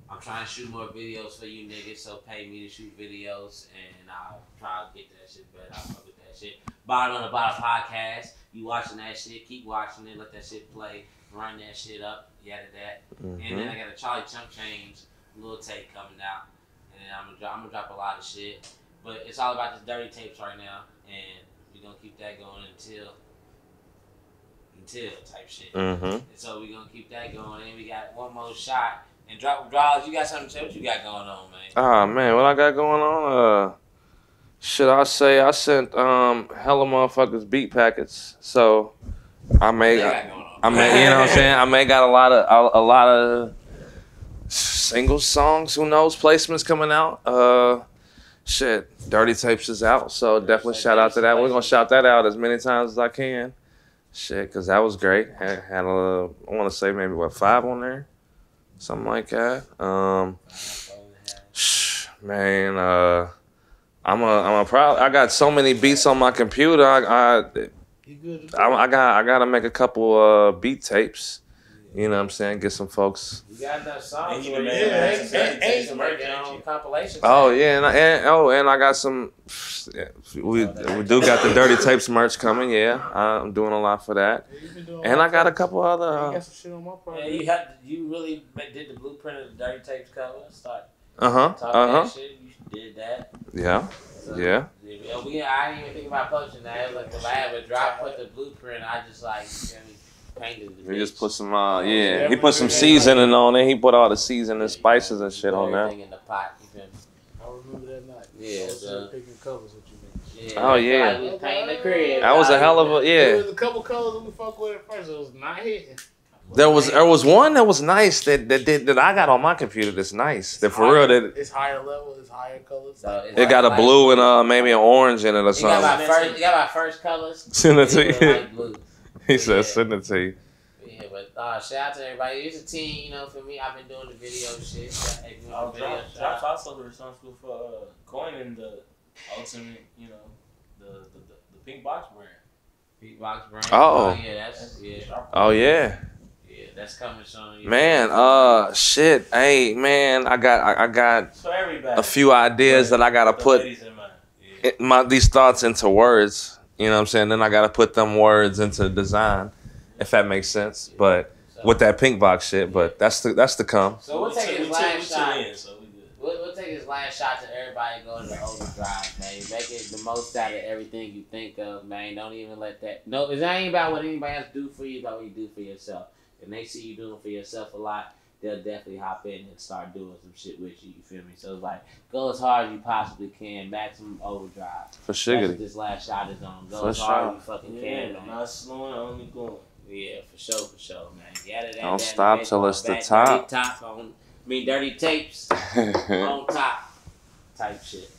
I'm trying to shoot more videos for you niggas, so pay me to shoot videos, and I'll try to get that shit better. I'll fuck with that shit. Bottom on the Bottom podcast. You watching that shit? Keep watching it. Let that shit play. Run that shit up. Yada that. And then I got a Charlie Chunk Change little tape coming out, and then I'm gonna drop a lot of shit. But it's all about the Dirty Tapes right now, and we're gonna keep that going until type shit. And so we're gonna keep that going. And we got one more shot. And Draws, you got something to say? What you got going on, man? Oh man, what I got going on? Shit, I say I sent hella motherfuckers beat packets. So I may, you know what I'm saying? I may got a lot of single songs. Who knows? Placements coming out. Shit, Dirty Tapes is out. So definitely shout out to that. We're gonna shout that out as many times as I can. Shit, cause that was great. Had I want to say maybe 5 on there. Something like that. Man, I got so many beats on my computer. I gotta make a couple beat tapes. You know what I'm saying? Get some folks. You got that song. Compilation. Oh yeah, and I got some. Yeah, we do got the Dirty Tapes merch coming. Yeah, I'm doing a lot for that. And I got a couple other. You got some shit on my part. Yeah, you really did the blueprint of the Dirty Tapes cover. Start. That shit. You did that. Yeah. So, yeah. I didn't even think about posting that. Like if I have a drop, put the blueprint. I just like painted the. He just put some. He put some seasoning on it. He put all the seasoning spices and shit on there. Everything in the pot. You feel me? I remember that night. Yeah. So picking covers with you. Yeah. Oh yeah. Like we was painting the crib. That was a hell of a There was a couple colors that we fuck with at first. It was not hitting. There was one that was nice that I got on my computer. That's nice. That for real that it's higher level. It's higher colors. So it got a blue and maybe an orange in it or something. You got my first colors. Send it to you. Light blue. He said send it to you. Yeah, but shout out to everybody. It's a team, you know. For me, I've been doing the video shit. Josh also responsible for coining the ultimate, you know, the pink box brand. Pink box brand. Oh yeah, Oh yeah. Yeah, that's coming soon. Man, shit. Hey, man, I got a few ideas that I gotta put these thoughts into words. You know what I'm saying? Then I gotta put them words into design, if that makes sense. But with that pink box shit, but that's the come. So we'll take his last shot. We'll take his last shot to everybody going to overdrive, man. Make it the most out of everything you think of, man. Don't even let that. No, it ain't about what anybody else do for you, about what you do for yourself. And they see you doing for yourself a lot, they'll definitely hop in and start doing some shit with you. You feel me? So it's like, go as hard as you possibly can. Maximum overdrive. For sure. That's what this last shot is on. Go as hard as you fucking can, man. Not slowing, only going. Yeah, for sure, man. Don't stop till it's the top. Dirty Tapes on top type shit.